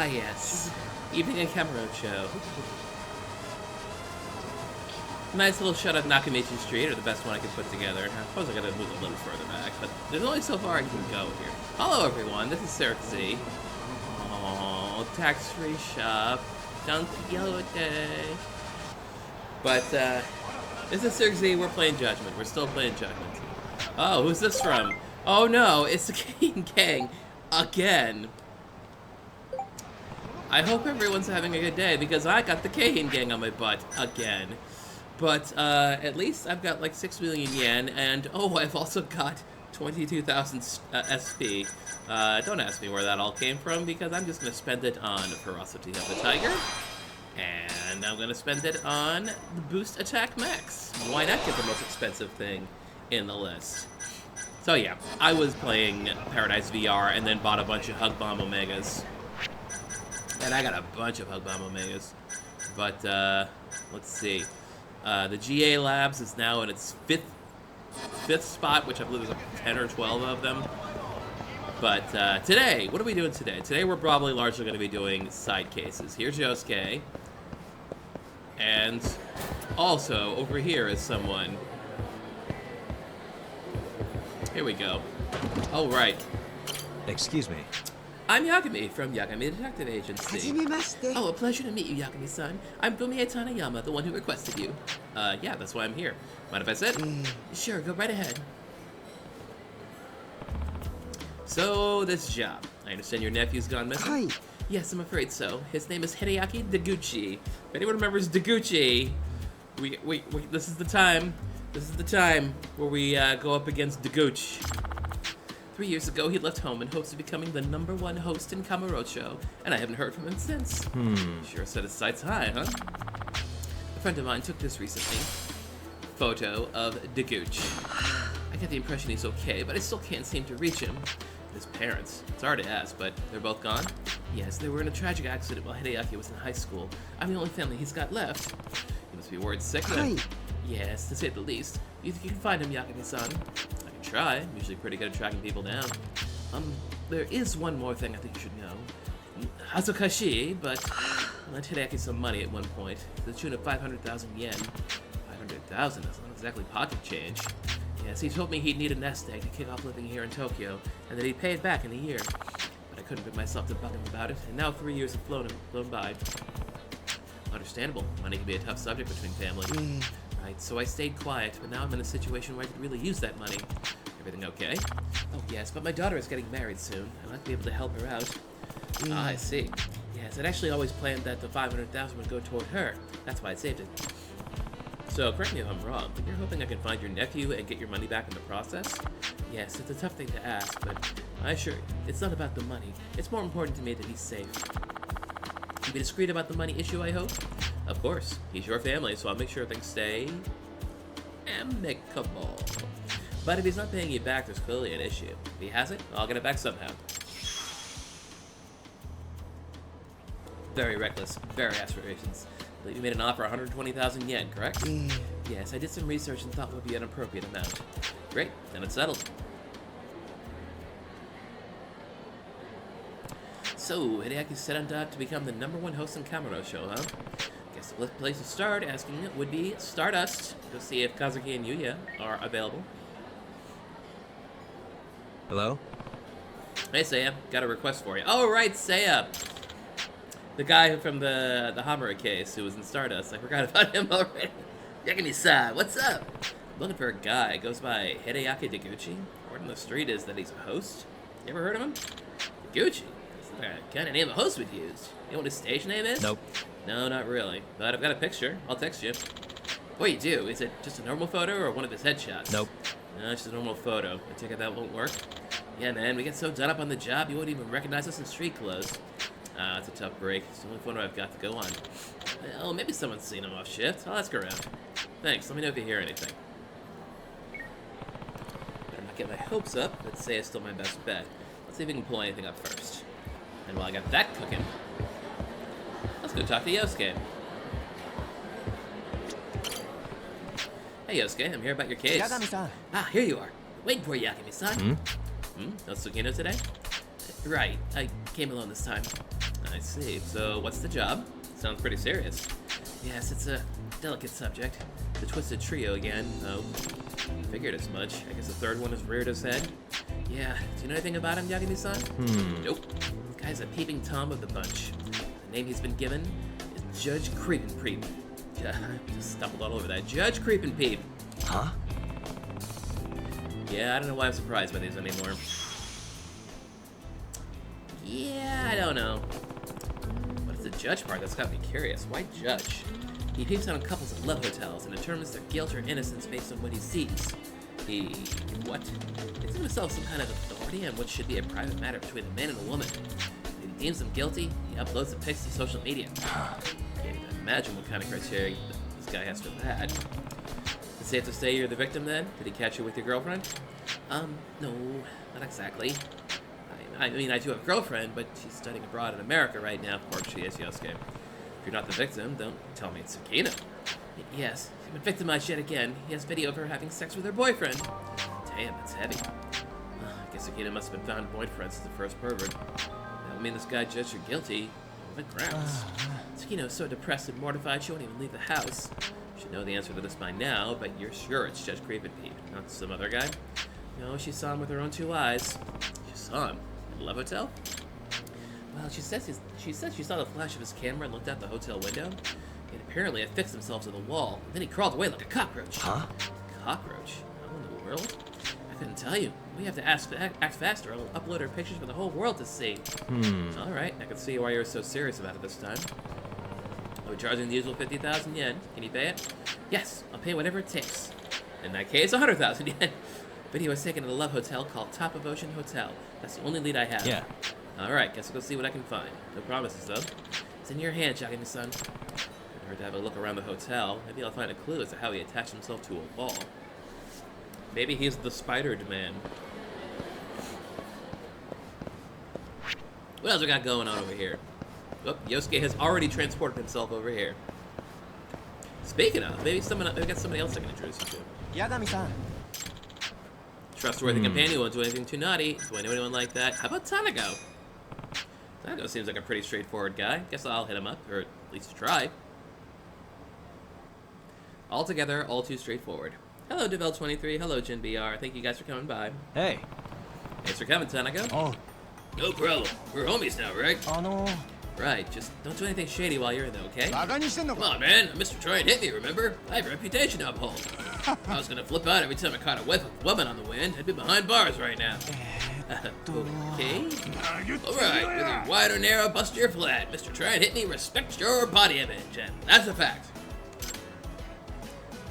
Ah, yes. Evening and Kamurocho. Nice little shot of Nakamichi Street, or the best one I could put together. I suppose I gotta move a little further back, but there's only so far I can go here. Hello, everyone. This is CyricZ. Oh, tax-free shop. Don Quixote. But, this is CyricZ. We're playing Judgment. We're still playing Judgment. Oh, who's this from? Oh, no. It's the King Gang. Again. I hope everyone's having a good day, because I got the Keihin Gang on my butt. Again. But, at least I've got like 6 million yen, and oh, I've also got 22,000 SP. Don't ask me where that all came from, because I'm just going to spend it on Ferocity of the Tiger, and I'm going to spend it on the Boost Attack Max. Why not get the most expensive thing in the list? So yeah, I was playing Paradise VR, and then bought a bunch of Hug Bomb Omegas. And I got a bunch of Hug Bomb Omegas. But, let's see. The GA Labs is now in its fifth spot, which I believe is like 10 or 12 of them. But today, what are we doing today? Today we're probably largely going to be doing side cases. Here's Yosuke. And also, over here is someone. Here we go. Oh, right. Excuse me. I'm Yagami from Yagami Detective Agency. Oh, a pleasure to meet you, Yagami-san. I'm Fumie Tanayama, the one who requested you. Yeah, that's why I'm here. Mind if I sit? Sure, go right ahead. So, this job. I understand your nephew's gone missing? Yes, I'm afraid so. His name is Hideaki Deguchi. If anyone remembers Deguchi, this is the time. This is the time where we go up against Deguchi. 3 years ago, he left home in hopes of becoming the #1 host in Kamurocho, and I haven't heard from him since. Sure set his sights high, huh? A friend of mine took this recently. Photo of Deguchi. I get the impression he's okay, but I still can't seem to reach him. His parents. It's hard to ask, but they're both gone? Yes, they were in a tragic accident while Hideaki was in high school. I'm the only family he's got left. He must be worried sick then. Yes, to say the least. You think you can find him, Yagami-san? Try. I'm usually pretty good at tracking people down. There is one more thing I think you should know. Hazukashi, but I lent Hideaki some money at one point, to the tune of 500,000 yen. 500,000, that's not exactly pocket change. Yes, he told me he'd need a nest egg to kick off living here in Tokyo, and that he'd pay it back in a year. But I couldn't bring myself to bug him about it, and now 3 years have flown by. Understandable. Money can be a tough subject between family. Right, so I stayed quiet, but now I'm in a situation where I could really use that money. Everything okay? Oh, yes, but my daughter is getting married soon. I'd like to be able to help her out. Ah, I see. Yes, I'd actually always planned that the 500,000 would go toward her. That's why I saved it. So, correct me if I'm wrong, but you're hoping I can find your nephew and get your money back in the process? Yes, it's a tough thing to ask, but I assure you, it's not about the money. It's more important to me that he's safe. You'll be discreet about the money issue, I hope? Of course. He's your family, so I'll make sure things stay amicable. But if he's not paying you back, there's clearly an issue. If he has it, I'll get it back somehow. Very reckless, very aspirations. I believe you made an offer 120,000 yen, correct? Yes, I did some research and thought would be an appropriate amount. Great, then it's settled. So, Hideaki's set on to become the #1 host in Kamurocho, huh? Guess the place to start asking would be Stardust. Go see if Kazuki and Yuya are available. Hello? Hey, Seiya. Got a request for you. Oh, right, Seiya. The guy from the Hamura case who was in Stardust. I forgot about him already. Yagami-san, what's up? I'm looking for a guy. Goes by Hideaki Deguchi. Word on the street is that he's a host. You ever heard of him? Deguchi? That's not the kind of name a host would use. You know what his stage name is? Nope. No, not really. But I've got a picture. I'll text you. What you do? Is it just a normal photo or one of his headshots? Nope. No, it's just a normal photo. I take it that won't work. Yeah, man, we get so done up on the job, you won't even recognize us in street clothes. Ah, it's a tough break. It's the only photo I've got to go on. Well, maybe someone's seen him off shift. I'll ask around. Thanks. Let me know if you hear anything. Better not get my hopes up, but Seiya's still my best bet. Let's see if we can pull anything up first. And while I got that cooking, let's go talk to Yosuke. Hey, Yosuke, I'm here about your case. Yagami-san. Ah, here you are. Waiting for you, Yagami-san. No Tsukino today? Right, I came alone this time. I see. So, what's the job? Sounds pretty serious. Yes, it's a delicate subject. The twisted trio again, though. Figured as much. I guess the third one has reared his head. Yeah, do you know anything about him, Yagami-san? Nope. This guy's a peeping Tom of the bunch. The name he's been given is Judge Creepin' Peep. Just stumbled all over that. Judge Creepin' Peep. Huh? Yeah, I don't know why I'm surprised by these anymore. Yeah, I don't know. What is the judge part? That's got me curious. Why judge? He peeps on couples at love hotels and determines their guilt or innocence based on what he sees. He... what? He gives himself some kind of authority on what should be a private matter between a man and a woman. If he deems them guilty, he uploads the pics to social media. Can't even imagine what kind of criteria this guy has for that. Is it safe to say you're the victim then? Did he catch you with your girlfriend? No, not exactly. I mean, I do have a girlfriend, but she's studying abroad in America right now. Of course she is, Yosuke. If you're not the victim, don't tell me it's Tsukino. Yes, she's been victimized yet again. He has video of her having sex with her boyfriend. Damn, that's heavy. I guess Tsukino must have been found boyfriend since the first pervert. That would mean this guy judged her guilty. What grounds? Tsukino is so depressed and mortified she won't even leave the house. You should know the answer to this by now, but you're sure it's Judge Creepin' Peep, not some other guy? No, she saw him with her own 2 eyes. She saw him? At a love hotel? Well, she said she saw the flash of his camera and looked out the hotel window. And apparently affixed himself to the wall. And then he crawled away like a cockroach. Huh? Cockroach? How in the world? I couldn't tell you. We have to act faster. I'll upload our pictures for the whole world to see. Alright, I can see why you're so serious about it this time. Are we charging the usual 50,000 yen? Can you pay it? Yes, I'll pay whatever it takes. In that case, 100,000 yen. Video was taken at a love hotel called Top of Ocean Hotel. That's the only lead I have. Yeah. Alright, guess I'll go see what I can find. No promises, though. It's in your hands, Yagami-san. Couldn't hurt to have a look around the hotel. Maybe I'll find a clue as to how he attached himself to a wall. Maybe he's the Spider Man. What else we got going on over here? Oh, Yosuke has already transported himself over here. Speaking of, maybe we got somebody else I can introduce you to. Yagami-san. Trustworthy companion won't do anything too naughty. Do I know anyone like that? How about Tanago? Tanago seems like a pretty straightforward guy. Guess I'll hit him up, or at least try. Altogether, all too straightforward. Hello, Devel23. Hello, Jin BR. Thank you guys for coming by. Hey. Thanks for coming, Tanago. Oh. No problem. We're homies now, right? の Right. Just don't do anything shady while you're in there, okay? バカにしてんの Come か on, man. Mr. Try and hit me, remember? I have a reputation to uphold. I was gonna flip out every time I caught a whiff of woman on the wind. I'd be behind bars right now. Okay. Alright, whether you're wide or narrow, bust your flat. Mr. Try and hit me respects your body image, and that's a fact.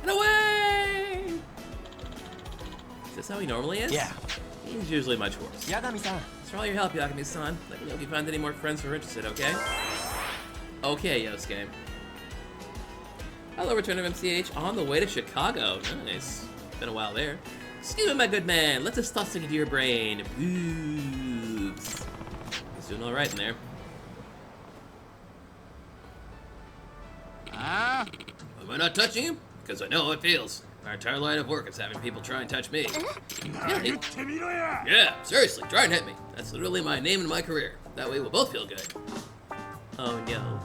And away! Is this how he normally is? Yeah. He's usually much worse. ヤガミさん Thanks for all your help, Yagami-san. Let me know if you find any more friends who are interested, okay? Okay, Yosuke. Hello, Return of MCH. On the way to Chicago. Nice. Been a while there. Excuse me, my good man. Let this thought sink into your brain. Boobs. He's doing all right in there. Am I not touching him? Because I know how it feels. Our entire line of work is having people try and touch me. Really? Yeah, seriously, try and hit me. That's literally my name and my career. That way we'll both feel good. Oh no.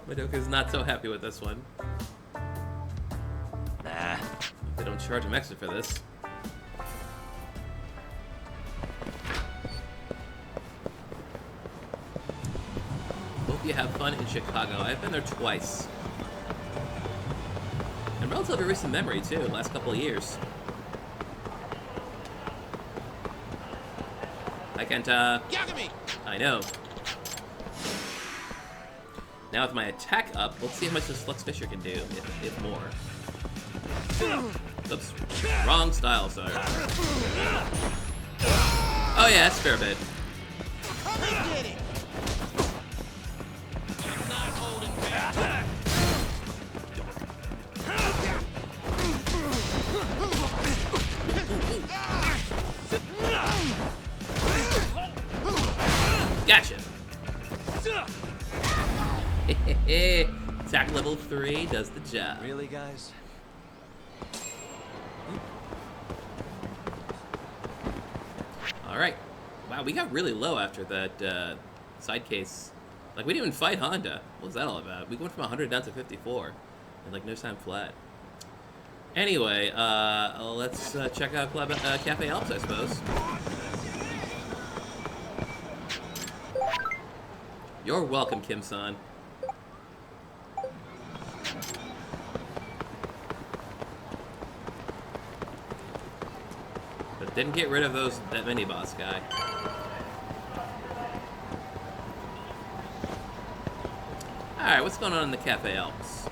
Madoka's not so happy with this one. Nah. They don't charge him extra for this. Hope you have fun in Chicago. I've been there twice. And relatively recent memory, too, last couple of years. Hi, Kenta. Yagami! I know. Now with my attack up, let's see how much this Flux Fisher can do, if more. Oops. Wrong style, sorry. Oh yeah, that's a fair bit. Come and get it! Not holding back. Gotcha. Attack level 3 does the job. Really, guys? Alright. Wow, we got really low after that Side case. Like, we didn't even fight Honda. What was that all about? We went from 100 down to 54. And, like, no time flat. Anyway, let's check out Cafe Alps, I suppose. You're welcome, Kson. But didn't get rid of that mini-boss guy. Alright, what's going on in the Cafe Alps?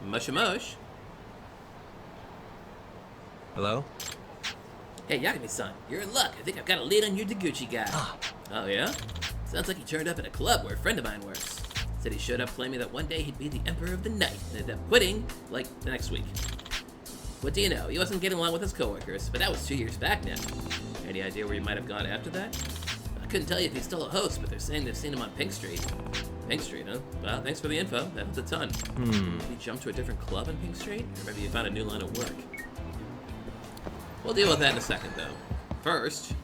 Mush. Hello? Hey, Yagami-san, you're in luck. I think I've got a lead on your Deguchi guy. Oh, yeah? Sounds like he turned up at a club where a friend of mine works. Said he showed up claiming that one day he'd be the Emperor of the Night and ended up quitting, like, the next week. What do you know? He wasn't getting along with his coworkers, but that was 2 years back now. Any idea where he might have gone after that? I couldn't tell you if he's still a host, but they're saying they've seen him on Pink Street. Pink Street, huh? Well, thanks for the info. That's a ton. Did he jump to a different club on Pink Street? Or maybe he found a new line of work. We'll deal with that in a second, though. First,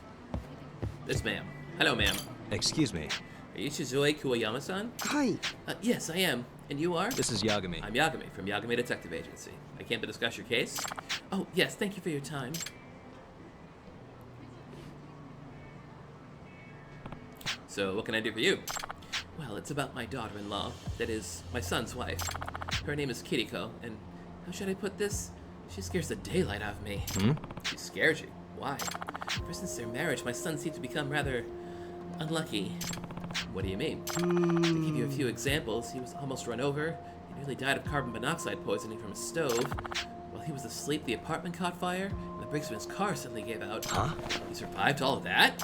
this ma'am. Hello, ma'am. Excuse me. Are you Shizue Kuwayama-san? Hi. Yes, I am. And you are? This is Yagami. I'm Yagami from Yagami Detective Agency. I came to discuss your case. Oh, yes, thank you for your time. So, what can I do for you? Well, it's about my daughter-in-law. That is, my son's wife. Her name is Kiriko, and how should I put this? She scares the daylight out of me. She scares you? Why? Ever since their marriage, my son seemed to become rather unlucky. What do you mean? To give you a few examples, he was almost run over. He nearly died of carbon monoxide poisoning from a stove. While he was asleep, the apartment caught fire, and the brakes of his car suddenly gave out. Huh? He survived all of that?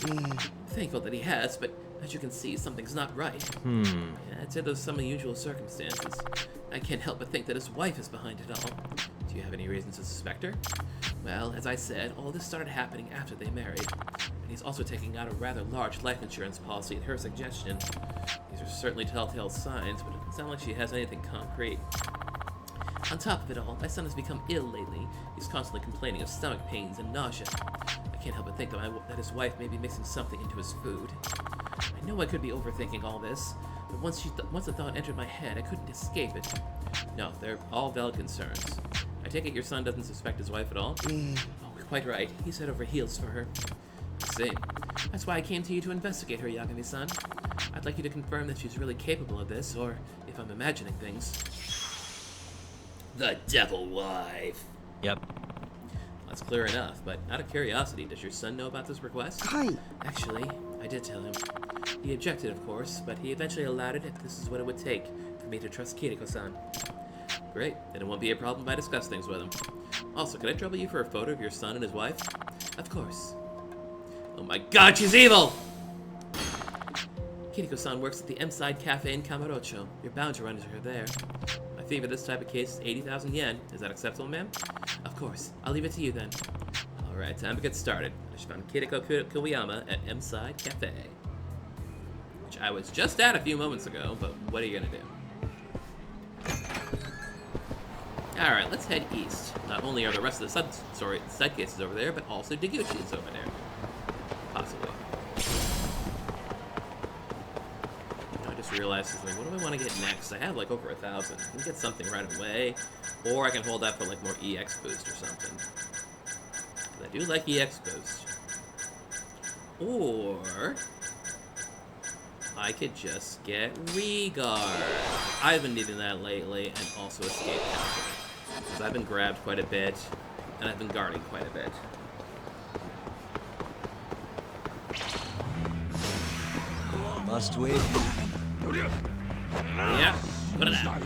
Thankful that he has, but as you can see, something's not right. Yeah, I'd say there's some unusual circumstances. I can't help but think that his wife is behind it all. Do you have any reasons to suspect her? Well, as I said, all this started happening after they married. And he's also taking out a rather large life insurance policy at her suggestion. These are certainly telltale signs, but it doesn't sound like she has anything concrete. On top of it all, my son has become ill lately. He's constantly complaining of stomach pains and nausea. I can't help but think that his wife may be mixing something into his food. I know I could be overthinking all this, but once the thought entered my head, I couldn't escape it. No, they're all valid concerns. I take it your son doesn't suspect his wife at all? Oh, quite right. He's head over heels for her. I see. That's why I came to you to investigate her, Yagami-san. I'd like you to confirm that she's really capable of this, or if I'm imagining things. The devil wife. Yep. That's clear enough, but out of curiosity, does your son know about this request? Hi. Actually, I did tell him. He objected, of course, but he eventually allowed it if this is what it would take for me to trust Kiriko-san. Great, then it won't be a problem if I discuss things with him. Also, could I trouble you for a photo of your son and his wife? Of course. Oh my god, she's evil! Kiriko-san works at the M-Side Cafe in Kamurocho. You're bound to run into her there. My fee for this type of case is 80,000 yen. Is that acceptable, ma'am? Of course. I'll leave it to you then. Alright, time to get started. I just found Kiriko Kuwayama at M-Side Cafe. Which I was just at a few moments ago, but what are you gonna do? Alright, let's head east. Not only are the rest of the side cases over there, but also Deguchi is over there. Possibly. I just realized something. What do I want to get next? I have like over 1,000. I can get something right away, or I can hold out for like more EX boost or something. But I do like EX boost. Or I could just get Regard. I've been needing that lately, and also Escape Counter. Because I've been grabbed quite a bit, and I've been guarding quite a bit. Must we? Yeah, put it out.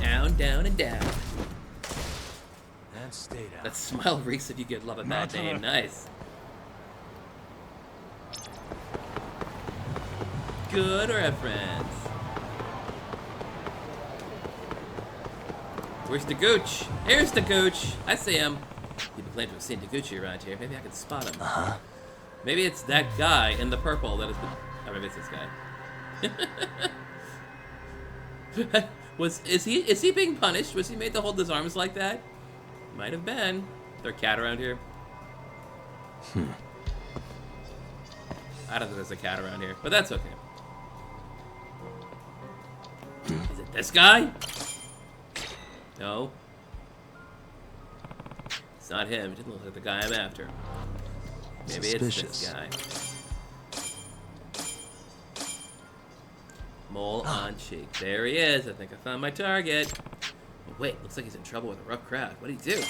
Down, down, and down. And stay down. That smile reeks if you could love a bad name. Nice. Good or have friends? Where's the gooch? Here's the gooch. I see him. People claim to have seen Deguchi around here. Maybe I can spot him. Uh-huh. Maybe it's that guy in the purple that has been... Oh, maybe it's this guy. Is he being punished? Was he made to hold his arms like that? Might have been. Is there a cat around here? I don't think there's a cat around here, but that's okay. Is it this guy? No. It's not him. It didn't look like the guy I'm after. Maybe it's this guy. Mole on cheek. There he is. I think I found my target. Oh, wait, looks like he's in trouble with a rough crowd. What'd he do?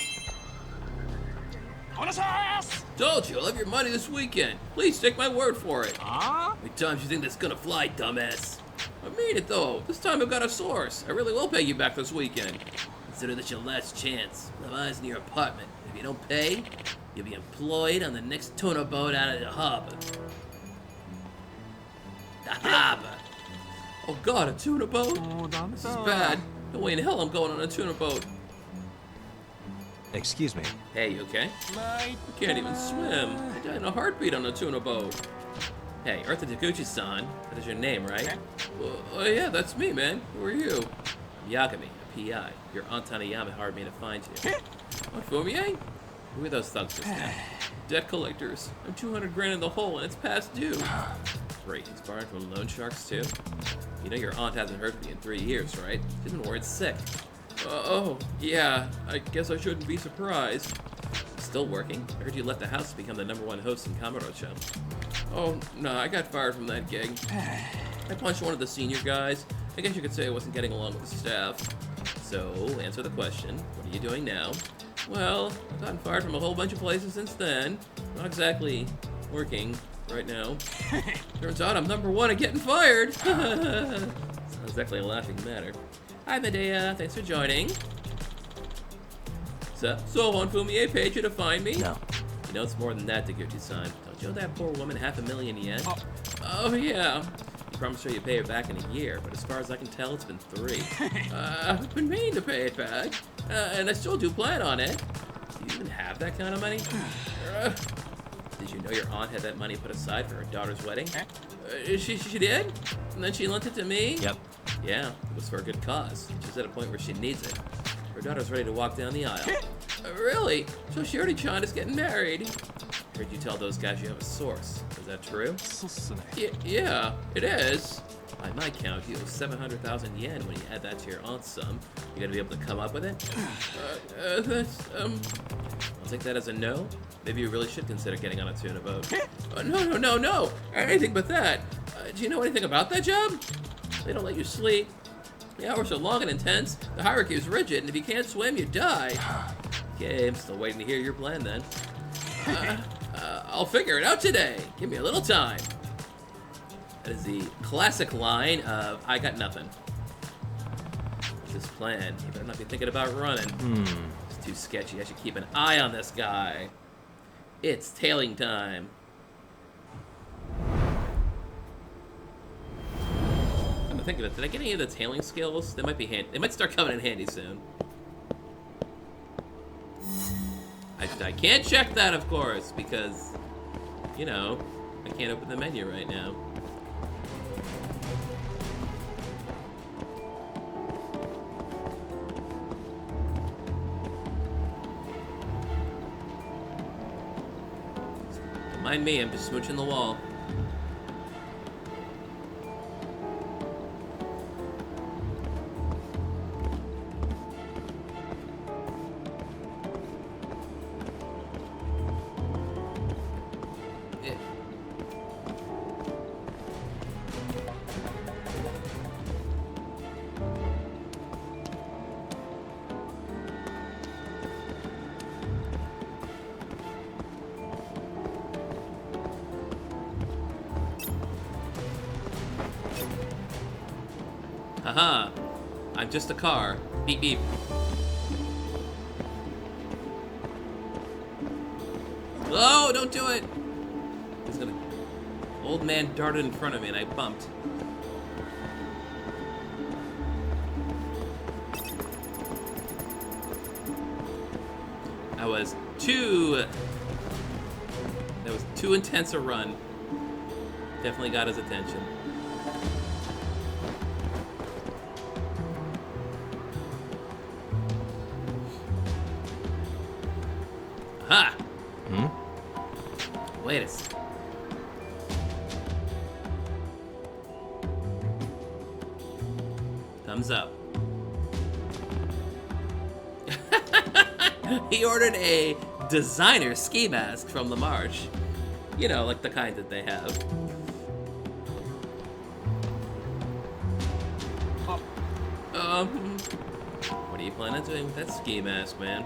Told you, I'll have your money this weekend. Please take my word for it. How many times you think that's gonna fly, dumbass? I mean it though. This time I've got a source. I really will pay you back this weekend. Consider this your last chance. We'll have eyes in your apartment. If you don't pay, you'll be employed on the next tuna boat out of the harbor. The harbor. Oh god, a tuna boat? This is bad. No way in hell I'm going on a tuna boat. Excuse me. Hey, you okay? You can't even swim. I died in a heartbeat on a tuna boat. Hey, Eartha Taguchi-san. That is your name, right? Oh yeah, that's me, man. Who are you? I'm Yagami, a PI. Your Aunt Tanayama hired me to find you. What, Fumie? Who are those thugs just now? Debt collectors. I'm 200 grand in the hole and it's past due. Great, he's borrowing from loan sharks too? You know your aunt hasn't heard from you in 3 years, right? She's been worried sick. Oh, yeah, I guess I shouldn't be surprised. Still working? I heard you left the house to become the #1 host in Kamaro-chan. Oh, no, I got fired from that gig. I punched one of the senior guys. I guess you could say I wasn't getting along with the staff. So, answer the question. What are you doing now? Well, I've gotten fired from a whole bunch of places since then. Not exactly working right now. Turns out I'm #1 at getting fired. It's not exactly a laughing matter. Hi, Medea. Thanks for joining. So on Fumie paid you to find me? No. You know it's more than that, Taguchi-san. Don't you owe that poor woman $500,000 yen? Oh, yeah. You promised her you'd pay her back in a year, but as far as I can tell, it's been 3. I've been meaning to pay it back, and I still do plan on it. Do you even have that kind of money? Did you know your aunt had that money put aside for her daughter's wedding? She did? And then she lent it to me? Yep. Yeah, it was for a good cause. She's at a point where she needs it. Her daughter's ready to walk down the aisle. Really? So Shiori-chan is getting married. Heard you tell those guys you have a source. Is that true? Yeah, it is. By my count, you owe 700,000 yen when you add that to your aunt's sum. You gonna be able to come up with it? I'll take that as a no. Maybe you really should consider getting on a tuna boat. No. Anything but that. Do you know anything about that job? They don't let you sleep. The hours are long and intense. The hierarchy is rigid, and if you can't swim, you die. Okay, I'm still waiting to hear your plan then. I'll figure it out today. Give me a little time. That is the classic line of, I got nothing. This plan, you better not be thinking about running. It's too sketchy. I should keep an eye on this guy. It's tailing time. I'm thinking of it. Did I get any of the tailing skills? They might be handy. They might start coming in handy soon. I can't check that, of course, because, you know, I can't open the menu right now. Don't mind me, I'm just smooching the wall. Haha, I'm just a car. Beep beep. Oh, don't do it! He's gonna... Old man darted in front of me and I bumped. That was too intense a run. Definitely got his attention. Wait a second. Thumbs up. He ordered a designer ski mask from the Marsh. You know, like the kind that they have. What are you planning on doing with that ski mask, man?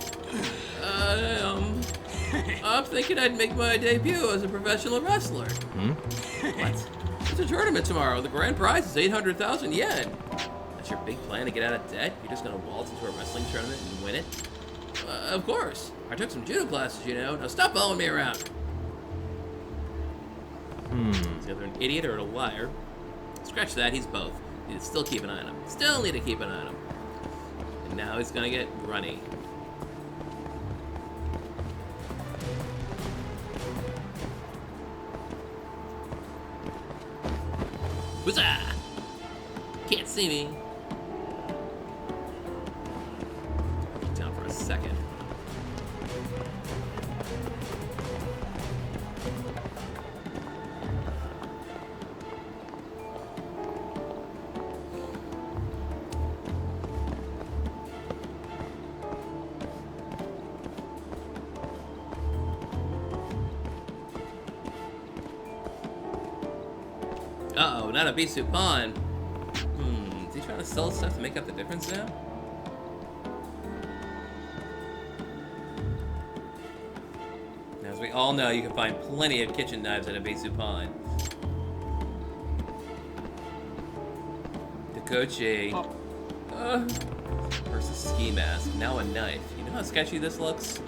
I'm thinking I'd make my debut as a professional wrestler. What? It's a tournament tomorrow. The grand prize is 800,000 yen. That's your big plan to get out of debt? You're just gonna waltz into a wrestling tournament and win it? Of course. I took some judo classes, you know. Now stop following me around. He's either an idiot or a liar. Scratch that, he's both. Need to still keep an eye on him. Still need to keep an eye on him. And now he's gonna get runny. Huzzah! Can't see me. Down for a second. Uh-oh, not a Bisu pawn. Is he trying to sell stuff to make up the difference now? As we all know, you can find plenty of kitchen knives at a Bisu pawn. Dakochi. Versus ski mask. Now a knife. You know how sketchy this looks?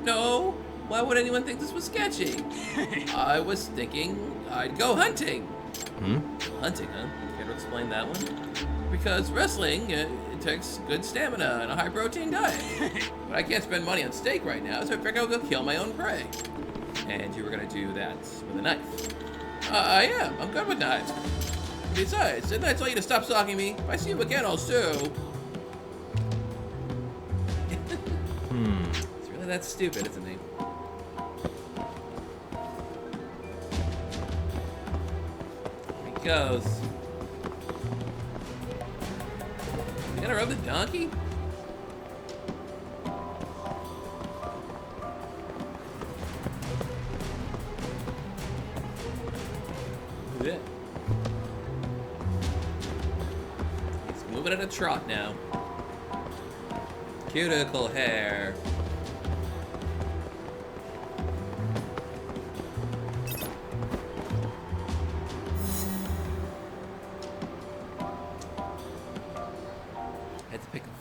No. Why would anyone think this was sketchy? I was thinking I'd go hunting. Hunting, huh? Care to explain that one? Because wrestling, it takes good stamina and a high-protein diet. But I can't spend money on steak right now, so I figured I'll go kill my own prey. And you were gonna do that with a knife. I am. I'm good with knives. Besides, didn't I tell you to stop stalking me? If I see you again, I'll sue. It's really that stupid, isn't he? Goes. You gonna rub the donkey? Yeah. He's moving at a trot now. Cuticle hair.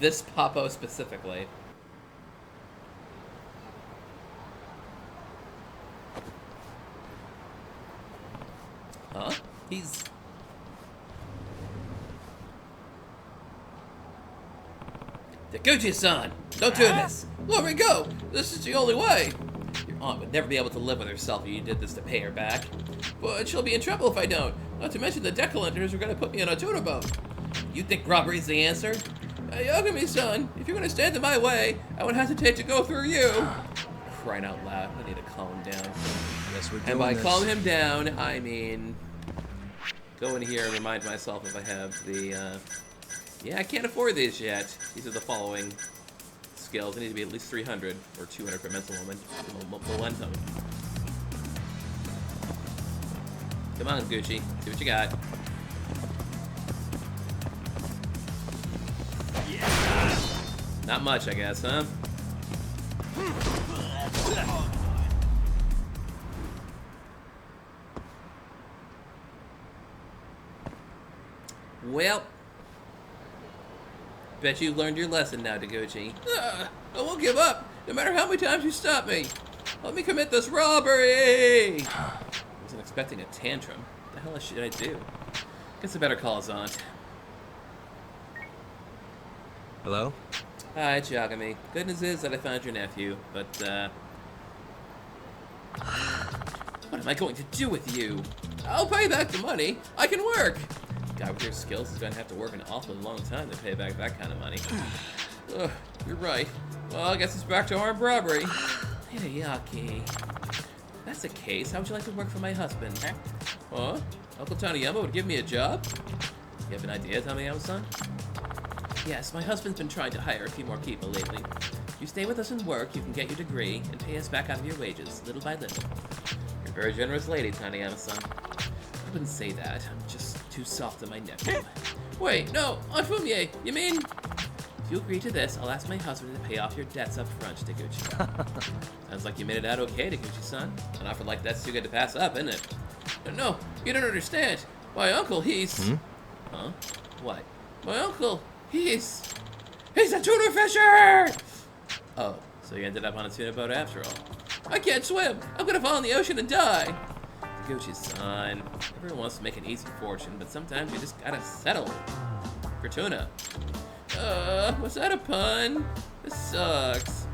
This Popo specifically. Huh? He's... Daguchi-san! Don't do this! Let me go! This is the only way! Your aunt would never be able to live with herself if you did this to pay her back. But she'll be in trouble if I don't. Not to mention the debt collectors are gonna put me on a tuna boat. You think robbery's the answer? Yagami-san, if you're gonna stand in my way, I won't hesitate to go through you. Crying out loud, I need to calm him down. Yes, we're doing And by this. calm him down, I mean go in here and remind myself if I have the, yeah, I can't afford these yet. These are the following skills. I need to be at least 300 or 200 for mental momentum. Come on, Gucci, see what you got. Not much, I guess, huh? Well, bet you've learned your lesson now, Daguchi. I won't give up, no matter how many times you stop me. Let me commit this robbery! I wasn't expecting a tantrum. What the hell should I do? Guess I better call his aunt. Hello? Hi, Yagami. Good news is that I found your nephew, but, what am I going to do with you? I'll pay back the money. I can work. Guy with your skills is going to have to work an awfully long time to pay back that kind of money. Ugh, you're right. Well, I guess it's back to armed robbery. Hideaki. That's the case. How would you like to work for my husband? Huh? Uncle Taniyama would give me a job? You have an idea, Taniyama-san? Yes, my husband's been trying to hire a few more people lately. You stay with us and work, you can get your degree, and pay us back out of your wages, little by little. You're a very generous lady, Taniyama-san. I wouldn't say that. I'm just too soft on my nephew. Wait, no! Aunt Fumie! You mean... If you agree to this, I'll ask my husband to pay off your debts up front, Taguchi. Sounds like you made it out okay, Taguchi-san. An offer like that's too good to pass up, isn't it? No, you don't understand. My uncle, he's... Huh? What? My uncle, he's a tuna fisher! Oh, so you ended up on a tuna boat after all. I can't swim. I'm gonna fall in the ocean and die. Taguchi-san, everyone wants to make an easy fortune, but sometimes you just gotta settle for tuna. Was that a pun? This sucks.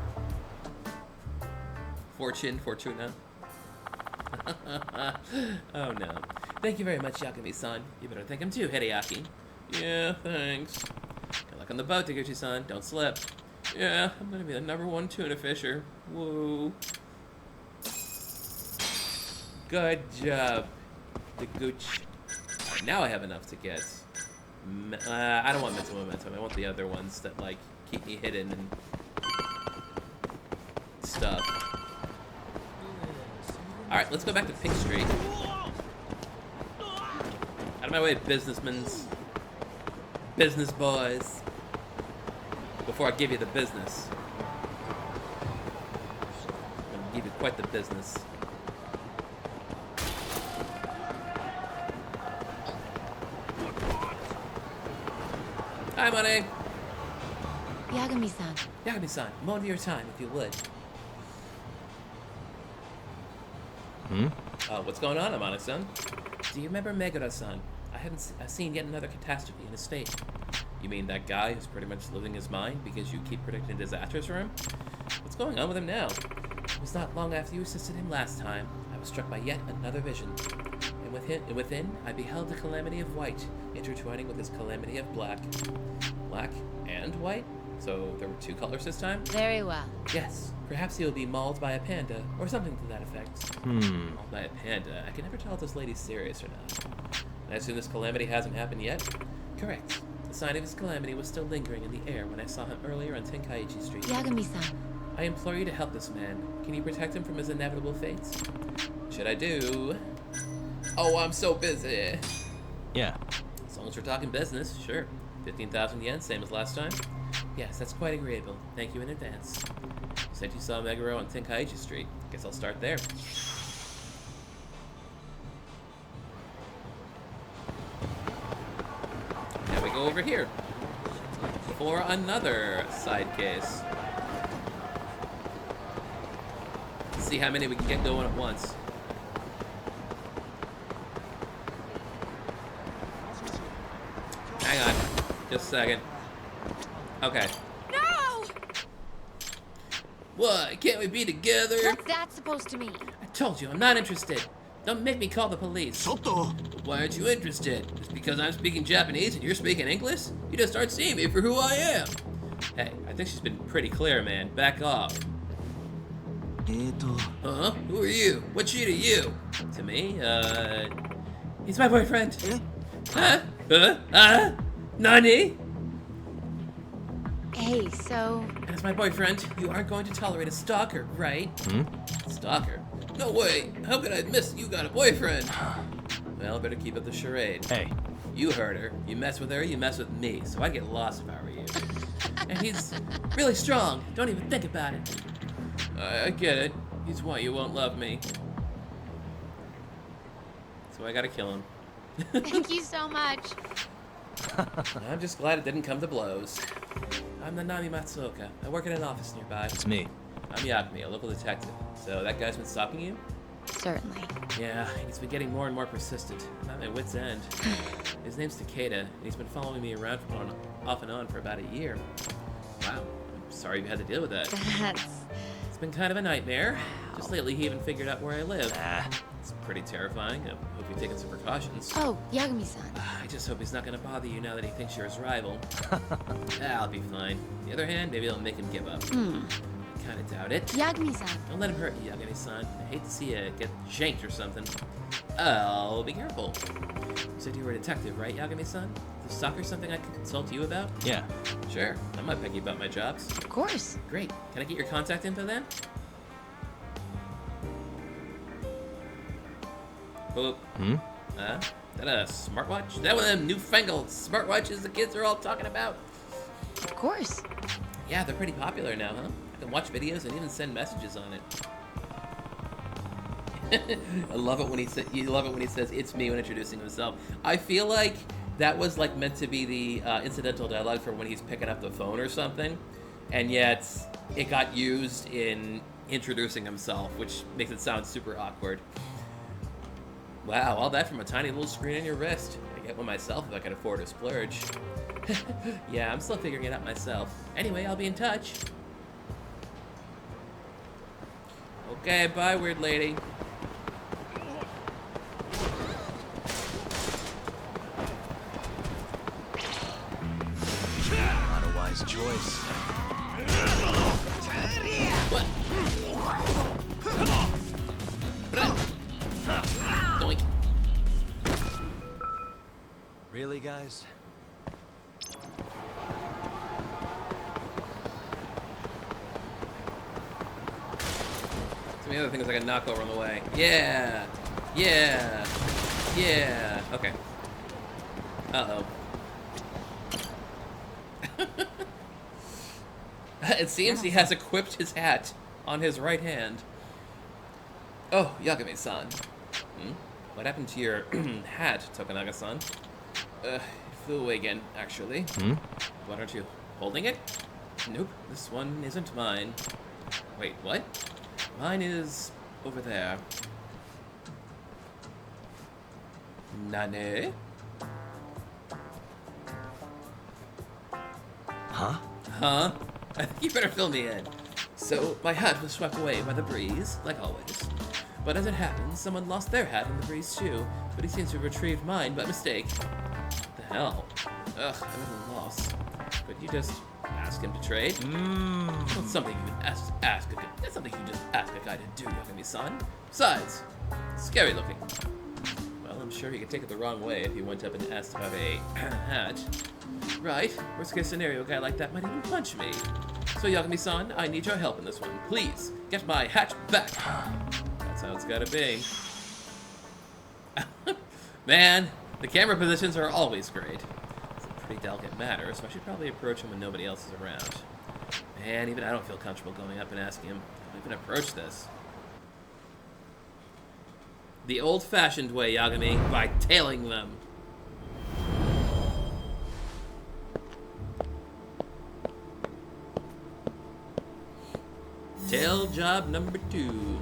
Fortuna. Oh no. Thank you very much, Yakumi-san. You better thank him too, Hideaki. Yeah, thanks. Good luck on the boat, Taguchi-san. Don't slip. Yeah, I'm gonna be the #1 tuna fisher. Woo. Good job, Taguchi. Alright, now I have enough to get. I don't want mental momentum. I want the other ones that, like, keep me hidden and stuff. Alright, let's go back to Pink Street. Out of my way, businessmen's. Business boys. Before I give you the business. I'm gonna give you quite the business. Hi, money. Yagami-san. Yagami-san, more of your time, if you would. What's going on, Amane-san? Do you remember Megura-san? I haven't seen yet another catastrophe in his fate. You mean that guy who's pretty much losing his mind because you keep predicting disasters for him? What's going on with him now? It was not long after you assisted him last time. I was struck by yet another vision. And within, I beheld the calamity of white, intertwining with his calamity of black. Black and white? So there were two colors this time? Very well. Yes. Perhaps he will be mauled by a panda, or something to that effect. Mauled by a panda? I can never tell if this lady's serious or not. And I assume this calamity hasn't happened yet? Correct. The sign of his calamity was still lingering in the air when I saw him earlier on Tenkaichi Street. Yagami-san. I implore you to help this man. Can you protect him from his inevitable fates? What should I do? Oh, I'm so busy. Yeah. As long as we're talking business, sure. 15,000 yen, same as last time? Yes, that's quite agreeable. Thank you in advance. You said you saw Meguro on Tenkaichi Street. Guess I'll start there. Now we go over here for another side case. Let's see how many we can get going at once. Hang on, just a second. Okay. No! What? Can't we be together? What's that supposed to mean? I told you, I'm not interested. Don't make me call the police. Why aren't you interested? Just because I'm speaking Japanese and you're speaking English? You just aren't seeing me for who I am. Hey, I think she's been pretty clear, man. Back off. Huh? Who are you? What's she to you? To me? He's my boyfriend. Huh? Nani? Hey, so... As my boyfriend, you aren't going to tolerate a stalker, right? Stalker? No way! How could I miss you got a boyfriend? Well, better keep up the charade. Hey. You heard her. You mess with her, you mess with me. So I'd get lost if I were you. And he's really strong. Don't even think about it. I get it. He's why you won't love me. So I gotta kill him. Thank you so much. I'm just glad it didn't come to blows. I'm Nanami Matsuoka. I work in an office nearby. It's me. I'm Yakumi, a local detective. So that guy's been stalking you? Certainly. Yeah, he's been getting more and more persistent. I'm at my wit's end. His name's Takeda, and he's been following me around off and on for about a year. Wow, I'm sorry you had to deal with that. It's been kind of a nightmare. Just lately, he even figured out where I live. It's pretty terrifying. I hope you've taken some precautions. Oh, Yagami-san. I just hope he's not going to bother you now that he thinks you're his rival. I'll be fine. On the other hand, maybe I'll make him give up. kinda doubt it. Yagami-san. Don't let him hurt you, Yagami-san. I hate to see you get janked or something. Oh, be careful. You said you were a detective, right, Yagami-san? Is soccer something I can consult you about? Yeah. Sure, I might beg you about my jobs. Of course. Great. Can I get your contact info then? Oh. That a smartwatch? Is that one of them newfangled smartwatches the kids are all talking about? Of course. Yeah, they're pretty popular now, huh? I can watch videos and even send messages on it. I love it when you love it when he says "it's me" when introducing himself. I feel like that was like meant to be the incidental dialogue for when he's picking up the phone or something, and yet it got used in introducing himself, which makes it sound super awkward. Wow, all that from a tiny little screen on your wrist. I'd get one myself if I could afford a splurge. Yeah, I'm still figuring it out myself. Anyway, I'll be in touch. Okay, bye, weird lady. Not a wise choice. What? Doink. Really, guys? So many other things I can knock over on the way. Yeah! Yeah! Yeah! Okay. Uh-oh. It seems he has equipped his hat on his right hand. Oh, Yagami-san. What happened to your hat, Tokunaga-san? It flew away again, actually. Why aren't you holding it? Nope, this one isn't mine. Wait, what? Mine is over there. Nane? Huh? Huh? I think you better fill me in. So, my hat was swept away by the breeze, like always. But as it happens, someone lost their hat in the breeze too, but he seems to have retrieved mine by mistake. What the hell? Ugh, I'm at a loss. Could you just ask him to trade? That's something you would that's something you just ask a guy to do, Yagami-san. Besides, scary looking. Well, I'm sure he could take it the wrong way if he went up and asked about a hat. Right, worst case scenario, a guy like that might even punch me. So Yagami-san, I need your help in this one. Please, get my hat back. That's how it's gotta be. Man, the camera positions are always great. It's a pretty delicate matter, so I should probably approach him when nobody else is around. Man, even I don't feel comfortable going up and asking him how I can approach this. The old-fashioned way, Yagami, by tailing them. Tail job number 2.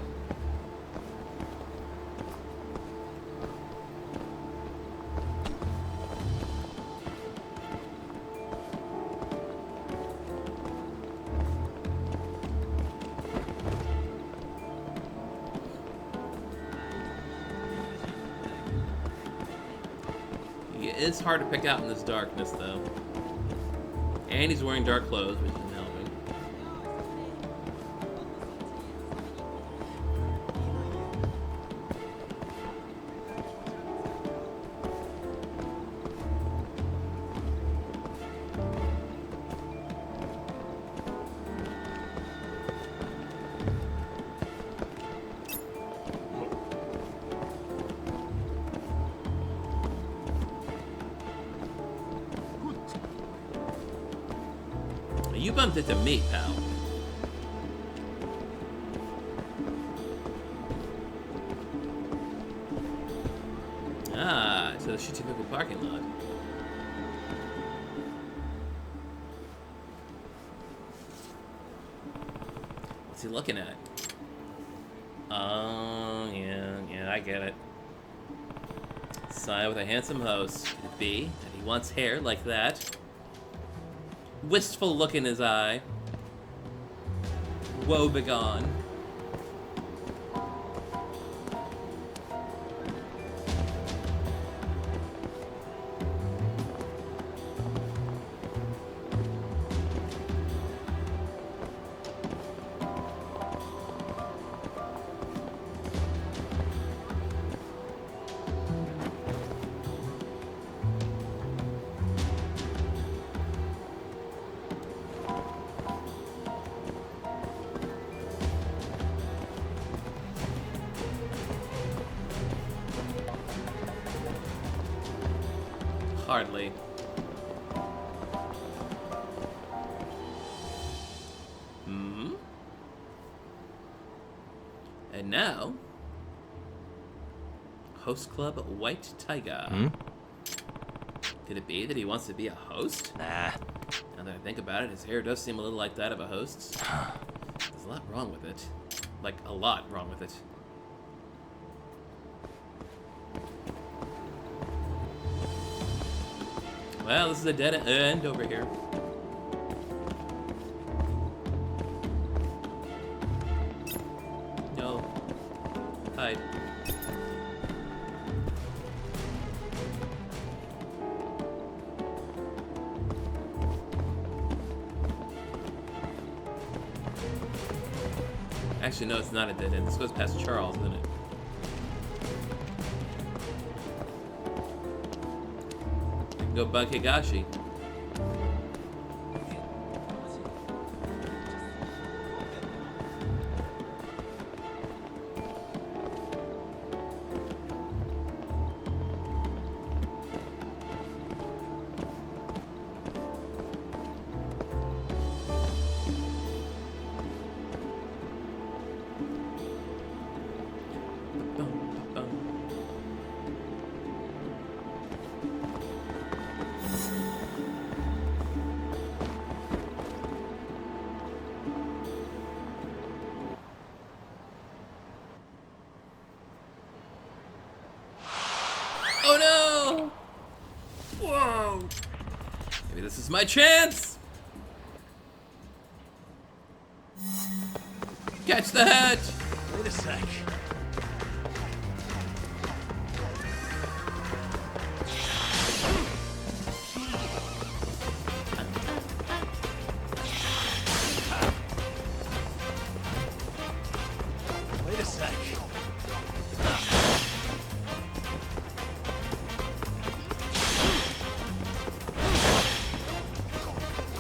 He is hard to pick out in this darkness, though. And he's wearing dark clothes, which isn't helping. You bumped into me, pal. Ah, to the Shichibuku parking lot. What's he looking at? Oh, yeah, I get it. Sign with a handsome host. Could it be that he wants hair like that? Wistful look in his eye. Woe begone. Hardly. And now, Host Club White Tiger. Could it be that he wants to be a host? Nah. Now that I think about it, his hair does seem a little like that of a host's. There's a lot wrong with it. Like, a lot wrong with it. Well, this is a dead end over here. No. Hide. Actually, no, it's not a dead end. This goes past Charles, isn't it? We can go bug Higashi. Oh no! Whoa! Maybe this is my chance! Catch the hatch! Wait a sec. Wait a sec.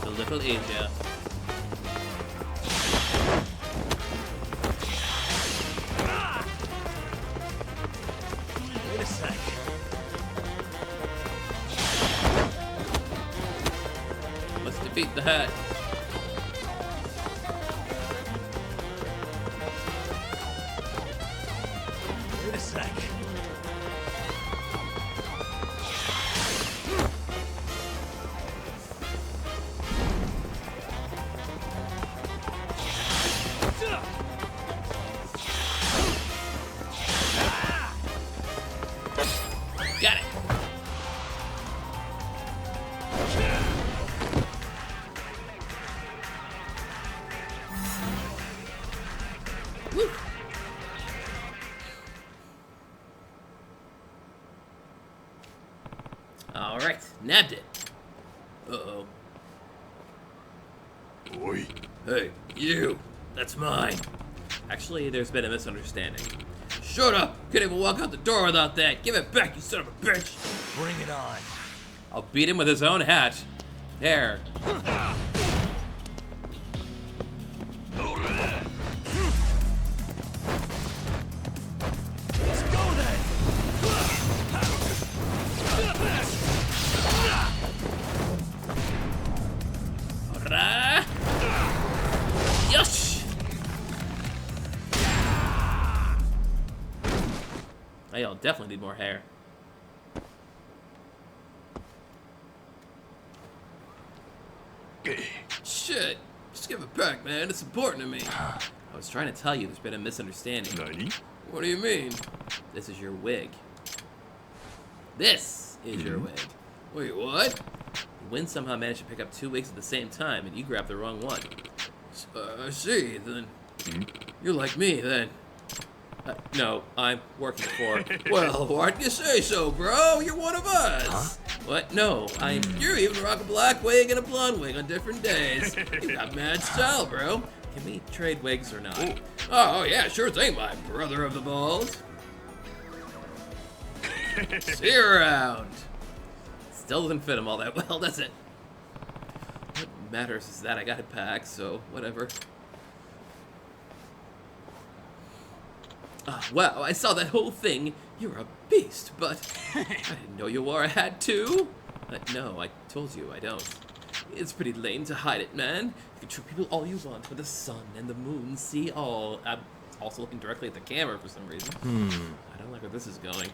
The little Asia. Wait a sec. Let's defeat the hat. Wait a sec. Got it! Woo! Alright, nabbed it. Uh-oh. Oi. Hey, you! That's mine! Actually, there's been a misunderstanding. Shut up! Couldn't even walk out the door without that! Give it back, you son of a bitch! Bring it on. I'll beat him with his own hat. There. Let's go then. Hurrah! Yosh! I'll definitely need more hair. Shit! Just give it back, man. It's important to me. I was trying to tell you there's been a misunderstanding. Nani? What do you mean? This is your wig. This is your wig. Wait, what? Wynn somehow managed to pick up 2 wigs at the same time, and you grabbed the wrong one. I see, then. You're like me, then. No, I'm working for... Well, why'd you say so, bro? You're one of us. Huh? What? No, you even rock a black wig and a blonde wig on different days. You got mad style, bro. Can we trade wigs or not? Oh, yeah, sure thing, my brother of the balls. See you around. Still doesn't fit him all that well, does it? What matters is that I got it back, so whatever. Wow, I saw that whole thing. You're a beast, but I didn't know you wore a hat too. No, I told you I don't. It's pretty lame to hide it, man. You can trick people all you want, but the sun and the moon see all. I'm also looking directly at the camera for some reason. I don't like where this is going.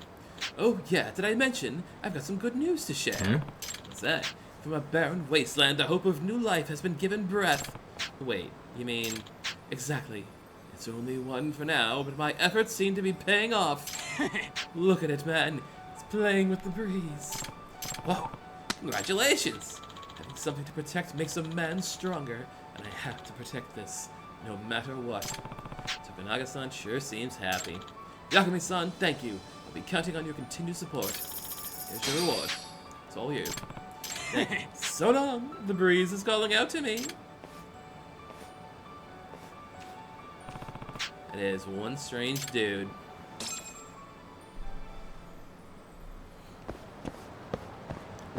Oh yeah, did I mention I've got some good news to share? What's that? From a barren wasteland, the hope of new life has been given breath. Wait, you mean... Exactly. It's only one for now, but my efforts seem to be paying off. Look at it, man. It's playing with the breeze. Whoa, congratulations! Having something to protect makes a man stronger, and I have to protect this, no matter what. Tokunaga-san sure seems happy. Yakumi-san, thank you. I'll be counting on your continued support. Here's your reward. It's all you. So long. The breeze is calling out to me. It is one strange dude.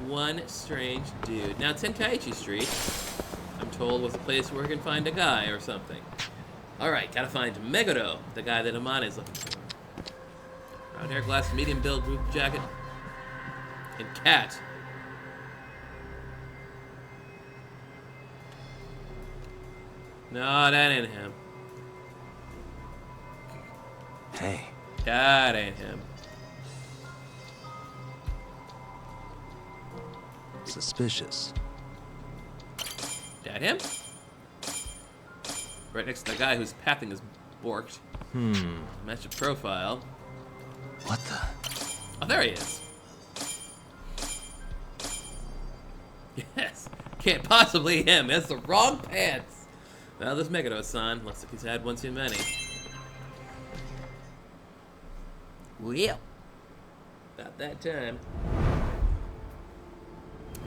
One strange dude. Now, Tenkaichi Street, I'm told, was a place where we can find a guy or something. Alright, gotta find Meguro, the guy that Amane is looking for. Brown hair, glass, medium build, group jacket, and cat. No, that ain't him. Hey. That ain't him. Suspicious. That him? Right next to the guy whose pathing is borked. Match a profile. What the? Oh, there he is. Yes. Can't possibly him. That's the wrong pants. Well, this Meguro-san looks like he's had one too many. Well. About that time.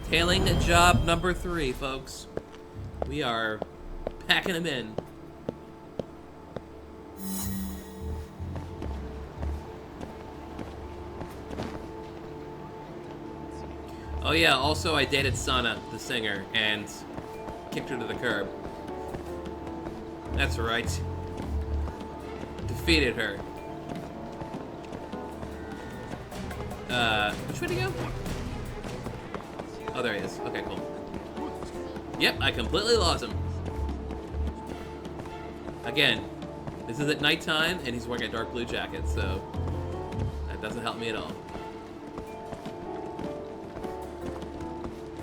Tailing job number 3, folks. We are packing them in. Oh yeah, also I dated Sana, the singer, and kicked her to the curb. That's right. Defeated her. Which way to go? Oh, there he is. Okay, cool. Yep, I completely lost him. Again, this is at nighttime, and he's wearing a dark blue jacket, so that doesn't help me at all.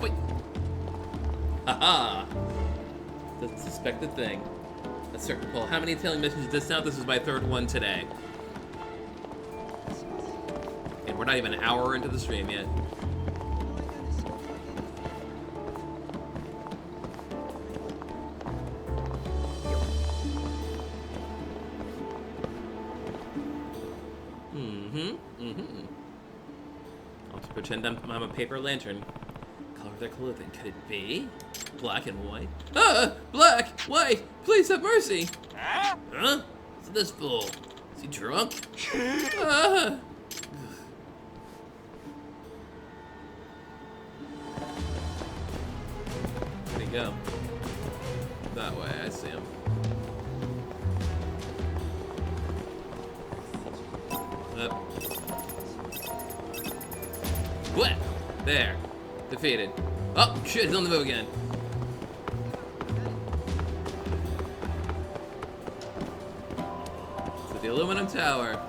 Wait. Haha! The suspected thing. A certain pull. How many tailing missions did this now? This is my 3rd one today. And we're not even an hour into the stream yet. I'll just pretend I'm a paper lantern. Color of their clothing. Could it be black and white? Ah! Black! White! Please have mercy! Huh? What's this fool? Is he drunk? Ah! Where'd he go? That way, I see him. Up. What? There. Defeated. Oh, shit, he's on the move again. So the aluminum tower.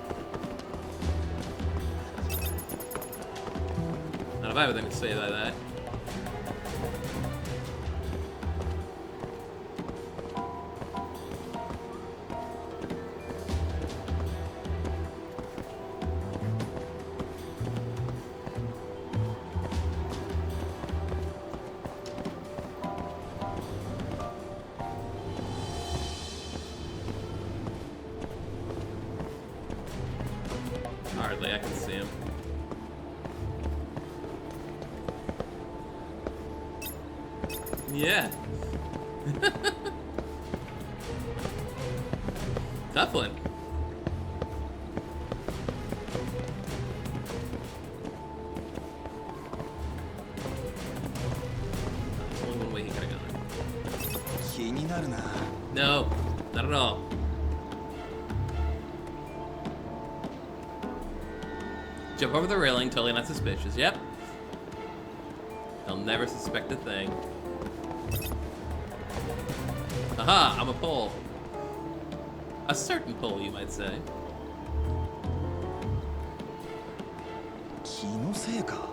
Not if I have anything to say about that. Hardly, I can see him. Yeah. Tough one. There's only one way he could have gone. No, not at all. Jump over the railing, totally not suspicious. Yep. He'll never suspect a thing. Aha, I'm a pole. A certain pole, you might say. 気のせいか。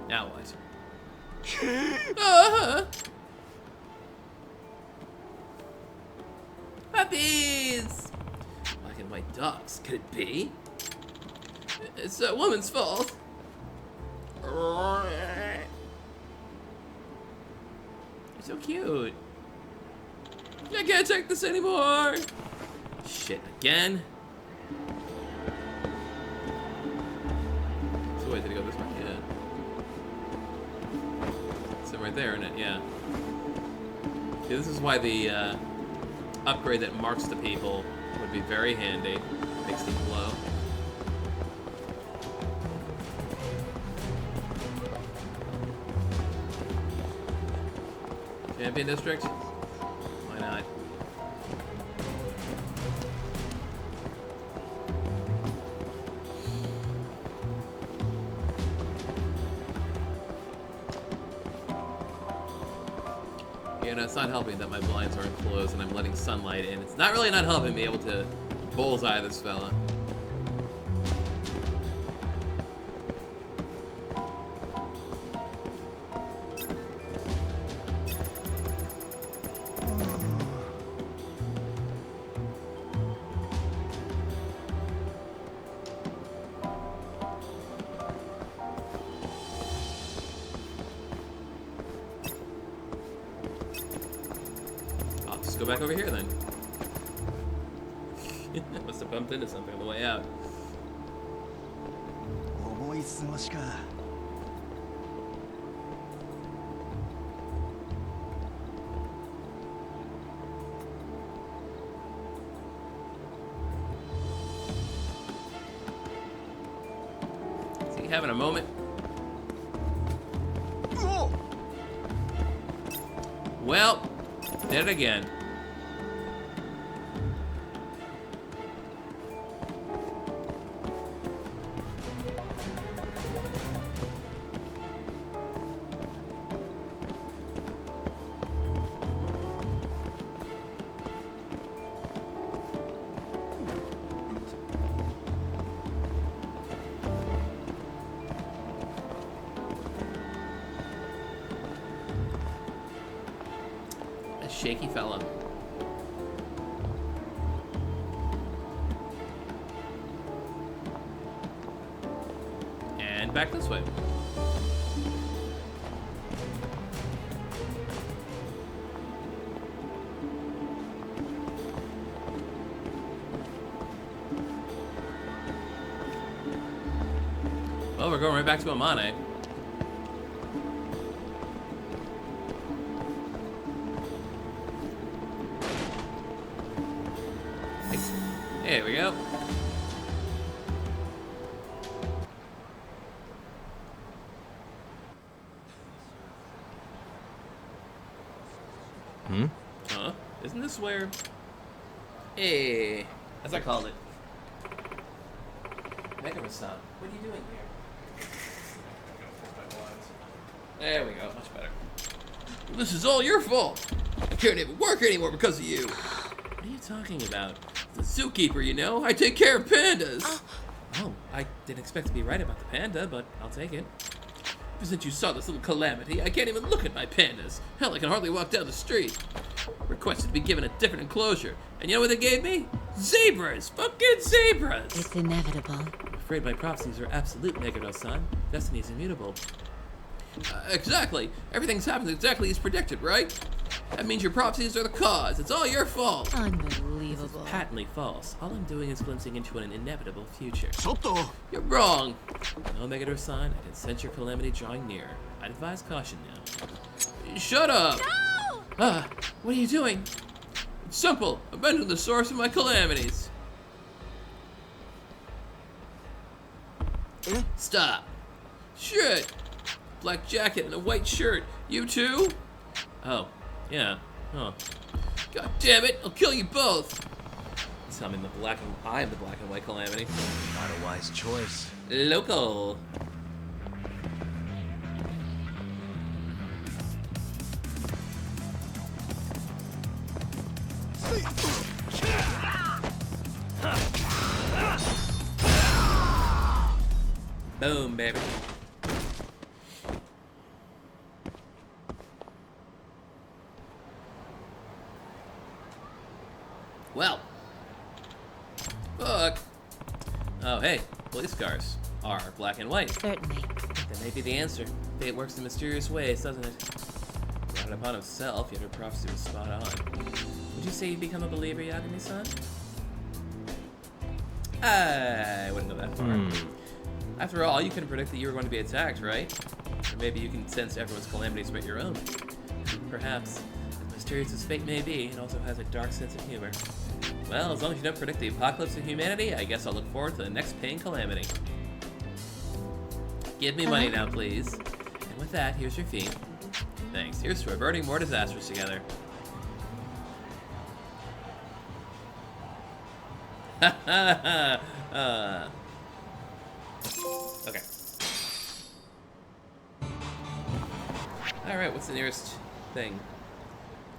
Now what? Puppies! Black and white dogs. Could it be? It's a woman's fault. You're so cute. I can't take this anymore. Shit, again? So wait, did it go this way? Yeah. It's right there, isn't it? Yeah. See, this is why the upgrade that marks the people would be very handy. Makes them glow. Champion District? Why not? You know, it's not helping that my blinds aren't closed and I'm letting sunlight in. It's not really not helping me able to bullseye this fella. Let's go back over here then. Must have bumped into something on the way out. 思い過ごしか。Is he having a moment? Well, did it again. A shaky fella. And back this way. Well, we're going right back to Amane. There we go. Hmm? Huh? Isn't this where... Hey, as I called it. Megara-san, what are you doing here? There we go, much better. This is all your fault. I can't even work anymore because of you. What are you talking about? The zookeeper, you know? I take care of pandas. Oh, I didn't expect to be right about the panda, but I'll take it. Ever since you saw this little calamity, I can't even look at my pandas. Hell, I can hardly walk down the street. Requested to be given a different enclosure. And you know what they gave me? Zebras! Fucking zebras! It's inevitable. I'm afraid my prophecies are absolute, Megara-san. Destiny is immutable. Exactly. Everything's happened exactly as predicted, right? That means your prophecies are the cause. It's all your fault. Unbelievable. Patently false. All I'm doing is glimpsing into an inevitable future. ちょっと。 You're wrong. No, Megara-san, I can sense your calamity drawing near. I'd advise caution now. Shut up! No! Ah, what are you doing? It's simple. Abandon the source of my calamities. Stop. Shit. Black jacket and a white shirt. You too? Oh, yeah. Huh. God damn it, I'll kill you both. I'm the black and white calamity. Not a wise choice. Local. Boom, baby. Well. Look. Oh, hey. Police cars are black and white. Certainly. That may be the answer. Fate works in mysterious ways, doesn't it? Brought it upon himself, yet her prophecy was spot on. Would you say you become a believer, Yagami-san? I wouldn't go that far. After all, you couldn't predict that you were going to be attacked, right? Or maybe you can sense everyone's calamities but your own. Perhaps. As mysterious as fate may be, it also has a dark sense of humor. Well, as long as you don't predict the apocalypse of humanity, I guess I'll look forward to the next paying calamity. Give me money now, please. And with that, here's your fee. Thanks. Here's to averting more disasters together. Okay. Alright, what's the nearest thing?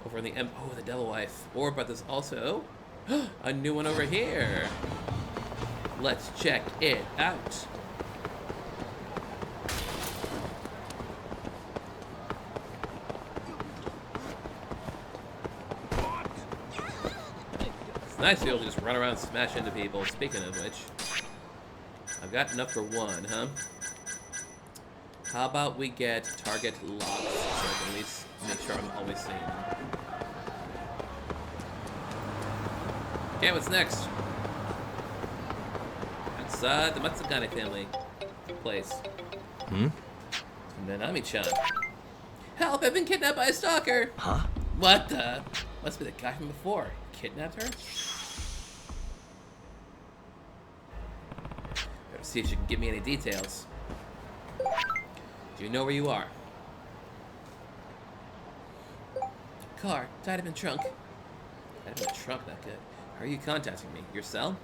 Over in the oh, the Devil Wife. Or, but there's also a new one over here. Let's check it out. It's nice to be able to just run around and smash into people. Speaking of which, I've got enough for one, huh? How about we get target locked so I can at least make sure I'm always seeing them. Okay, what's next? Outside the Matsugane family place. Nanami-chan. Help! I've been kidnapped by a stalker! Huh? What the? Must be the guy from before. Kidnapped her? Better see if she can give me any details. Do you know where you are? Car, tied up in trunk. Tied up in the trunk, not good. How are you contacting me? Your cell?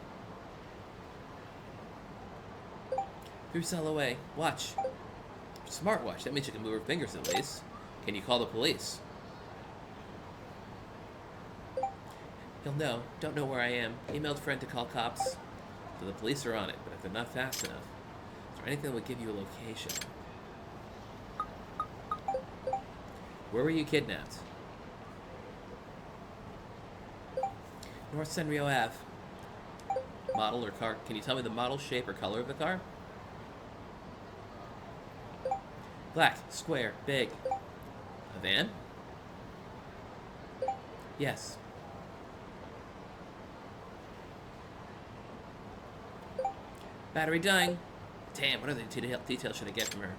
3 cell away. Watch. Smartwatch. That means you can move her fingers at least. Can you call the police? He'll know. Don't know where I am. Emailed friend to call cops. So the police are on it, but if they're not fast enough, is there anything that would give you a location? Where were you kidnapped? North Senryo Ave. Model or car? Can you tell me the model, shape, or color of the car? Black, square, big. A van? Yes. Battery dying. Damn, what other details should I get from her?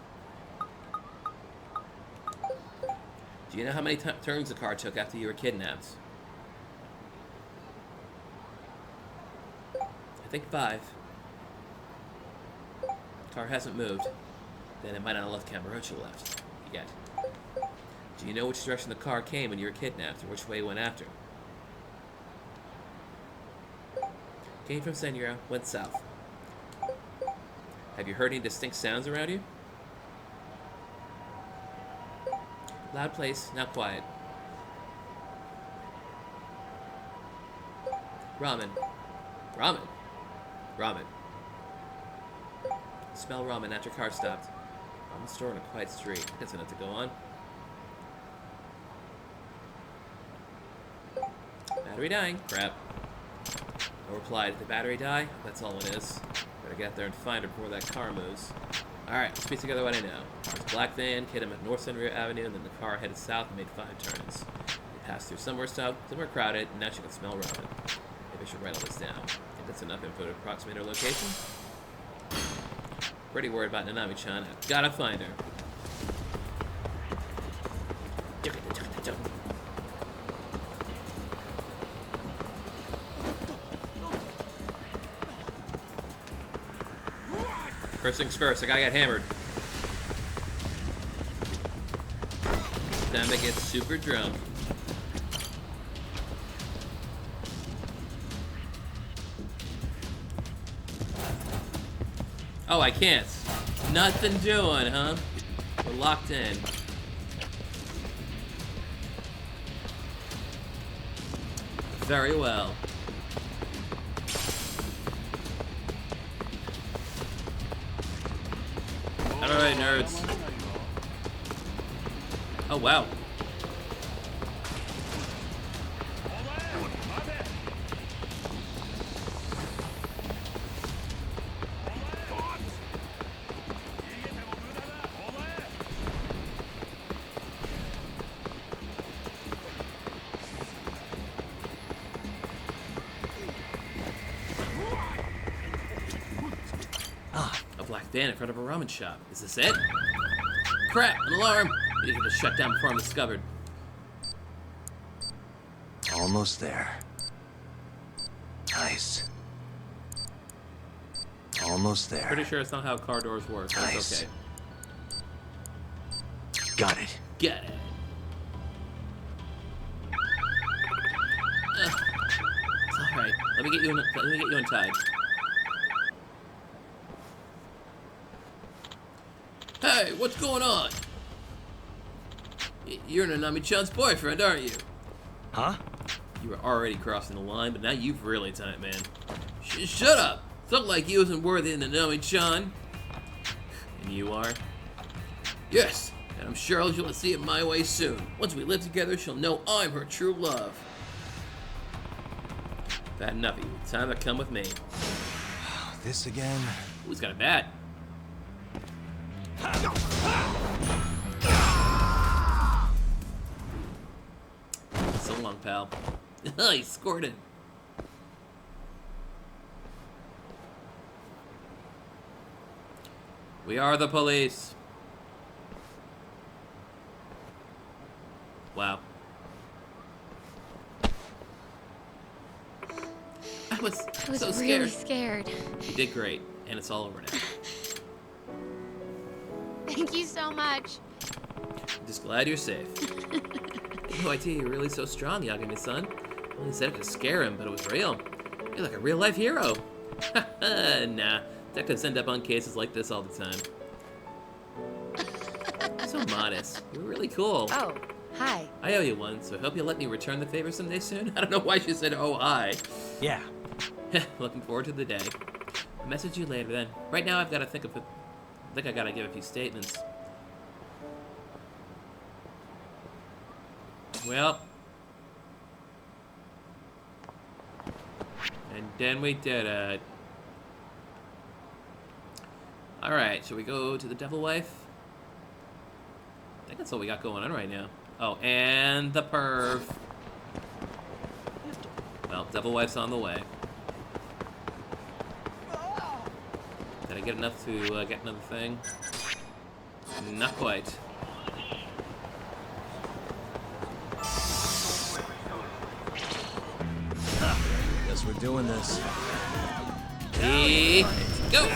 Do you know how many turns the car took after you were kidnapped? I think 5. Car hasn't moved. Then it might not have left Kamurocho left yet. Do you know which direction the car came when you were kidnapped, or which way it went after? Came from Senryo, went south. Have you heard any distinct sounds around you? Loud place, now quiet. Ramen. Ramen. Ramen. Smell ramen after car stopped. Ramen store on a quiet street. That's enough to go on. Battery dying. Crap. No reply. Did the battery die? That's all it is. Better get there and find her before that car moves. Alright, let's piece together what I know. There's a black van, hit him at North Senryo Avenue, and then the car headed south and made 5 turns. They passed through somewhere south, somewhere crowded, and now she can smell ramen. Maybe I should write all this down. Think that's enough info to approximate her location? Pretty worried about Nanami-chan. I've gotta find her. First things first, the guy got hammered. Time to get super drunk. Oh, I can't. Nothing doing, huh? We're locked in. Very well. Alright, nerds. Oh, wow. A black van in front of a ramen shop. Is this it? Crap, an alarm! I need to get this shut down before I'm discovered. Almost there. Nice. Almost there. Pretty sure it's not how car doors work, but Nice. it's okay. Got it. Get it. It's alright. Let me get you untied. Hey, what's going on? You're Nanami-chan's boyfriend, aren't you? Huh? You were already crossing the line, but now you've really done it, man. Shut up! Something like you isn't worthy of Nanami-chan. And you are? Yes, and I'm sure she'll see it my way soon. Once we live together, she'll know I'm her true love. Bad enough of you. Time to come with me. This again? Who's got a bat? So long, pal. He scored it. We are the police. Wow. I was so really scared. scared. You did great, and it's all over now. Thank you so much. I'm just glad you're safe. No idea you're really so strong, Yagami-san. I only said it to scare him, but it was real. You're like a real-life hero. Nah, detectives end up on cases like this all the time. So modest. You're really cool. Oh, hi. I owe you one, so I hope you'll let me return the favor someday soon. I don't know why she said, oh, hi. Yeah. Looking forward to the day. I'll message you later then. Right now I've got to think of it. I think I gotta give a few statements. Well. And then we did it. Alright, shall we go to the Devil Wife? I think that's all we got going on right now. Oh, and the perv. Well, Devil Wife's on the way. Did I get enough to get another thing? Not quite. Guess we're doing this. Hey, go!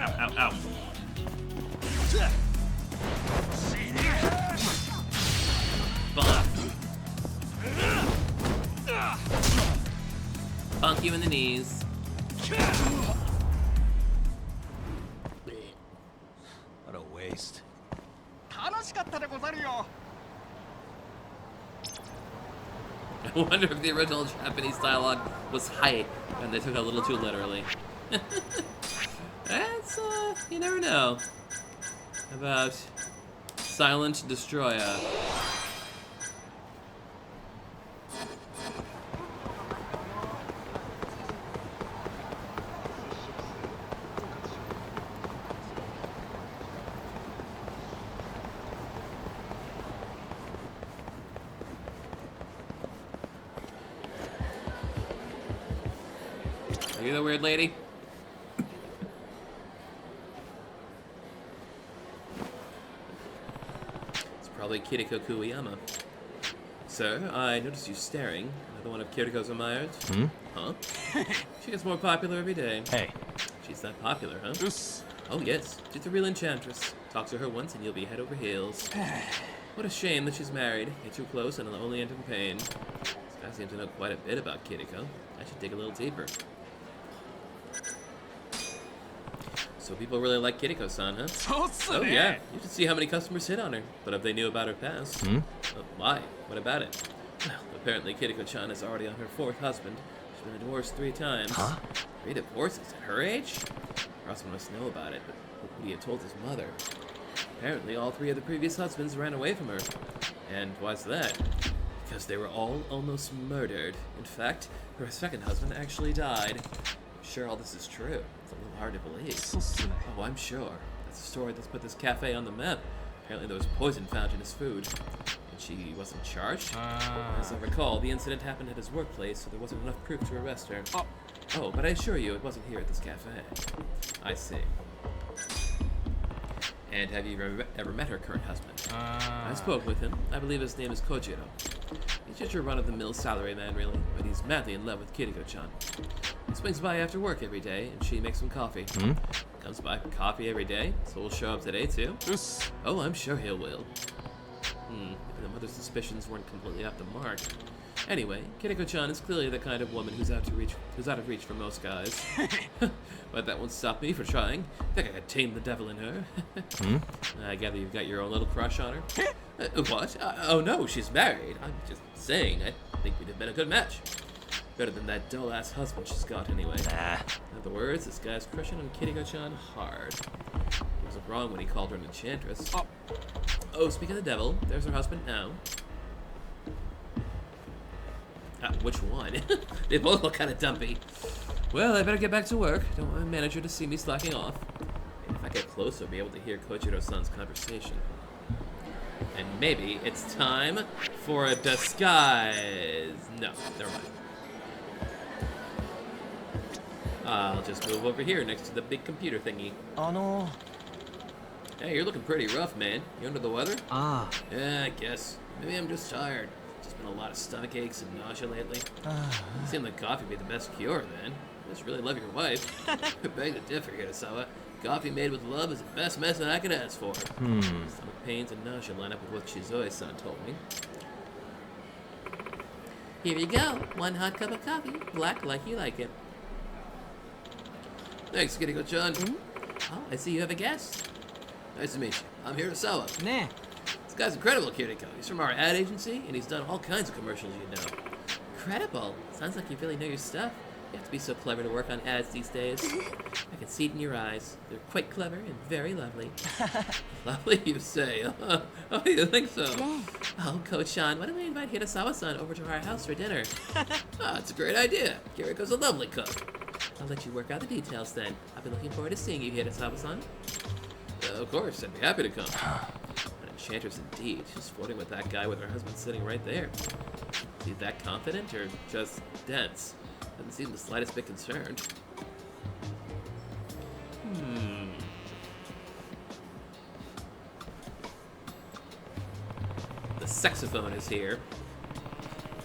Ow, ow, ow. Bunk you in the knees. What a waste. I wonder if the original Japanese dialogue was hype and they took it a little too literally. That's, you never know. About Silent Destroyer. Are you the weird lady? It's probably Kiriko Kuwayama. Sir, I noticed you staring. Another one of Kiriko's admirers? Hmm? Huh? She gets more popular every day. Hey. She's that popular, huh? Oh yes, she's a real enchantress. Talk to her once and you'll be head over heels. What a shame that she's married. Get too close and it'll only end in pain. This guy seems to know quite a bit about Kiriko. I should dig a little deeper. So people really like Kiriko-san, huh? Oh yeah, you should see how many customers hit on her. But if they knew about her past... why? What about it? Well, apparently Kiriko-chan is already on her 4th husband. She's been divorced 3 times. Huh? 3 divorces at her age? Her husband must know about it, but what would he have told his mother? Apparently all 3 of the previous husbands ran away from her. And why's that? Because they were all almost murdered. In fact, her 2nd husband actually died. I'm sure all this is true. It's a little hard to believe. Oh, I'm sure. That's the story that's put this cafe on the map. Apparently there was poison found in his food. And she wasn't charged? As I recall, the incident happened at his workplace, so there wasn't enough proof to arrest her. Oh, but I assure you it wasn't here at this cafe. I see. And have you ever met her current husband? I spoke with him. I believe his name is Kojiro. He's just your run-of-the-mill salaryman, really, but he's madly in love with Kiriko-chan. He swings by after work every day, and she makes him coffee. Comes by for coffee every day, so we'll show up today, too. Oh, I'm sure he will. Even the mother's suspicions weren't completely off the mark. Anyway, Kiriko-chan is clearly the kind of woman who's out of reach for most guys. But that won't stop me from trying. I think I could tame the devil in her. I gather you've got your own little crush on her. What? Oh no, she's married. I'm just saying, I think we'd have been a good match. Better than that dull-ass husband she's got anyway. In other words, this guy's crushing on Kiriko-chan hard. He wasn't wrong when he called her an enchantress. Oh, speaking of the devil, there's her husband now. Which one? They both look kind of dumpy. Well, I better get back to work. Don't want my manager to see me slacking off. And if I get close, I'll be able to hear Kojiro-san's conversation. And maybe it's time for a disguise. No, never mind. I'll just move over here next to the big computer thingy. Hey, you're looking pretty rough, man. You under the weather? Yeah, I guess. Maybe I'm just tired. Just been a lot of stomach aches and nausea lately. You seem like coffee would be the best cure, then. You must really love your wife. I beg to differ, Hirasawa. Coffee made with love is the best medicine I could ask for. Stomach pains and nausea line up with what Chizoi-san told me. Here you go. 1 hot cup of coffee. Black like you like it. Thanks, Kiriko-chan. Oh, I see you have a guest. Nice to meet you. I'm Hirasawa. This guy's incredible, Kiriko. He's from our ad agency, and he's done all kinds of commercials, you know. Incredible. Sounds like you really know your stuff. You have to be so clever to work on ads these days. I can see it in your eyes. They're quite clever and very lovely. Lovely, you say? Oh, you think so? Oh, Coach-chan, why don't we invite Hirasawa-san over to our house for dinner? Oh, it's a great idea. Kiriko's a lovely cook. I'll let you work out the details then. I'll be looking forward to seeing you, Hirasawa-san. Of course, I'd be happy to come. An enchantress indeed. She's flirting with that guy with her husband sitting right there. Is he that confident or just dense? Doesn't seem the slightest bit concerned. The saxophone is here.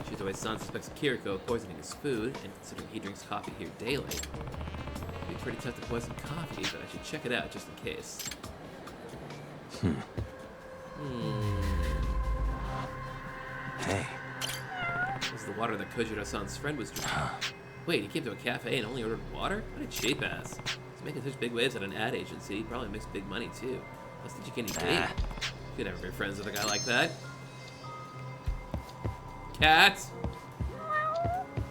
Chizoi-san suspects Kiriko of poisoning his food, and considering he drinks coffee here daily, it'd be pretty tough to poison coffee, but I should check it out just in case. Hey. This is the water that Kojiro-san's friend was drinking. Wait, he came to a cafe and only ordered water? What a cheap ass. He's making such big waves at an ad agency. He probably makes big money too. Plus, did you get any bait? You'd never be friends with a guy like that. Cats!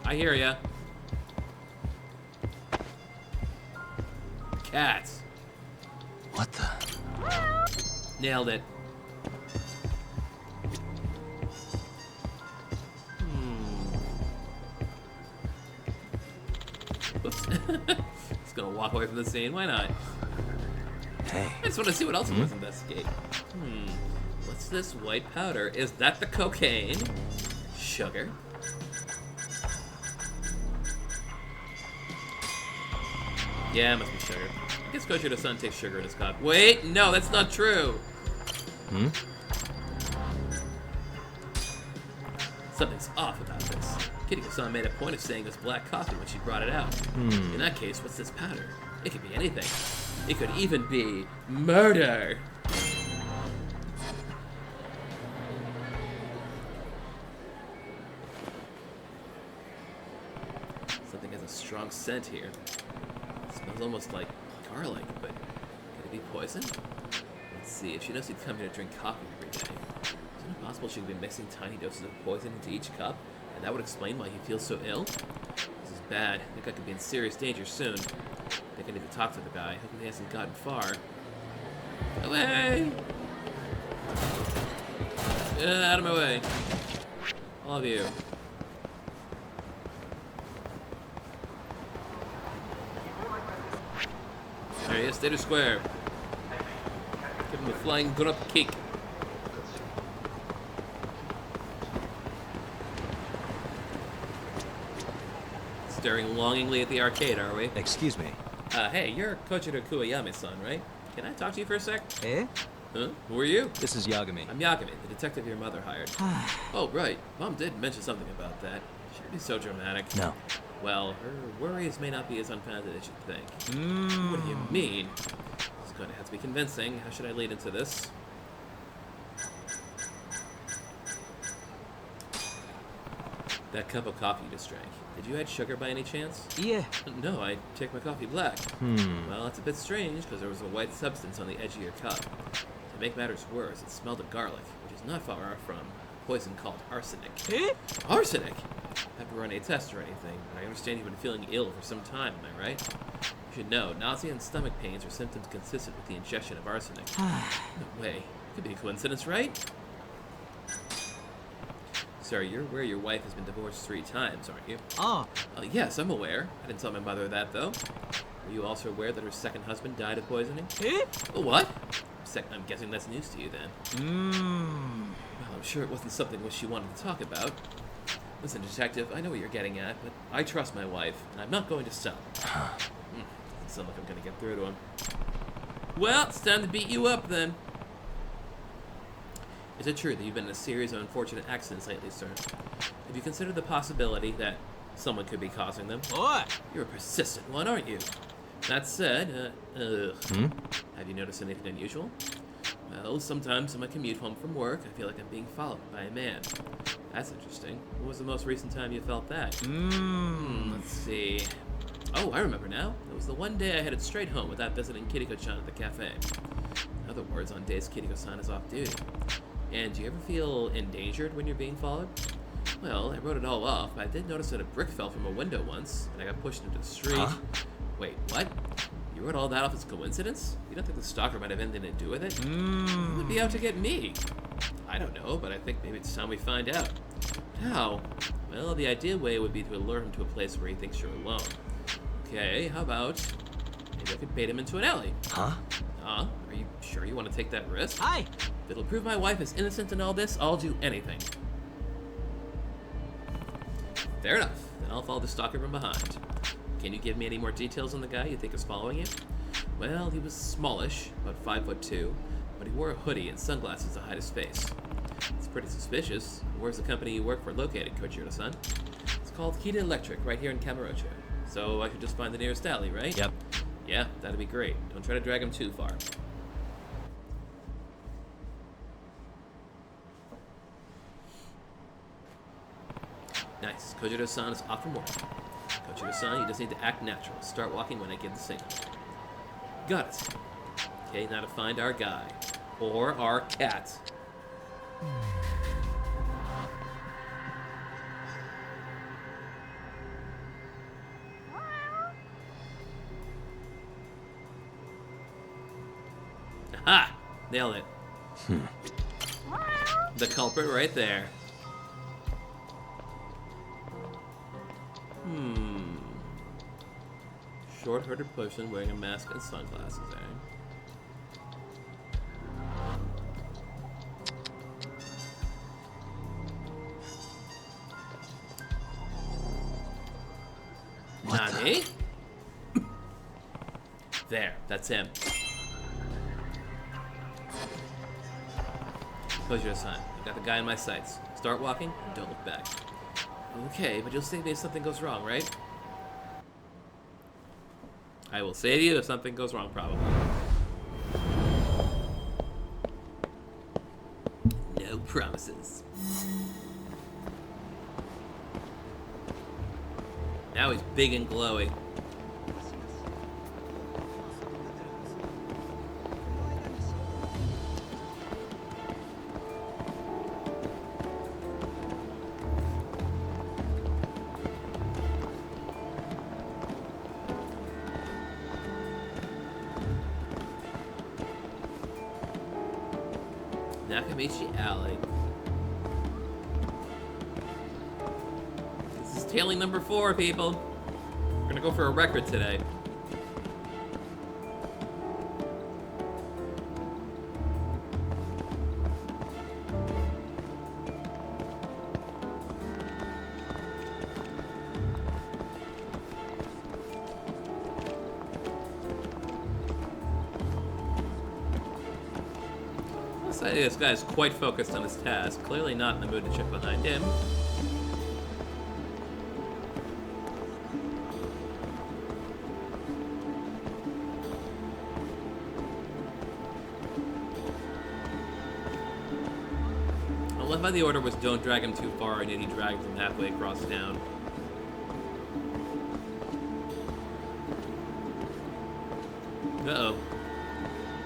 I hear ya. Cats. What the? Nailed it. Whoops. Just gonna walk away from the scene. Why not? Hey. I just want to see what else we must investigate. What's this white powder? Is that the cocaine? Sugar? Yeah, it must be sugar. I guess Kojiro-san takes sugar in his coffee. Wait, no, that's not true. Something's off about this. Kiriko-san made a point of saying it was black coffee when she brought it out. In that case, what's this powder? It could be anything. It could even be murder. Something has a strong scent here. It smells almost like garlic, but could it be poison? Let's see, if she knows he'd come here to drink coffee every day, isn't it possible she could be mixing tiny doses of poison into each cup, and that would explain why he feels so ill? This is bad. I think I could be in serious danger soon. I think I need to talk to the guy. Hopefully he hasn't gotten far. Away! Out of my way. All of you. There he is, stay to square. Give him a flying drop kick. Staring longingly at the arcade, are we? Excuse me. Hey, you're Kojiro Kuwayame-san, right? Can I talk to you for a sec? Eh? Huh? Who are you? This is Yagami. I'm Yagami, the detective your mother hired. Oh, right. Mom did mention something about that. Should be so dramatic. No. Well, her worries may not be as unfounded as you think. What do you mean? It's going to have to be convincing. How should I lead into this? That cup of coffee you just drank. Did you add sugar by any chance? Yeah. No, I take my coffee black. Well, that's a bit strange because there was a white substance on the edge of your cup. To make matters worse, it smelled of garlic, which is not far from a poison called arsenic. Eh? Arsenic? I have to run a test or anything, but I understand you've been feeling ill for some time, am I right? You should know, nausea and stomach pains are symptoms consistent with the ingestion of arsenic. No way. Could be a coincidence, right? Sir, you're aware your wife has been divorced 3 times, aren't you? Yes, I'm aware. I didn't tell my mother that, though. Were you also aware that her second husband died of poisoning? Eh? What? I'm guessing that's news to you, then. Well, I'm sure it wasn't something which she wanted to talk about. Listen, detective, I know what you're getting at, but I trust my wife, and I'm not going to sell. Doesn't sound like I'm going to get through to him. Well, it's time to beat you up, then. Is it true that you've been in a series of unfortunate accidents lately, sir? Have you considered the possibility that someone could be causing them? What? You're a persistent one, aren't you? That said, have you noticed anything unusual? Well, sometimes on my commute home from work, I feel like I'm being followed by a man. That's interesting. When was the most recent time you felt that? Let's see. Oh, I remember now. It was the one day I headed straight home without visiting Kiriko-chan at the cafe. In other words, on days Kiriko-san is off duty. And do you ever feel endangered when you're being followed? Well, I wrote it all off, but I did notice that a brick fell from a window once, and I got pushed into the street. Huh? Wait, what? You wrote all that off as coincidence? You don't think the stalker might have anything to do with it? Who would be out to get me? I don't know, but I think maybe it's time we find out. How? Well, the ideal way would be to lure him to a place where he thinks you're alone. Okay, how about maybe I could bait him into an alley? Huh? Are you sure you want to take that risk? Hi. If it'll prove my wife is innocent in all this, I'll do anything. Fair enough. Then I'll follow the stalker from behind. Can you give me any more details on the guy you think is following you? Well, he was smallish, about 5'2", but he wore a hoodie and sunglasses to hide his face. It's pretty suspicious. Where's the company you work for located, Kojiro-san? It's called Kita Electric, right here in Kamurocho. So I should just find the nearest alley, right? Yep. Yeah, that'd be great. Don't try to drag him too far. Nice. Kojiro-san is off from work. Kojiro-san, you just need to act natural. Start walking when I give the signal. Got it. Okay, now to find our guy. Or our cat. Aha! Nailed it. The culprit right there. Short-haired person wearing a mask and sunglasses, eh? Nani? There, that's him. Kojiro-san, I've got the guy in my sights. Start walking and don't look back. Okay, but you'll save me if something goes wrong, right? I will save you if something goes wrong, probably. No promises. Now he's big and glowing. Nakamichi Alley. This is tailing number 4, people. We're gonna go for a record today. I'll say this guy is quite focused on his task, clearly not in the mood to check behind him. I love how the order was don't drag him too far, and yet he dragged him halfway across town. Uh-oh.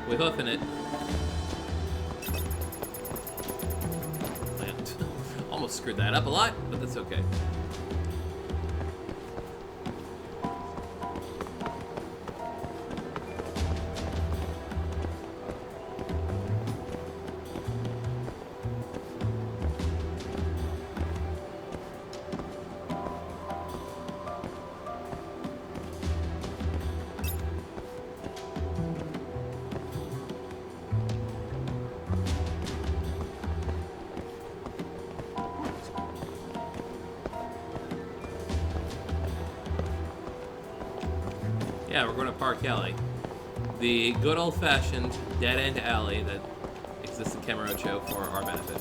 We're hoofing it. Almost screwed that up a lot, but that's okay. Yeah, we're going to Park Alley. The good old-fashioned dead-end alley that exists in Kamurocho for our benefit.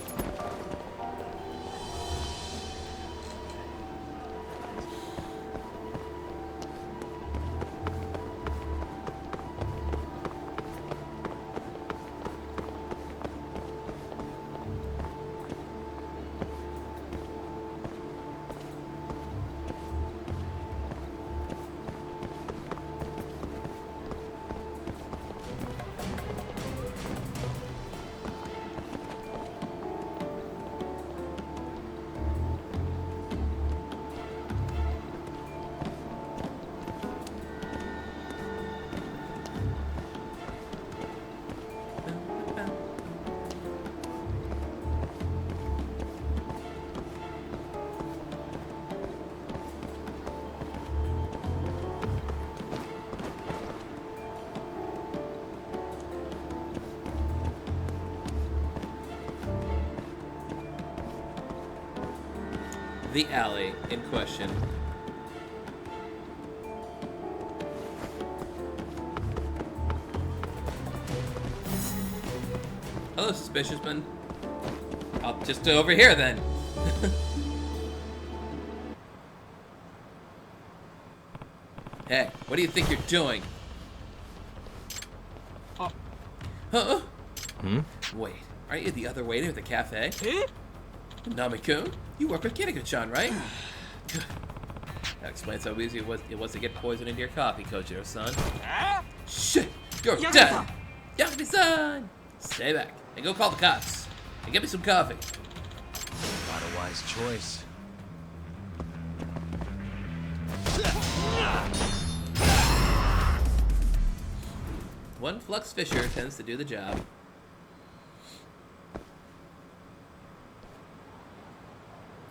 The alley in question. Hello, suspicious man. I'll just do over here then. Hey, what do you think you're doing? Huh? Wait, aren't you the other waiter at the cafe? Nami-kun, you work with Kiriko-chan, right? Good. That explains how easy it was to get poison into your coffee, Kojiro-san. Shit! You're dead! Yagami-san! Stay back and go call the cops. And get me some coffee. Not a wise choice. One Flux Fisher tends to do the job.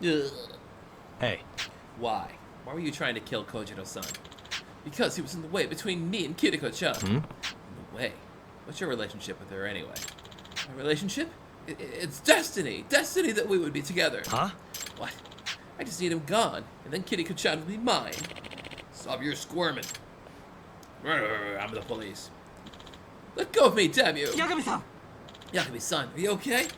Ugh. Hey. Why? Why were you trying to kill Kojiro-san? Because he was in the way between me and Kiriko-chan. In the way? What's your relationship with her anyway? My relationship? It's destiny! Destiny that we would be together! Huh? What? I just need him gone, and then Kiriko-chan will be mine. Stop your squirming. I'm the police. Let go of me, damn you! Yagami-san! Yagami-san, are you okay?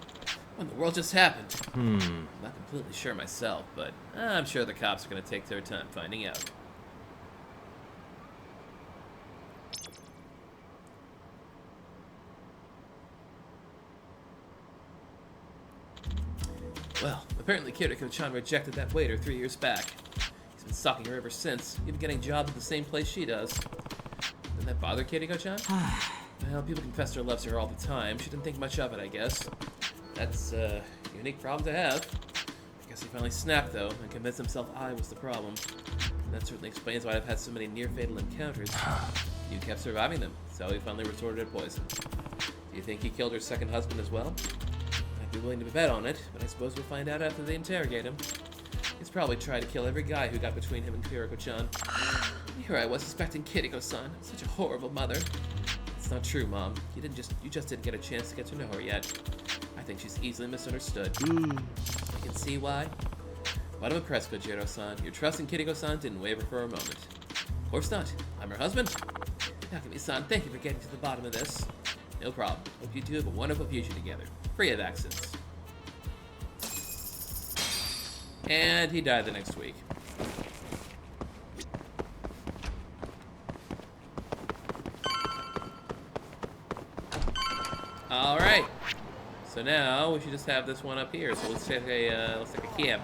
What in the world just happened? I'm not completely sure myself, but I'm sure the cops are going to take their time finding out. Well, apparently Kiriko-chan rejected that waiter 3 years back. He's been stalking her ever since, even getting jobs at the same place she does. Didn't that bother Kiriko-chan? Well, people confess her loves her all the time. She didn't think much of it, I guess. That's a unique problem to have. I guess he finally snapped, though, and convinced himself I was the problem. And that certainly explains why I've had so many near-fatal encounters. You kept surviving them, so he finally resorted to poison. Do you think he killed her second husband as well? I'd be willing to bet on it, but I suppose we'll find out after they interrogate him. He's probably tried to kill every guy who got between him and Kiriko-chan. Here I was suspecting Kiriko-san, such a horrible mother. It's not true, Mom. You just didn't get a chance to get to know her yet. I think she's easily misunderstood. You can see why? But I'm impressed, Kojiro-san. Your trust in Kiriko-san didn't waver for a moment. Of course not. I'm her husband. Takumi-san, thank you for getting to the bottom of this. No problem. Hope you two have a wonderful future together. Free of accidents. And he died the next week. All right. So now we should just have this one up here. So let's take a camp.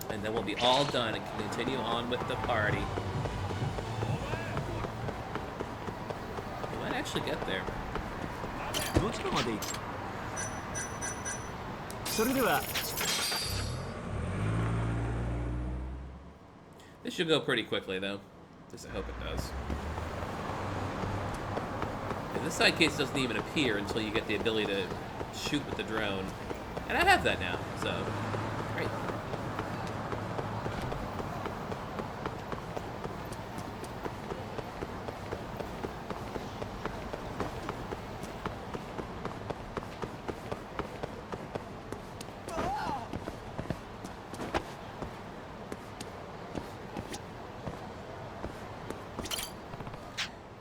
And then we'll be all done and can continue on with the party. We might actually get there. This should go pretty quickly, though. At least I hope it does. And this side case doesn't even appear until you get the ability to shoot with the drone. And I have that now, so great.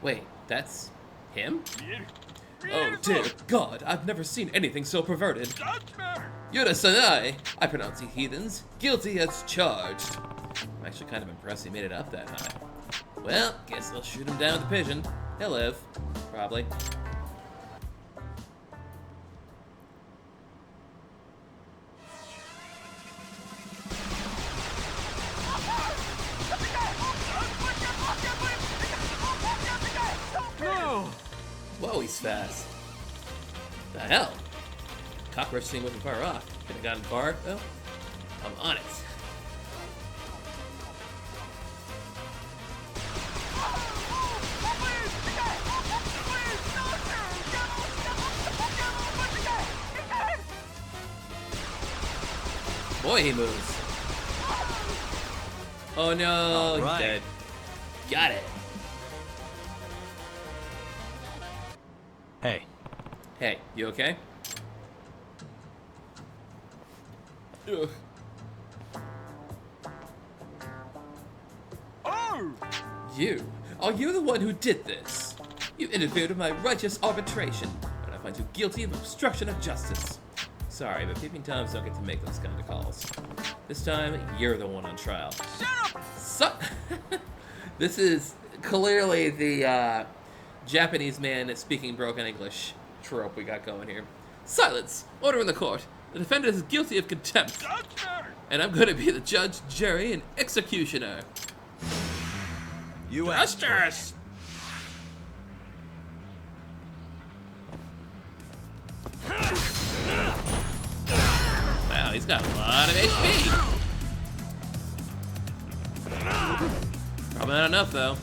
Wait, that's him? Oh dear God, I've never seen anything so perverted. Yura-sanai, I pronounce you heathens, guilty as charged. I'm actually kind of impressed he made it up that high. Well, guess they'll shoot him down with the pigeon. He'll live, probably. Whoa, he's fast. The hell? Cockroach scene wasn't far off. Could have gotten far, though. I'm on it. Boy, he moves. Oh no, he's dead. Got it. Hey. Hey, you okay? Ugh. Oh! You? Are you the one who did this? You interfered with my righteous arbitration, and I find you guilty of obstruction of justice. Sorry, but peeping toms don't get to make those kind of calls. This time, you're the one on trial. Shut up! This is clearly the Japanese man speaking broken English trope we got going here. Silence! Order in the court. The defendant is guilty of contempt. And I'm going to be the judge, jury, and executioner. You Justice! Wow, he's got a lot of HP. Probably not enough, though.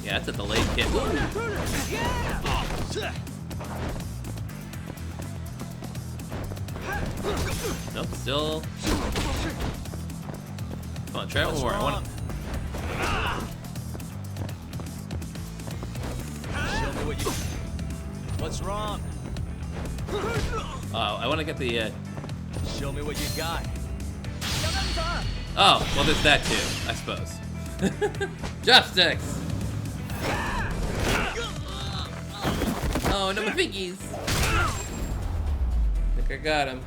Yeah, that's a delayed hit. Nope, still. Come on, try one more. I want to. Show me what you. What's wrong? I want to get the. Show me what you got. Oh, well, there's that too, I suppose. Chopsticks! Oh, no, my fingies! I think I got him.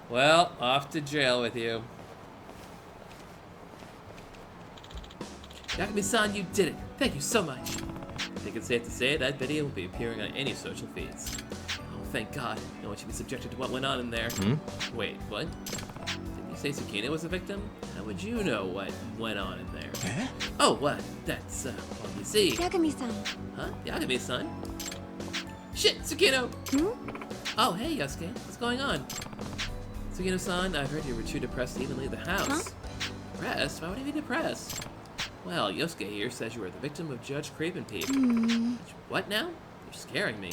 Well, off to jail with you. Yakami-san, you did it. Thank you so much. I think it's safe to say that video will be appearing on any social feeds. Oh, thank God. No one should be subjected to what went on in there. Wait, what? Didn't you say Tsukino was a victim? How would you know what went on in there? Oh, what? That's, well, you see. Yagami-san. Huh? Yagami-san? Shit, Tsukino! Oh, hey, Yosuke. What's going on? Tsukino-san, I've heard you were too depressed to even leave the house. Huh? Depressed? Why would I be depressed? Well, Yosuke here says you were the victim of Judge Creep and Peep. What now? You're scaring me.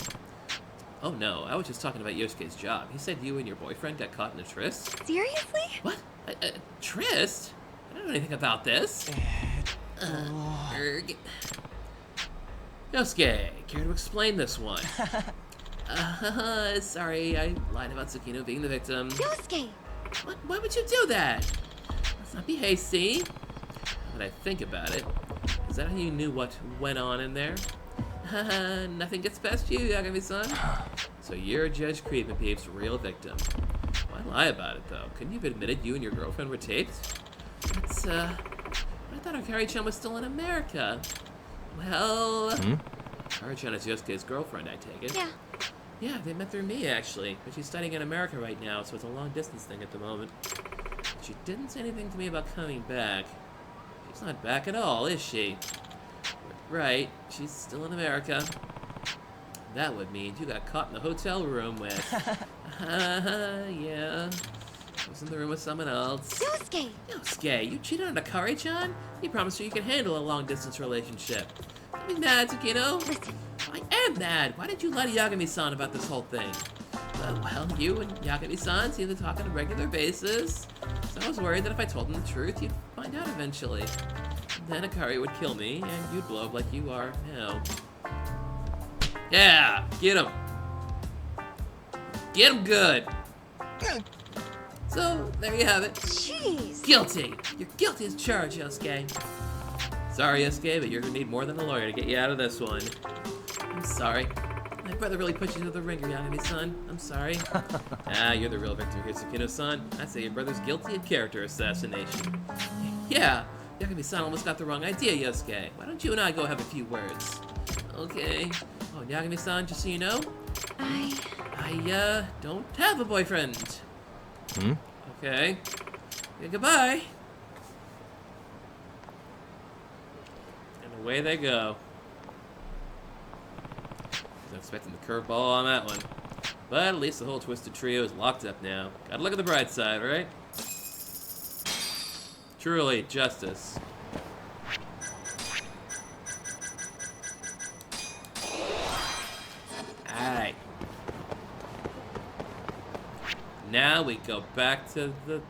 Oh no, I was just talking about Yosuke's job. He said you and your boyfriend got caught in a tryst. Seriously? What? A tryst? I don't know anything about this. Yosuke, care to explain this one? Sorry, I lied about Tsukino being the victim. Yosuke! What? Why would you do that? Let's not be hasty. Now that I think about it, is that how you knew what went on in there? Nothing gets past you, Yagami-san. So you're Judge Creep and Peep's real victim. Why lie about it, though? Couldn't you have admitted you and your girlfriend were taped? That's, I thought Akari-chan was still in America. Well... Akari-chan is Yosuke's girlfriend, I take it. Yeah. Yeah, they met through me, actually. But she's studying in America right now, so it's a long-distance thing at the moment. She didn't say anything to me about coming back. She's not back at all, is she? Right, she's still in America. That would mean you got caught in the hotel room with... yeah. I was in the room with someone else. Yosuke! Yosuke, you cheated on Akari-chan? You promised her you could handle a long-distance relationship. Don't be mad, Tsukino. Listen. I am mad. Why did you lie to Yagami-san about this whole thing? Well, you and Yagami-san seem to talk on a regular basis. So I was worried that if I told him the truth, you'd find out eventually. Then Akari would kill me, and you'd blow up like you are now. Yeah! Get him! Get him good! So, there you have it. Jeez! Guilty! You're guilty as charged, Yosuke. Sorry, Yosuke, but you're gonna need more than a lawyer to get you out of this one. I'm sorry. My brother really pushed you to the ringer, Yagami-san. I'm sorry. You're the real victim here, Tsukino-san. I'd say your brother's guilty of character assassination. Yeah, Yagami-san almost got the wrong idea, Yosuke. Why don't you and I go have a few words? Okay. Oh, Yagami-san, just so you know, I don't have a boyfriend. Okay. Yeah, goodbye. And away they go. Wasn't expecting the curveball on that one. But at least the whole Twisted Trio is locked up now. Gotta look at the bright side, right? Truly, justice. Alright. Now we go back to the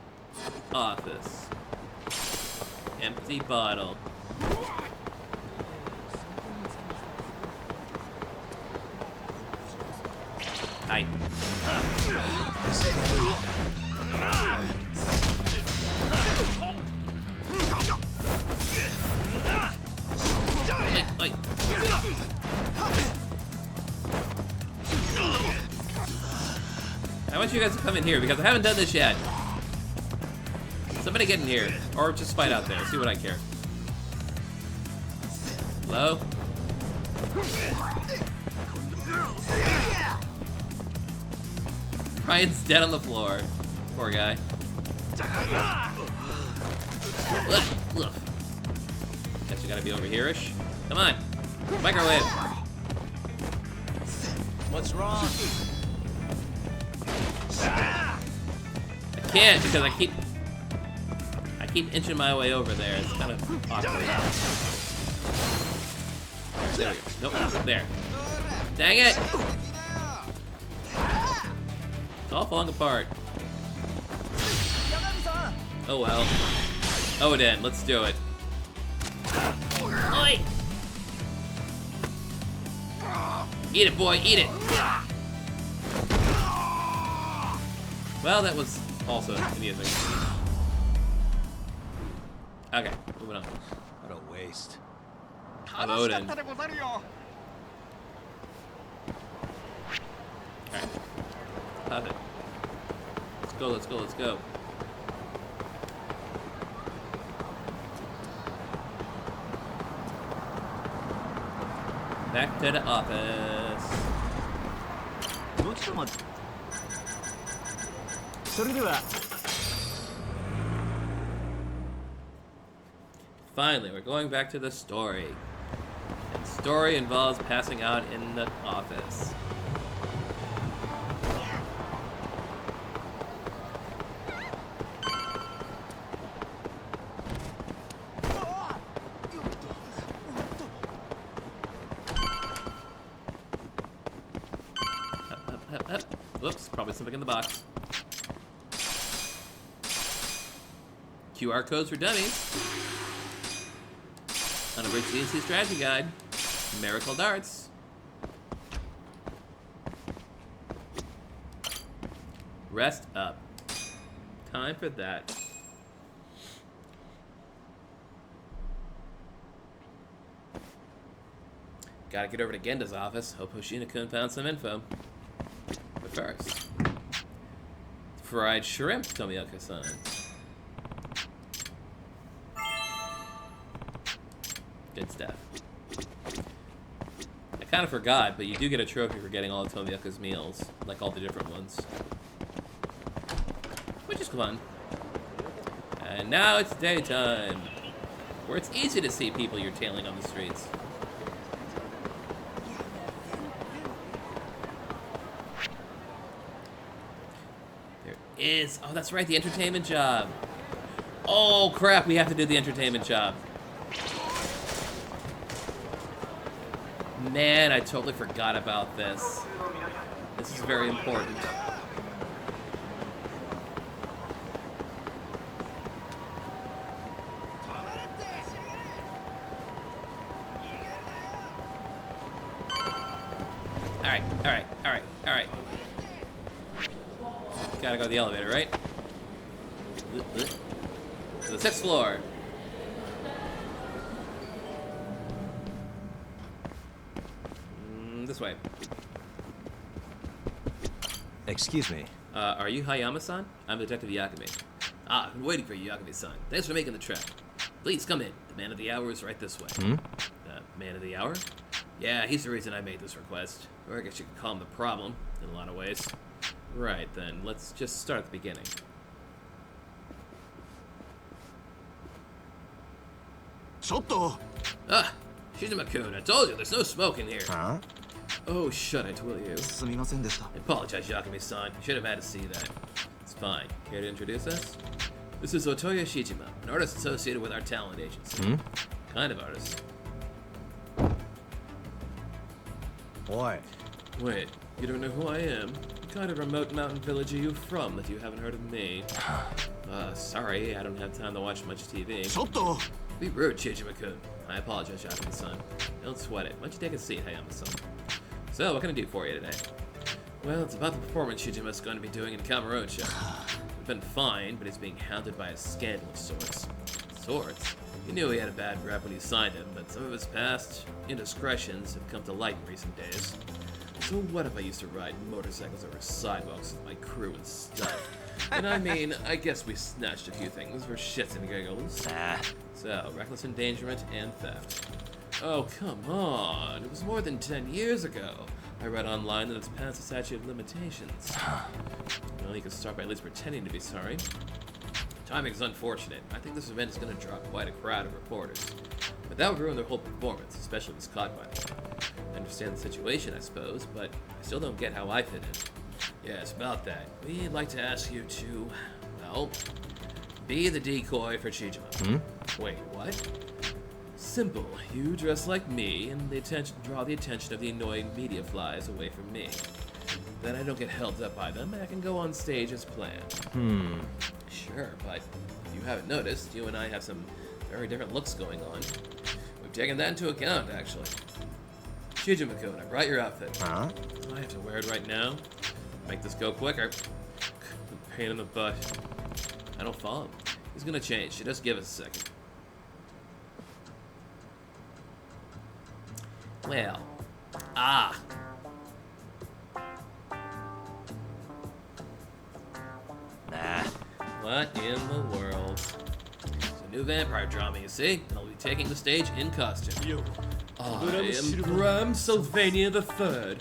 office. Empty bottle. Hi. Wait. I want you guys to come in here because I haven't done this yet. Somebody get in here. Or just fight out there. See what I care. Hello? Ryan's dead on the floor. Poor guy. Look. Guess you gotta be over here-ish. Come on. Microwave. What's wrong? I can't because I keep inching my way over there. It's kind of awkward. There we go. Nope. There. Dang it! It's all falling apart. Oh well. Odin, let's do it. Oi! Eat it, boy, eat it! Well, that was also amusing. Okay, moving on. What a waste. Of Odin. Alright. Pop it. Let's go, let's go, let's go. Back to the office. Finally, we're going back to the story. And the story involves passing out in the office. Up. Whoops, probably something in the box. QR codes for dummies. Unabridged CNC strategy guide. Miracle darts. Rest up. Time for that. Gotta get over to Genda's office. Hope Hoshina-kun found some info. But first, fried shrimp, Tomioka-san. Good stuff. I kind of forgot, but you do get a trophy for getting all of Tomioka's meals, like all the different ones. Which is fun. And now it's daytime, where it's easy to see people you're tailing on the streets. There is... Oh, that's right, the entertainment job. Oh, crap, we have to do the entertainment job. Man, I totally forgot about this. This is very important. Alright. Gotta go to the elevator, right? To the 6th floor. This way. Excuse me. Are you Hayama-san? I'm Detective Yakumi. Ah, I've been waiting for you, Yakumi-san. Thanks for making the trek. Please come in. The man of the hour is right this way. Man of the hour? Yeah, he's the reason I made this request. Or I guess you could call him the problem, in a lot of ways. Right, then, let's just start at the beginning. Ah! Shizuma-kun, I told you, there's no smoke in here. Huh? Oh, shut will you? すみませんでした I apologize, Yakumi-san. You should have had to see that. It's fine. Care to introduce us? This is Otoya Shijima, an artist associated with our talent agency. Kind of artist. おい。 Wait, you don't know who I am? What kind of remote mountain village are you from that you haven't heard of me? Sorry, I don't have time to watch much TV. ちょっと Be rude, Shijima-kun. I apologize, Yakumi-san. Don't sweat it. Why don't you take a seat, Hayama-san? So, what can I do for you today? Well, it's about the performance Shijima's going to be doing in Kamurocho. It's been fine, but he's being hounded by a scandal of sorts. Sorts? He knew he had a bad rep when he signed him, but some of his past indiscretions have come to light in recent days. So what if I used to ride motorcycles over sidewalks with my crew and stuff? And I mean, I guess we snatched a few things for shits and giggles. So, reckless endangerment and theft. Oh, come on. It was more than 10 years ago. I read online that it's past the statute of limitations. Well, you could start by at least pretending to be sorry. Timing's unfortunate. I think this event is going to draw quite a crowd of reporters. But that would ruin their whole performance, especially if it's caught by them. I understand the situation, I suppose, but I still don't get how I fit in. Yes, about that. We'd like to ask you to, well, be the decoy for Chijima. Wait, what? Simple. You dress like me, and draw the attention of the annoying media flies away from me. Then I don't get held up by them, and I can go on stage as planned. Sure, but if you haven't noticed, you and I have some very different looks going on. We've taken that into account, actually. Shijumakun, I brought your outfit. Huh? I have to wear it right now. Make this go quicker. Pain in the butt. I don't follow him. He's gonna change. Just give us a second. Well. Ah. Nah. What in the world? It's a new vampire drama, you see? And I'll be taking the stage in costume. I am Bram Sylvania III,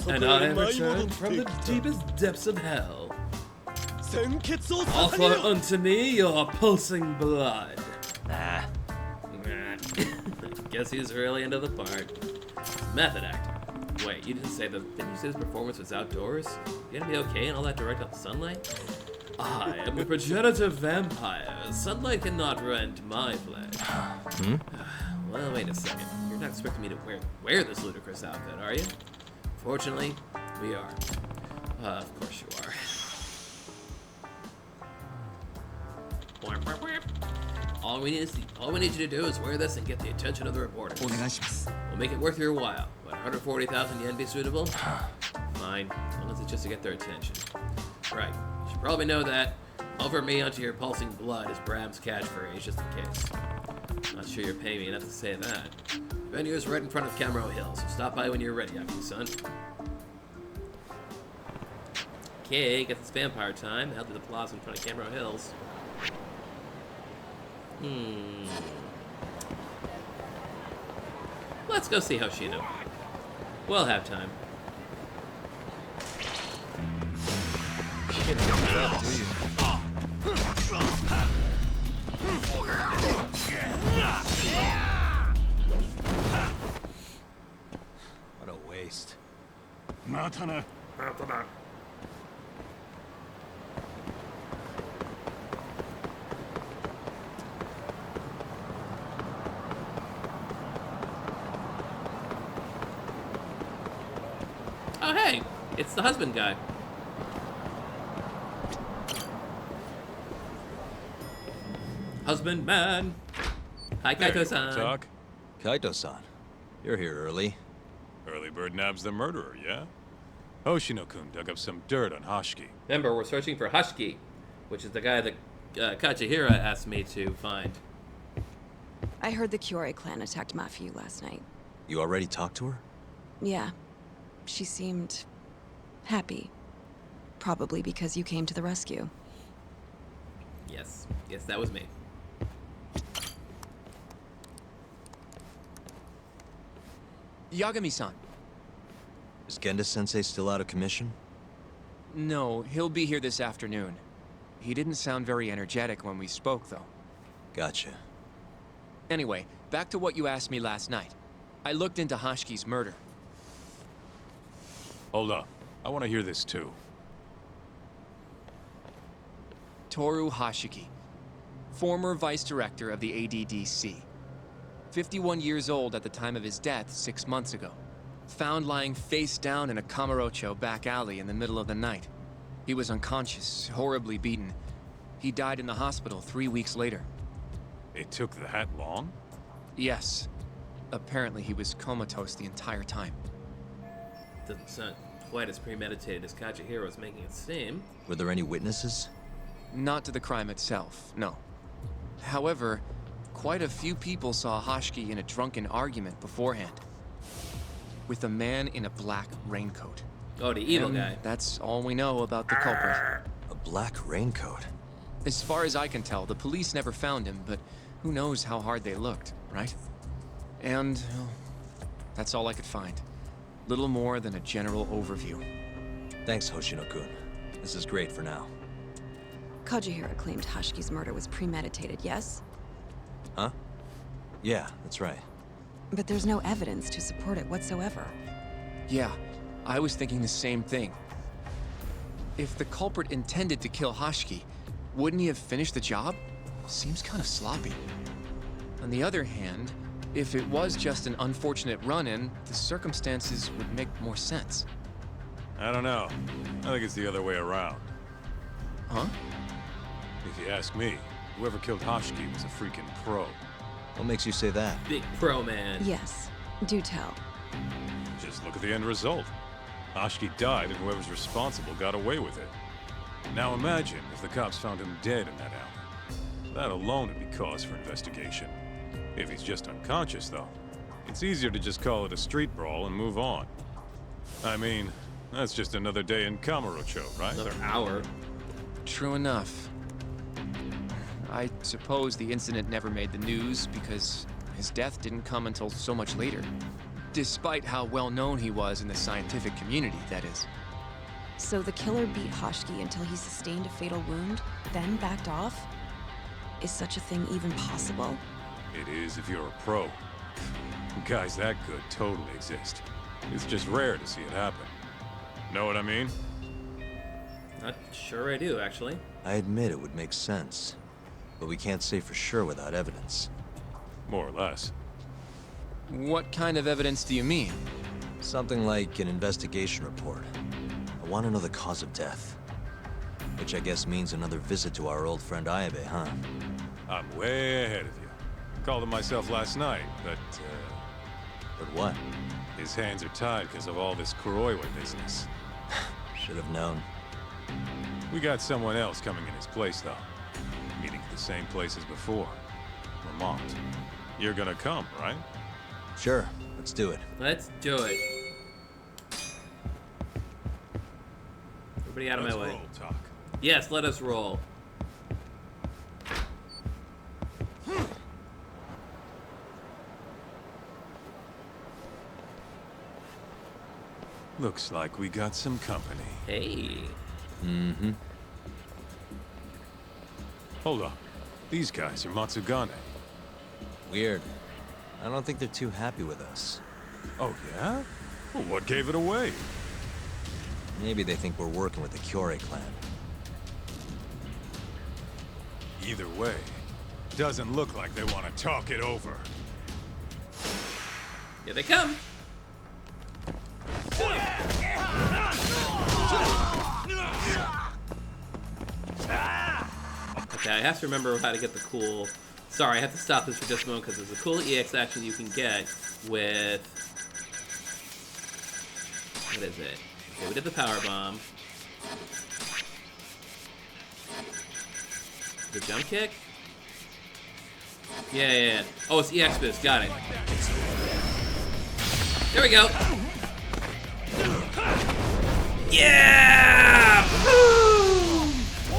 and I have returned from the deepest depths of hell. Offer unto me your pulsing blood. Nah. Guess he's really into the part. Method acting. Wait, you didn't say didn't you say this performance was outdoors? You gonna be okay in all that direct up sunlight? I am a progenitor vampire. Sunlight cannot rend my flesh. Well, wait a second. You're not expecting me to wear this ludicrous outfit, are you? Fortunately, we are. Of course you are. All we need you to do is wear this and get the attention of the reporters. We'll make it worth your while. What, 140,000 yen be suitable? Fine, as long as it's just to get their attention. Right, you should probably know that. Over me onto your pulsing blood is Bram's catchphrase, just in case. Not sure you're paying me enough to say that. The venue is right in front of Camaro Hill, so stop by when you're ready, Kson. Okay, get this vampire time. Held to the plaza in front of Camaro Hills. Let's go see Hoshino. We'll have time. You don't give up, do you? What a waste. Oh, hey, it's the husband guy. Husband man. Hi, Kaito-san. Talk. Kaito-san, you're here early. Early bird nabs the murderer, yeah? Hoshino-kun dug up some dirt on Hashiki. Remember, we're searching for Hashiki, which is the guy that Kachihira asked me to find. I heard the Kyorei clan attacked Mafiu last night. You already talked to her? Yeah. She seemed happy. Probably because you came to the rescue. Yes, that was me. Yagami-san. Is Genda-sensei still out of commission? No, he'll be here this afternoon. He didn't sound very energetic when we spoke, though. Gotcha. Anyway, back to what you asked me last night. I looked into Hashiki's murder. Hold up. I want to hear this too. Toru Hashiki, former vice director of the ADDC. 51 years old at the time of his death 6 months ago. Found lying face down in a Kamurocho back alley in the middle of the night. He was unconscious, horribly beaten. He died in the hospital 3 weeks later. It took that long? Yes. Apparently he was comatose the entire time. Doesn't sound quite as premeditated as Kachihira was making it seem. Were there any witnesses? Not to the crime itself, no. However, quite a few people saw Hashiki in a drunken argument beforehand. With a man in a black raincoat. Oh, the evil And guy. that's all we know about the culprit. A black raincoat. As far as I can tell, the police never found him, but who knows how hard they looked, right? And well, that's all I could find. Little more than a general overview. Thanks, Hoshino-kun. This is great for now. Kajihira claimed Hashiki's murder was premeditated, yes? Huh? Yeah, that's right. But there's no evidence to support it whatsoever. Yeah, I was thinking the same thing. If the culprit intended to kill Hashiki, wouldn't he have finished the job? Seems kind of sloppy. On the other hand, if it was just an unfortunate run-in, the circumstances would make more sense. I don't know. I think it's the other way around. Huh? If you ask me, whoever killed Hashiki was a freaking pro. What makes you say that? Big pro man. Yes, do tell. Just look at the end result. Hashiki died and whoever's responsible got away with it. Now imagine if the cops found him dead in that alley. That alone would be cause for investigation. If he's just unconscious, though, it's easier to just call it a street brawl and move on. I mean, that's just another day in Kamurocho, right? Another hour. True enough. I suppose the incident never made the news because his death didn't come until so much later. Despite how well known he was in the scientific community, that is. So the killer beat Hashiki until he sustained a fatal wound, then backed off? Is such a thing even possible? It is if you're a pro. Guys that good totally exist. It's just rare to see it happen. Know what I mean? Not sure I do, actually. I admit it would make sense, but we can't say for sure without evidence. More or less. What kind of evidence do you mean? Something like an investigation report. I want to know the cause of death. Which I guess means another visit to our old friend Ayabe, huh? I'm way ahead of you. Called him myself last night, but But what? his hands are tied because of all this Kuroiwa business. Should have known. We got someone else coming in his place, though. Meeting at the same place as before. Lamont. You're gonna come, right? Sure, let's do it. Let's do it. Everybody out of Let's my way. roll, Talk. Yes, let us roll. Looks like we got some company. Hey. Mm-hmm. Hold up. These guys are Matsugane. Weird. I don't think they're too happy with us. Oh, yeah? Well, what gave it away? Maybe they think we're working with the Kyorei clan. Either way, doesn't look like they want to talk it over. Here they come. Okay, I have to remember how to get the cool... Sorry, I have to stop this for just a moment because there's a cool EX action you can get with... What is it? Okay, we did the power bomb. The jump kick? Yeah. Oh, it's EX boost. Got it. There we go. Yeah! Woo!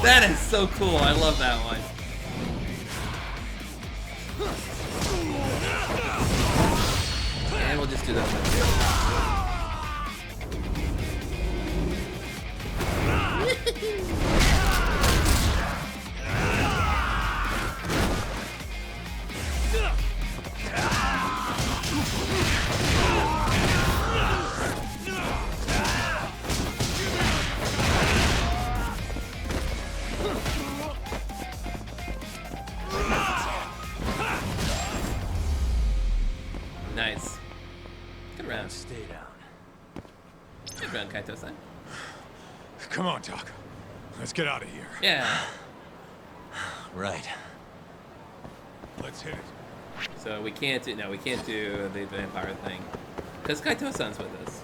That is so cool. I love that one. And we'll just do this one. Nice. Good round. Stay down. Good round, Kaito-san. Come on, Talk. Let's get out of here. Yeah. Right. Let's hit it. So we can't do... No, we can't do the vampire thing. Because Kaito-san's with us.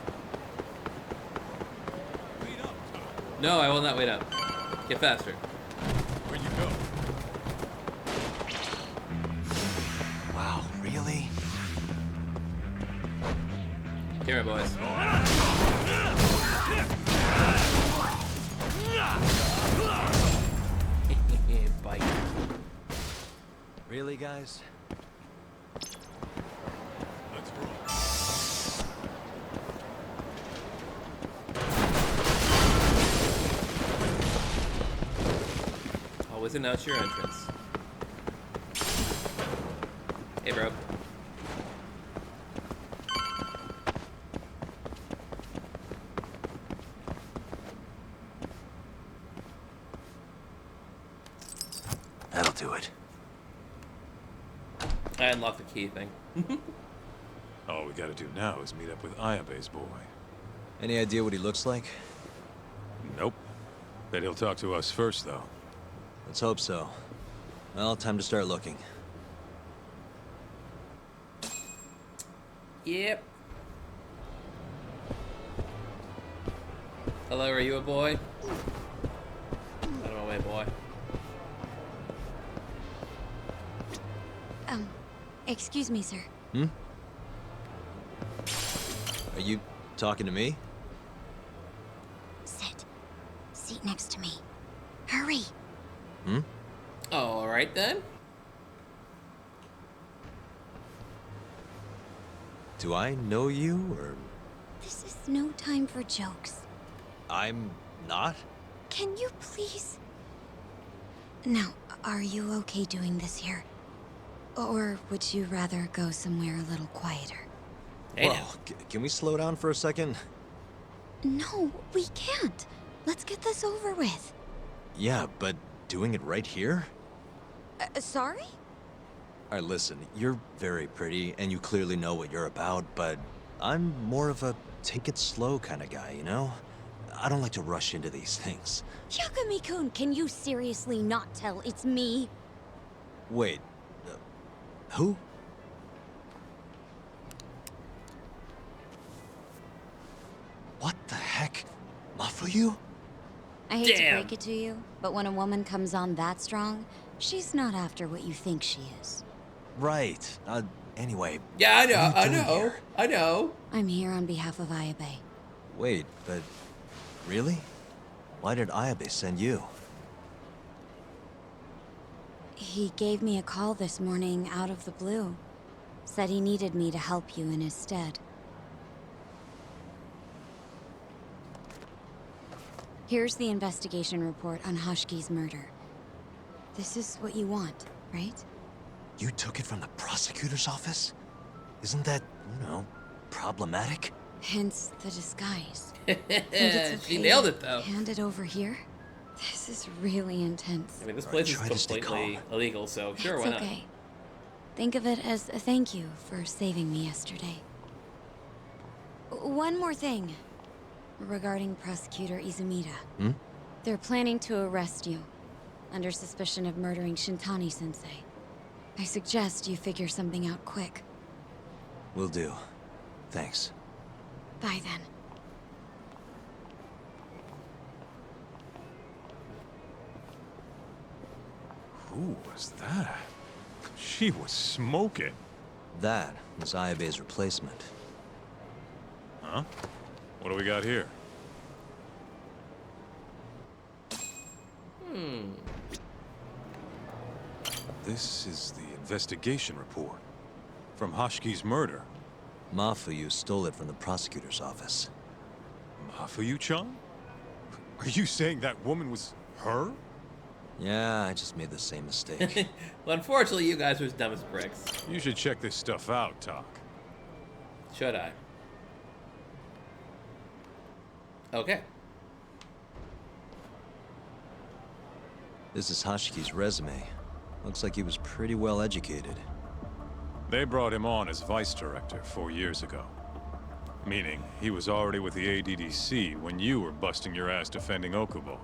Wait up, Talk. No, I will not wait up. Get faster. Where'd you go? Wow, really? Here, boys. Bite. Really, guys? Let's roll. Always announce your entrance. Hey, bro. That'll do it. I unlocked the key thing. All we gotta do now is meet up with Ayabe's boy. Any idea what he looks like? Nope. Bet he'll talk to us first, though. Let's hope so. Well, time to start looking. Yep. Hello, are you a boy? Out of my way, boy. Excuse me, sir. Hmm? Are you talking to me? Sit. Seat next to me. Hurry. Hmm? All right then. Do I know you, or... This is no time for jokes. I'm not? Can you please? Now, are you okay doing this here? Or would you rather go somewhere a little quieter? Hey now. Well, can we slow down for a second? No, we can't. Let's get this over with. Yeah, but doing it right here? Sorry? Alright, listen, you're very pretty, and you clearly know what you're about, but I'm more of a take it slow kind of guy, you know? I don't like to rush into these things. Hyakumi-kun, can you seriously not tell it's me? Wait, who? What the heck? Mafuyu? I hate to Damn. break it to you, but when a woman comes on that strong, she's not after what you think she is. Right. Anyway. Yeah, I know. what are you I doing know. here? I know. I'm here on behalf of Ayabe. Wait, but really? Why did Ayabe send you? He gave me a call this morning out of the blue. Said he needed me to help you in his stead. Here's the investigation report on Hashki's murder. This is what you want, right? You took it from the prosecutor's office? Isn't that, problematic? Hence the disguise. Think it's She okay nailed to it though. hand it over here? This is really intense. I mean, this Alright, place is try to stay completely calm. illegal, so sure, It's why not? okay. Think of it as a thank you for saving me yesterday. One more thing. Regarding Prosecutor Izumida. Hmm? They're planning to arrest you. Under suspicion of murdering Shintani-sensei. I suggest you figure something out quick. Will do. Thanks. Bye then. Who was that? She was smoking. That was Ayabe's replacement. Huh? What do we got here? This is the investigation report. From Hashki's murder. Mafuyu stole it from the prosecutor's office. Mafuyu-chan? Are you saying that woman was her? Yeah, I just made the same mistake. Well, unfortunately, you guys are as dumb as bricks. You should check this stuff out, Tak. Should I? Okay. This is Hashiki's resume. Looks like he was pretty well educated. They brought him on as vice director 4 years ago. Meaning, he was already with the ADDC when you were busting your ass defending Okubo.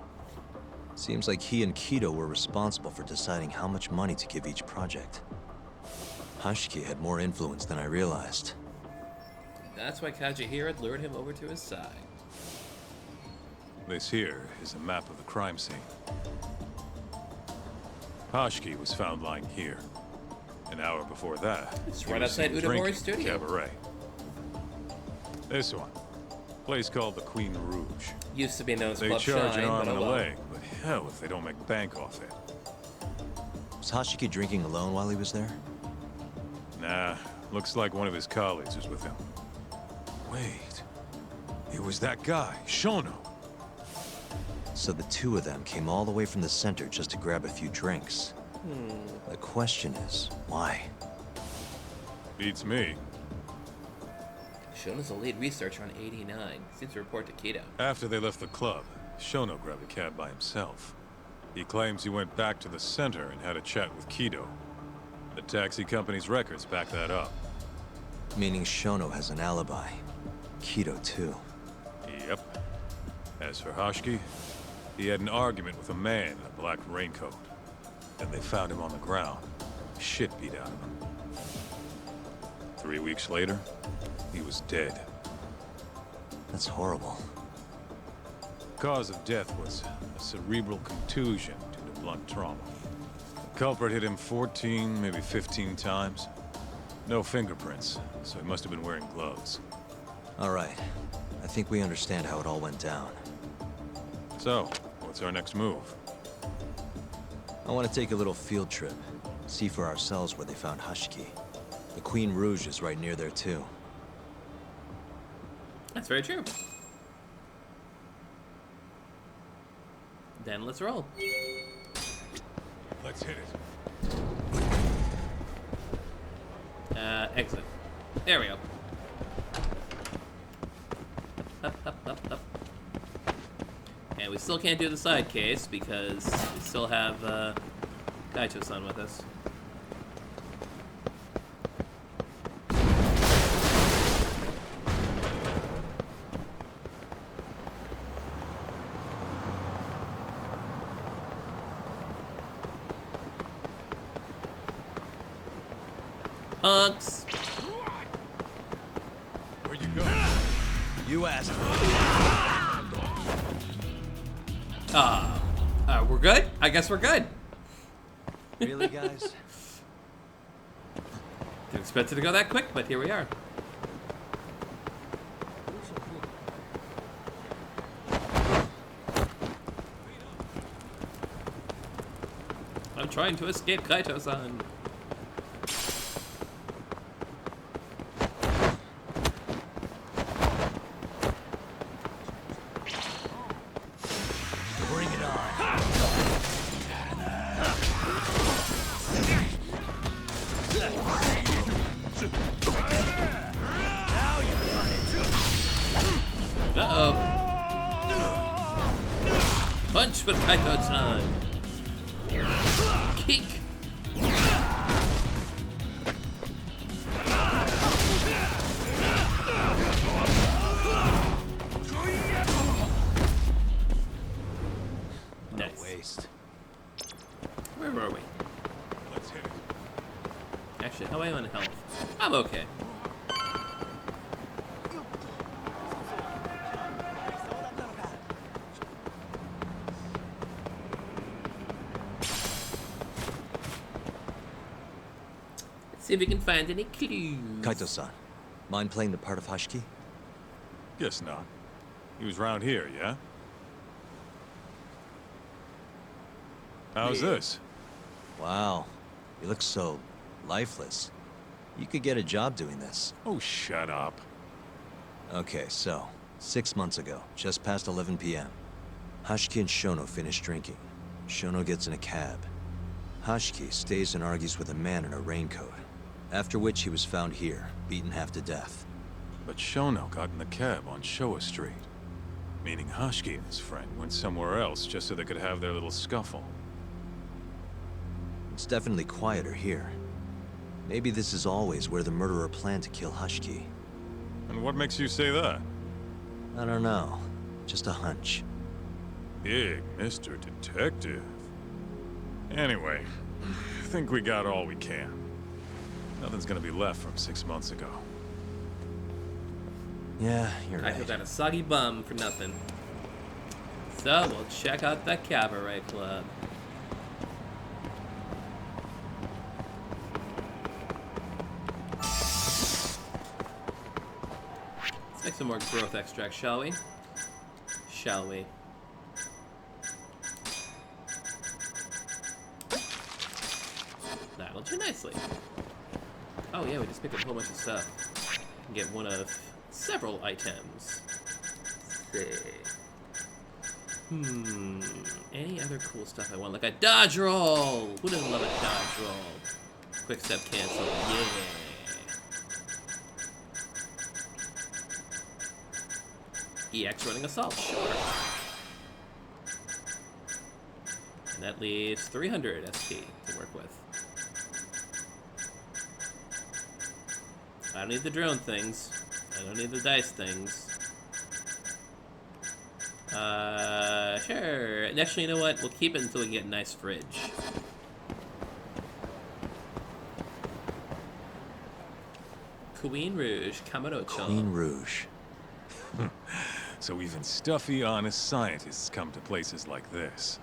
Seems like he and Kido were responsible for deciding how much money to give each project. Hashiki had more influence than I realized. That's why Kajihira had lured him over to his side. This here is a map of the crime scene. Hashiki was found lying here. An hour before that, It's he right was outside seen Udamori's drinking at studio. Cabaret. This one, place called the Queen Rouge. Used to be known as They Club charge Shine, an arm but and oh a well. leg, but hell if they don't make bank off it. Was Hashiki drinking alone while he was there? Nah, looks like one of his colleagues was with him. Wait, it was that guy, Shono. So the two of them came all the way from the center just to grab a few drinks. The question is, why? Beats me. Shown as a lead researcher on 89. Seems to report to Kido. After they left the club, Shono grabbed a cab by himself. He claims he went back to the center and had a chat with Kido. The taxi company's records back that up. Meaning Shono has an alibi. Kido too. Yep. As for Hashiki, he had an argument with a man in a black raincoat. And they found him on the ground. Shit beat out of him. 3 weeks later, he was dead. That's horrible. Cause of death was a cerebral contusion due to blunt trauma. The culprit hit him 14, maybe 15 times. No fingerprints, so he must have been wearing gloves. All right. I think we understand how it all went down. So, what's our next move? I want to take a little field trip. See for ourselves where they found Hashiki. The Queen Rouge is right near there, too. That's very true. Then let's roll. Let's hit it. Exit. There we go. Up, up, up, up. And we still can't do the side case because we still have Kaito-san with us. Punks! Where'd you go? You asked. We're good? I guess we're good. Really, guys? Didn't expect it to go that quick, but here we are. I'm trying to escape Kaito-san. Bring it on. Uh-oh. Punch with Kaito-san. Kick. Nice. Waste. Where were we? Let's hit it. Actually, how am I on health? I'm okay. Let's see if we can find any clues. Kaito-san, mind playing the part of Hashiki? Guess not. He was round here, yeah? How's this? Wow. You look so lifeless. You could get a job doing this. Oh, shut up. Okay, so, 6 months ago, just past 11 p.m., Hashiki and Shono finish drinking. Shono gets in a cab. Hashiki stays and argues with a man in a raincoat, after which he was found here, beaten half to death. But Shono got in the cab on Showa Street. Meaning Hashiki and his friend went somewhere else just so they could have their little scuffle. It's definitely quieter here. Maybe this is always where the murderer planned to kill Hashiki. And what makes you say that? I don't know. Just a hunch. Big Mr. Detective. Anyway, I think we got all we can. Nothing's gonna be left from 6 months ago. Yeah, you're I right. got a soggy bum for nothing. So we'll check out that cabaret club. Let's make some more growth extract, shall we? Shall we? That'll do nicely. Oh yeah, we just picked up a whole bunch of stuff. Get one of several items. Let's see. Any other cool stuff I want? Like a dodge roll! Who doesn't love a dodge roll? Quick step cancel. Yeah! EX running assault, sure. And that leaves 300 SP to work with. I don't need the drone things. I don't need the dice things. Sure. And actually, you know what? We'll keep it until we get a nice fridge. Queen Rouge, Kamado-chan. Queen Rouge. So even stuffy, honest scientists come to places like this.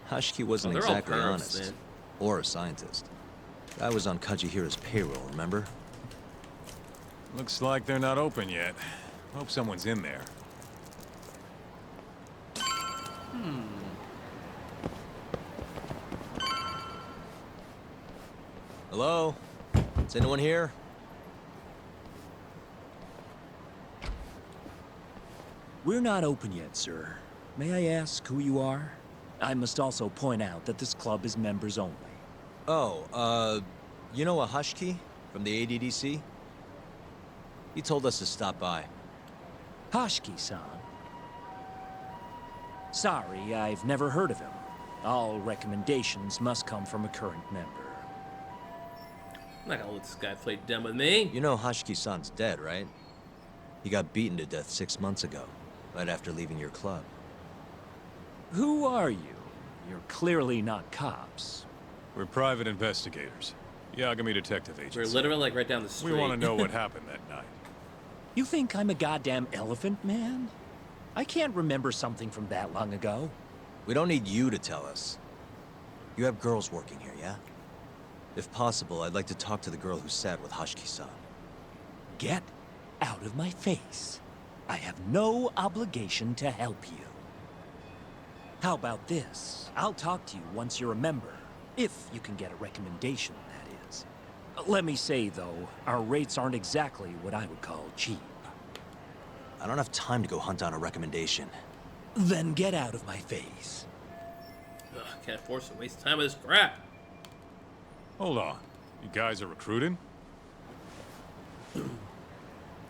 Hashiki wasn't they're all exactly pervs, honest. man. Or a scientist. I was on Kajihira's payroll, remember? Looks like they're not open yet. Hope someone's in there. Hello? Is anyone here? We're not open yet, sir. May I ask who you are? I must also point out that this club is members only. Oh, you know a Hashiki from the ADDC? He told us to stop by. Hashiki-san. Sorry, I've never heard of him. All recommendations must come from a current member. I'm not gonna let this guy play dumb with me. You know Hashiki-san's dead, right? He got beaten to death 6 months ago, right after leaving your club. Who are you? You're clearly not cops. We're private investigators. Yagami Detective Agency. We're literally like right down the street. We want to know what happened that night. You think I'm a goddamn elephant man? I can't remember something from that long ago. We don't need you to tell us. You have girls working here, yeah? If possible, I'd like to talk to the girl who sat with Hashiki-san. Get out of my face. I have no obligation to help you. How about this? I'll talk to you once you're a member. If you can get a recommendation, that is. Let me say, though, our rates aren't exactly what I would call cheap. I don't have time to go hunt down a recommendation. Then get out of my face. Ugh, can't afford to waste time with this crap. Hold on. You guys are recruiting?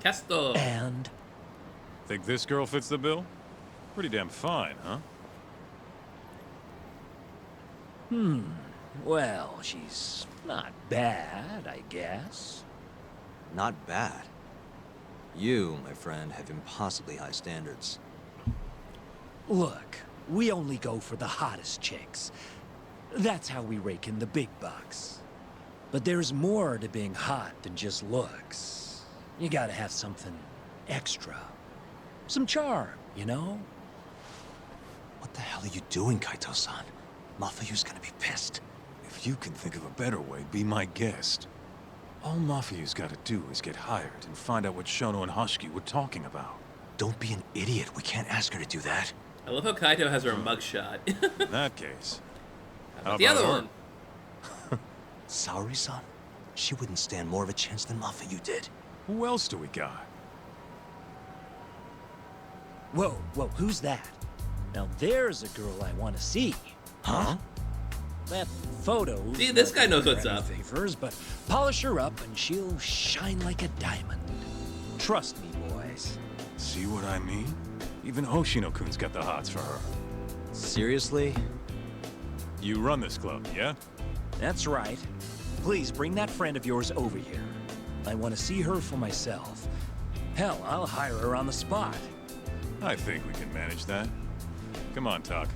Casto. And Think this girl fits the bill? Pretty damn fine, huh? well, she's not bad, I guess. Not bad. You, my friend, have impossibly high standards. Look, we only go for the hottest chicks. That's how we rake in the big bucks. But there's more to being hot than just looks. You gotta have something extra. Some charm, you know? What the hell are you doing, Kaito-san? Mafuyu's gonna be pissed. If you can think of a better way, be my guest. All Mafuyu's gotta do is get hired and find out what Shono and Hashiki were talking about. Don't be an idiot. We can't ask her to do that. I love how Kaito has her mugshot. In that case, How how about the about other her? one? Saori-san? She wouldn't stand more of a chance than Mafuyu did. Who else do we got? Whoa, who's that? Now there's a girl I want to see. Huh? That photo. See, this guy knows what's up. Favors, but polish her up and she'll shine like a diamond. Trust me, boys. See what I mean? Even Hoshino-kun's got the hots for her. Seriously? You run this club, yeah? That's right. Please bring that friend of yours over here. I want to see her for myself. Hell, I'll hire her on the spot. I think we can manage that. Come on, Talk.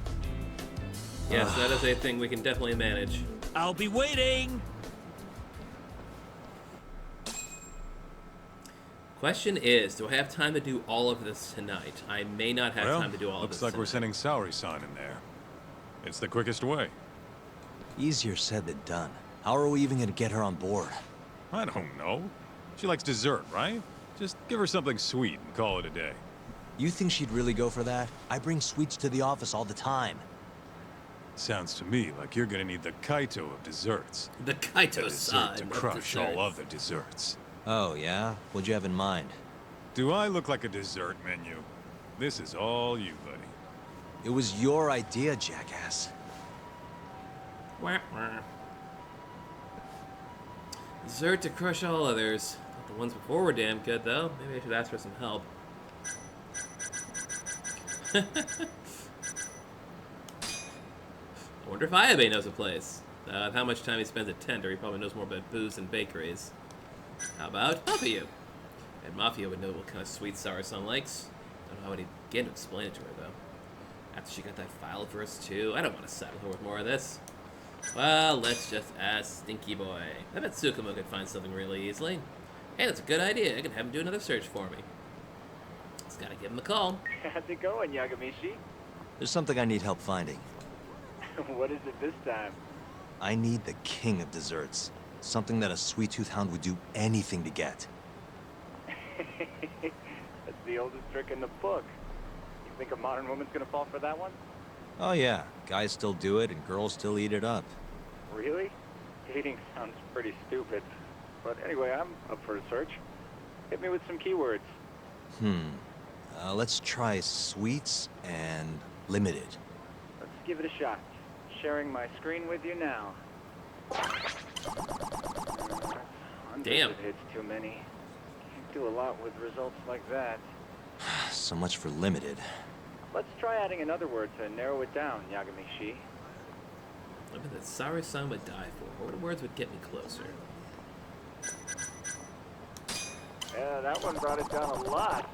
Yes, that is a thing we can definitely manage. I'll be waiting! Question is, do I have time to do all of this tonight? I may not have Well, time to do all of this looks like we're tonight. sending Saori-san in there. It's the quickest way. Easier said than done. How are we even gonna get her on board? I don't know. She likes dessert, right? Just give her something sweet and call it a day. You think she'd really go for that? I bring sweets to the office all the time. Sounds to me like you're gonna need the Kaito of desserts. The A Kaito dessert side to of crush dessert. all other desserts. Oh, yeah? What'd you have in mind? Do I look like a dessert menu? This is all you, buddy. It was your idea, jackass. Wah, wah. Dessert to crush all others. Thought the ones before were damn good, though. Maybe I should ask for some help. I wonder if Ayabe knows a place. How much time he spends at Tender, he probably knows more about booze and bakeries. How about Mafia? And Mafia would know what kind of sweets Saori-san likes. Don't know how he'd begin to explain it to her, though. After she got that file of hers, too. I don't want to saddle her with more of this. Well, let's just ask Stinky Boy. I bet Tsukumo could find something really easily. Hey, that's a good idea. I can have him do another search for me. Just gotta give him a call. How's it going, Yagamishi? There's something I need help finding. What is it this time? I need the king of desserts. Something that a sweet-tooth hound would do anything to get. That's the oldest trick in the book. You think a modern woman's gonna fall for that one? Oh yeah, guys still do it and girls still eat it up. Really? Dating sounds pretty stupid. But anyway, I'm up for a search. Hit me with some keywords. Let's try sweets and limited. Let's give it a shot. Sharing my screen with you now. Damn. Hits too many. Can't do a lot with results like that. So much for limited. Let's try adding another word to narrow it down, Yagamishi. What that Saori-san would die for? What words would get me closer? Yeah, that one brought it down a lot.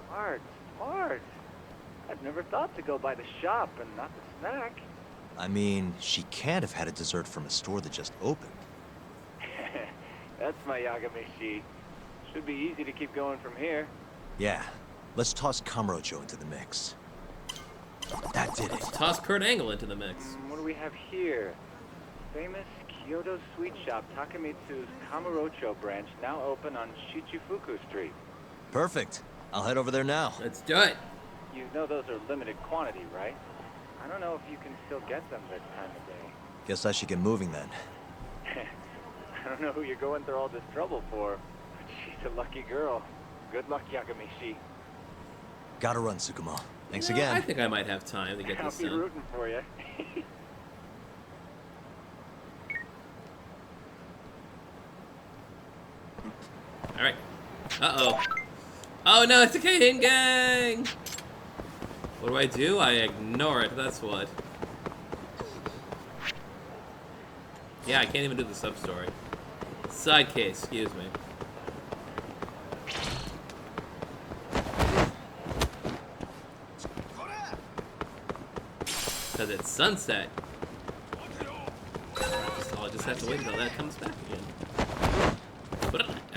Smart, smart. I've never thought to go by the shop and not the snack. I mean, she can't have had a dessert from a store that just opened. That's my Yagamishi. Should be easy to keep going from here. Yeah, let's toss Kamurocho into the mix. That did it. Toss Kurt Angle into the mix. What do we have here? Famous Kyoto sweet shop Takemitsu's Kamurocho branch, now open on Shichifuku Street. Perfect. I'll head over there now. Let's do it. You know those are limited quantity, right? I don't know if you can still get them this time of day. Guess I should get moving then. I don't know who you're going through all this trouble for, but she's a lucky girl. Good luck, Yagamishi. Gotta run, Tsukumo. Thanks You know, again. I think I might have time to get I'll this be done. rooting for you. All right. Uh-oh. Oh no, it's a Kane gang! What do? I ignore it, that's what. Yeah, I can't even do the sub-story. Side case, excuse me. Because it's sunset. I'll just have to wait until that comes back again.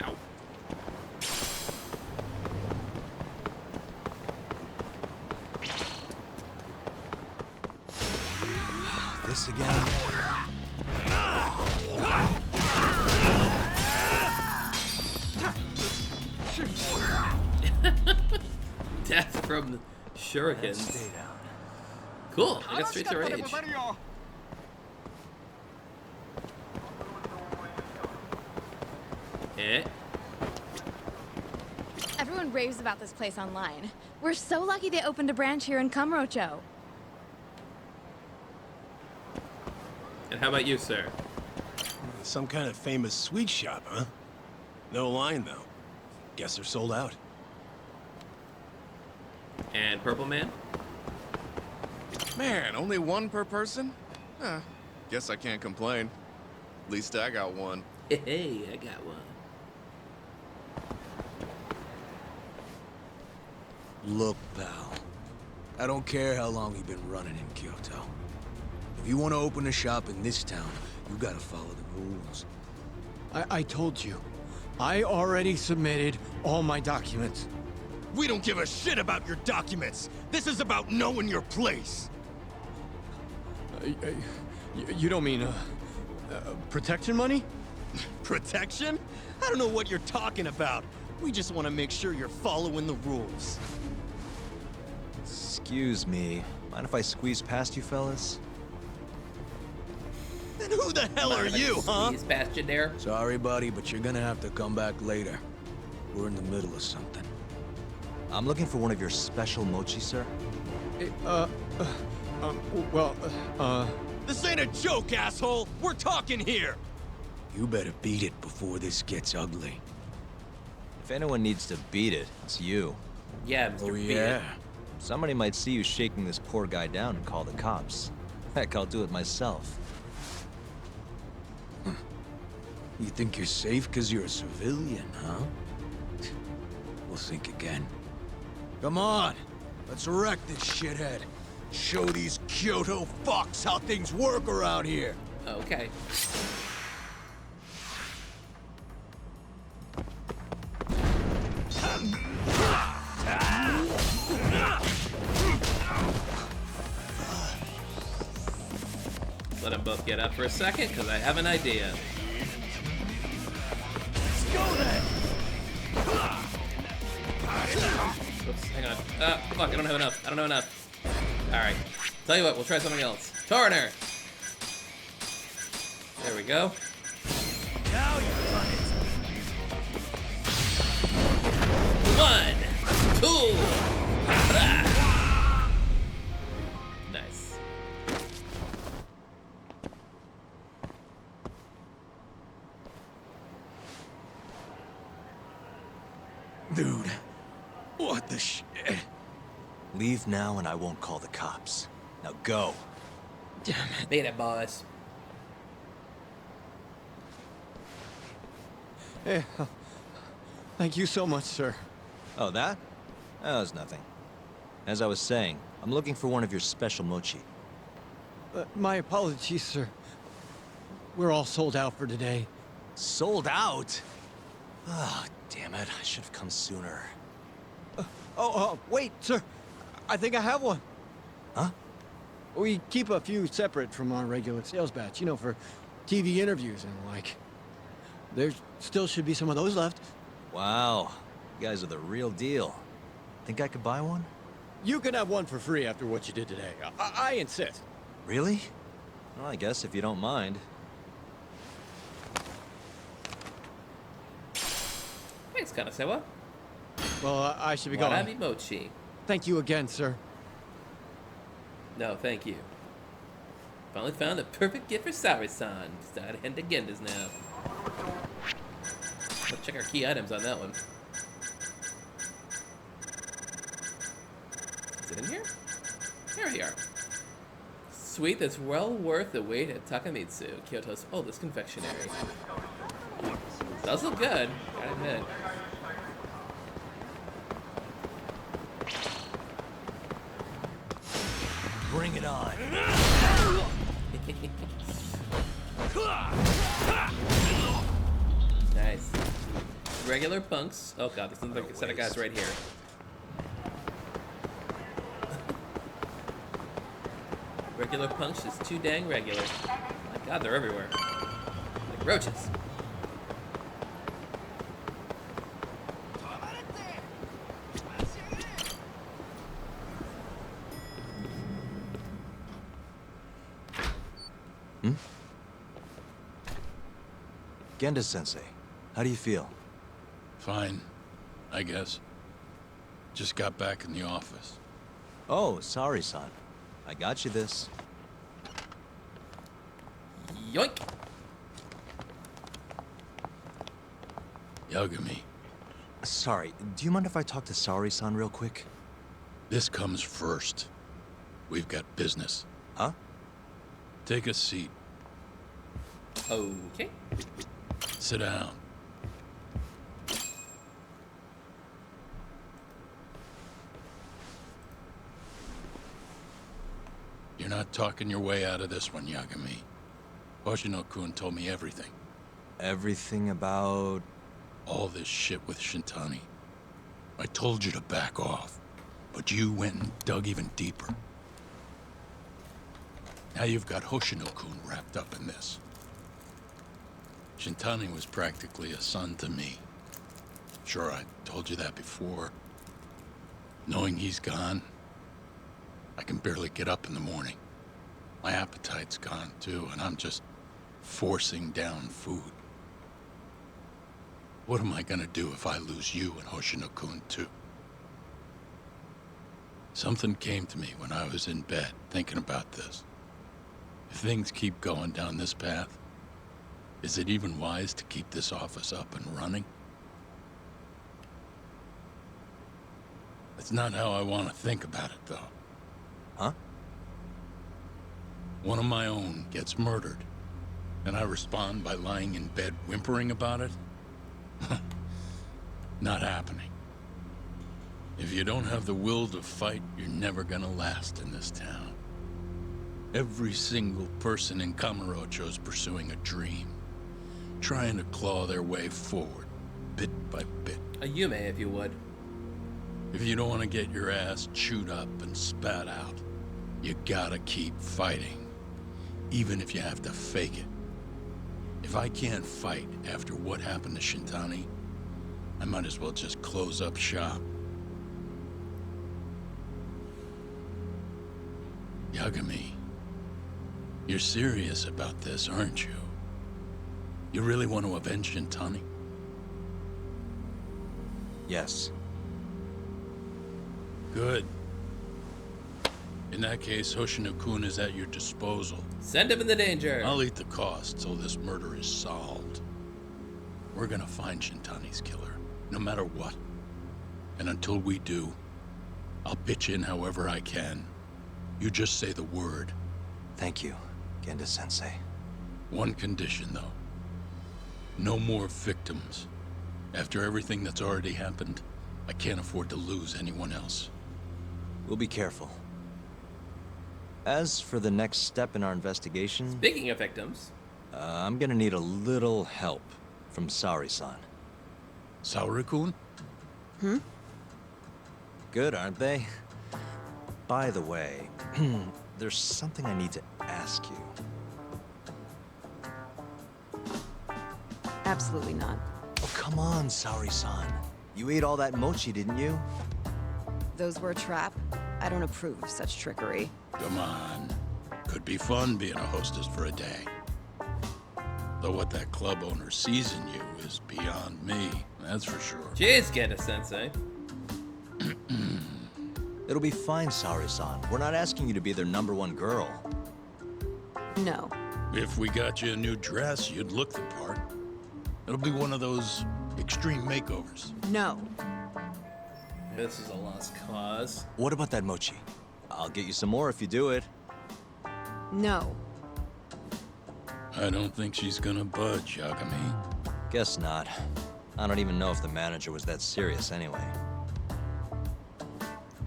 Ow. This again? Death from shurikens. Stay down. Cool, I got straight to rage. Eh? Everyone raves about this place online. We're so lucky they opened a branch here in Kamurocho. And how about you, sir? Some kind of famous sweet shop, huh? No line, though. Guess they're sold out. And Purple Man? Man, only one per person? Guess I can't complain. At least I got one. Hey, I got one. Look, pal. I don't care how long you've been running in Kyoto. If you want to open a shop in this town, you gotta follow the rules. I told you. I already submitted all my documents. We don't give a shit about your documents! This is about knowing your place! You don't mean, protection money? Protection? I don't know what you're talking about. We just want to make sure you're following the rules. Excuse me. Mind if I squeeze past you fellas? Then who the hell are you, huh? He's past you there. Sorry, buddy, but you're gonna have to come back later. We're in the middle of something. I'm looking for one of your special mochi, sir. This ain't a joke, asshole! We're talking here! You better beat it before this gets ugly. If anyone needs to beat it, it's you. Yeah, Mr. Oh, Beat yeah? It. Somebody might see you shaking this poor guy down and call the cops. Heck, I'll do it myself. You think you're safe because you're a civilian, huh? We'll think again. Come on! Let's wreck this shithead. Show these Kyoto fucks how things work around here! Okay. get up for a second, because I have an idea. Let's go then. Oops, hang on. Fuck, I don't have enough. I don't have enough. Alright. Tell you what, we'll try something else. Turner! There we go. Now you run it. 1, 2. Ah. Nice. Dude, what the shit? Leave now and I won't call the cops. Now go. Damn it. Beat it, boys. Hey, thank you so much, sir. Oh, that? That was nothing. As I was saying, I'm looking for one of your special mochi. My apologies, sir. We're all sold out for today. Sold out? Ah, damn it. I should have come sooner. Wait, sir. I think I have one. Huh? We keep a few separate from our regular sales batch, you know, for TV interviews and the like. There still should be some of those left. Wow. You guys are the real deal. Think I could buy one? You can have one for free after what you did today. I insist. Really? Well, I guess if you don't mind. Thanks, Kanasewa. Well, I should be going. Warabi mochi. Thank you again, sir. No, thank you. Finally found the perfect gift for Saori-san. Start and agendas now. Let's check our key items on that one. Is it in here? Here we are. Sweet that's well worth the wait at Takamitsu, Kyoto's oldest confectionery. Does look good, gotta admit. Bring it on. Nice. Regular punks. Oh god, there's another set of guys right here. Regular punks is too dang regular. My god, they're everywhere. Like roaches. Genda-sensei, how do you feel? Fine, I guess. Just got back in the office. Oh, Saori-san. I got you this. Yoink! Yagami. Sorry, do you mind if I talk to Saori-san real quick? This comes first. We've got business. Huh? Take a seat. Okay. Sit down. You're not talking your way out of this one, Yagami. Hoshino-kun told me everything. Everything about... All this shit with Shintani. I told you to back off, but you went and dug even deeper. Now you've got Hoshino-kun wrapped up in this. Shintani was practically a son to me. Sure, I told you that before. Knowing he's gone, I can barely get up in the morning. My appetite's gone too, and I'm just forcing down food. What am I gonna do if I lose you and Hoshino-kun too? Something came to me when I was in bed thinking about this. If things keep going down this path, is it even wise to keep this office up and running? That's not how I want to think about it, though. Huh? One of my own gets murdered, and I respond by lying in bed whimpering about it? Not happening. If you don't have the will to fight, you're never gonna last in this town. Every single person in Kamurocho's pursuing a dream, trying to claw their way forward, bit by bit. A Yume, if you would. If you don't want to get your ass chewed up and spat out, you gotta keep fighting. even if you have to fake it. If I can't fight after what happened to Shintani, I might as well just close up shop. Yagami, you're serious about this, aren't you? You really want to avenge Shintani? Yes. Good. In that case, Hoshino-kun is at your disposal. Send him in the danger. I'll eat the cost till this murder is solved. We're gonna find Shintani's killer, no matter what. And until we do, I'll pitch in however I can. You just say the word. Thank you, Genda-sensei. One condition, though. No more victims. After everything that's already happened, I can't afford to lose anyone else. We'll be careful. As for the next step in our investigation... Speaking of victims... I'm gonna need a little help from Saori-san. Saori-kun? Hmm? Good, aren't they? By the way, there's something I need to ask you. Absolutely not. Oh, come on, Saori-san. You ate all that mochi, didn't you? Those were a trap. I don't approve of such trickery. Come on. Could be fun being a hostess for a day. Though what that club owner sees in you is beyond me, that's for sure. Jeez, Genda-sensei. It'll be fine, Saori-san. We're not asking you to be their #1 girl. No. If we got you a new dress, you'd look the part. It'll be one of those extreme makeovers. No. This is a lost cause. What about that mochi? I'll get you some more if you do it. No. I don't think she's gonna budge, Yagami. Guess not. I don't even know if the manager was that serious anyway.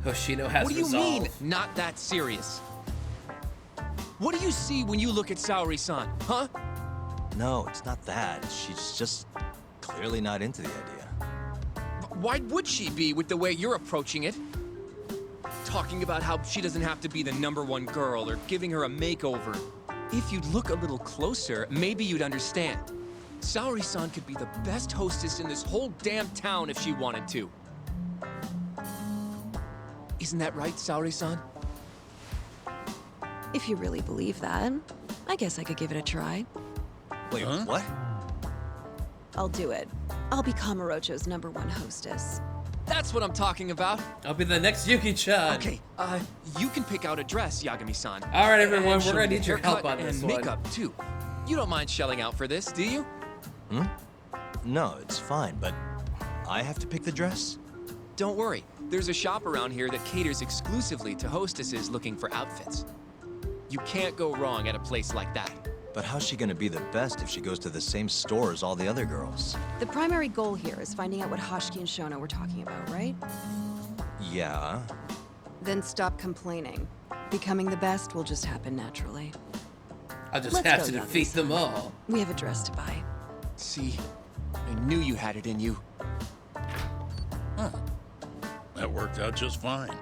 Hoshino has What do you resolve. mean, not that serious? What do you see when you look at Saori-san, huh? No, it's not that. She's just clearly not into the idea. Why would she be with the way you're approaching it? Talking about how she doesn't have to be the #1 girl or giving her a makeover. If you'd look a little closer, maybe you'd understand. Saori-san could be the best hostess in this whole damn town if she wanted to. Isn't that right, Saori-san? If you really believe that, I guess I could give it a try. Wait, what? I'll do it. I'll be Kamurocho's #1 hostess. That's what I'm talking about. I'll be the next Yuki-chan. Okay, you can pick out a dress, Yagami-san. All right, everyone, And we're gonna she'll need your help haircut on this and one. makeup too. You don't mind shelling out for this, do you? No, it's fine, but I have to pick the dress? Don't worry. There's a shop around here that caters exclusively to hostesses looking for outfits. You can't go wrong at a place like that. But how's she gonna be the best if she goes to the same store as all the other girls? The primary goal here is finding out what Hashiki and Shono were talking about, right? Yeah. Then stop complaining. Becoming the best will just happen naturally. I'll just Let's have go, to Yagami-san. defeat them all. We have a dress to buy. See, I knew you had it in you. That worked out just fine.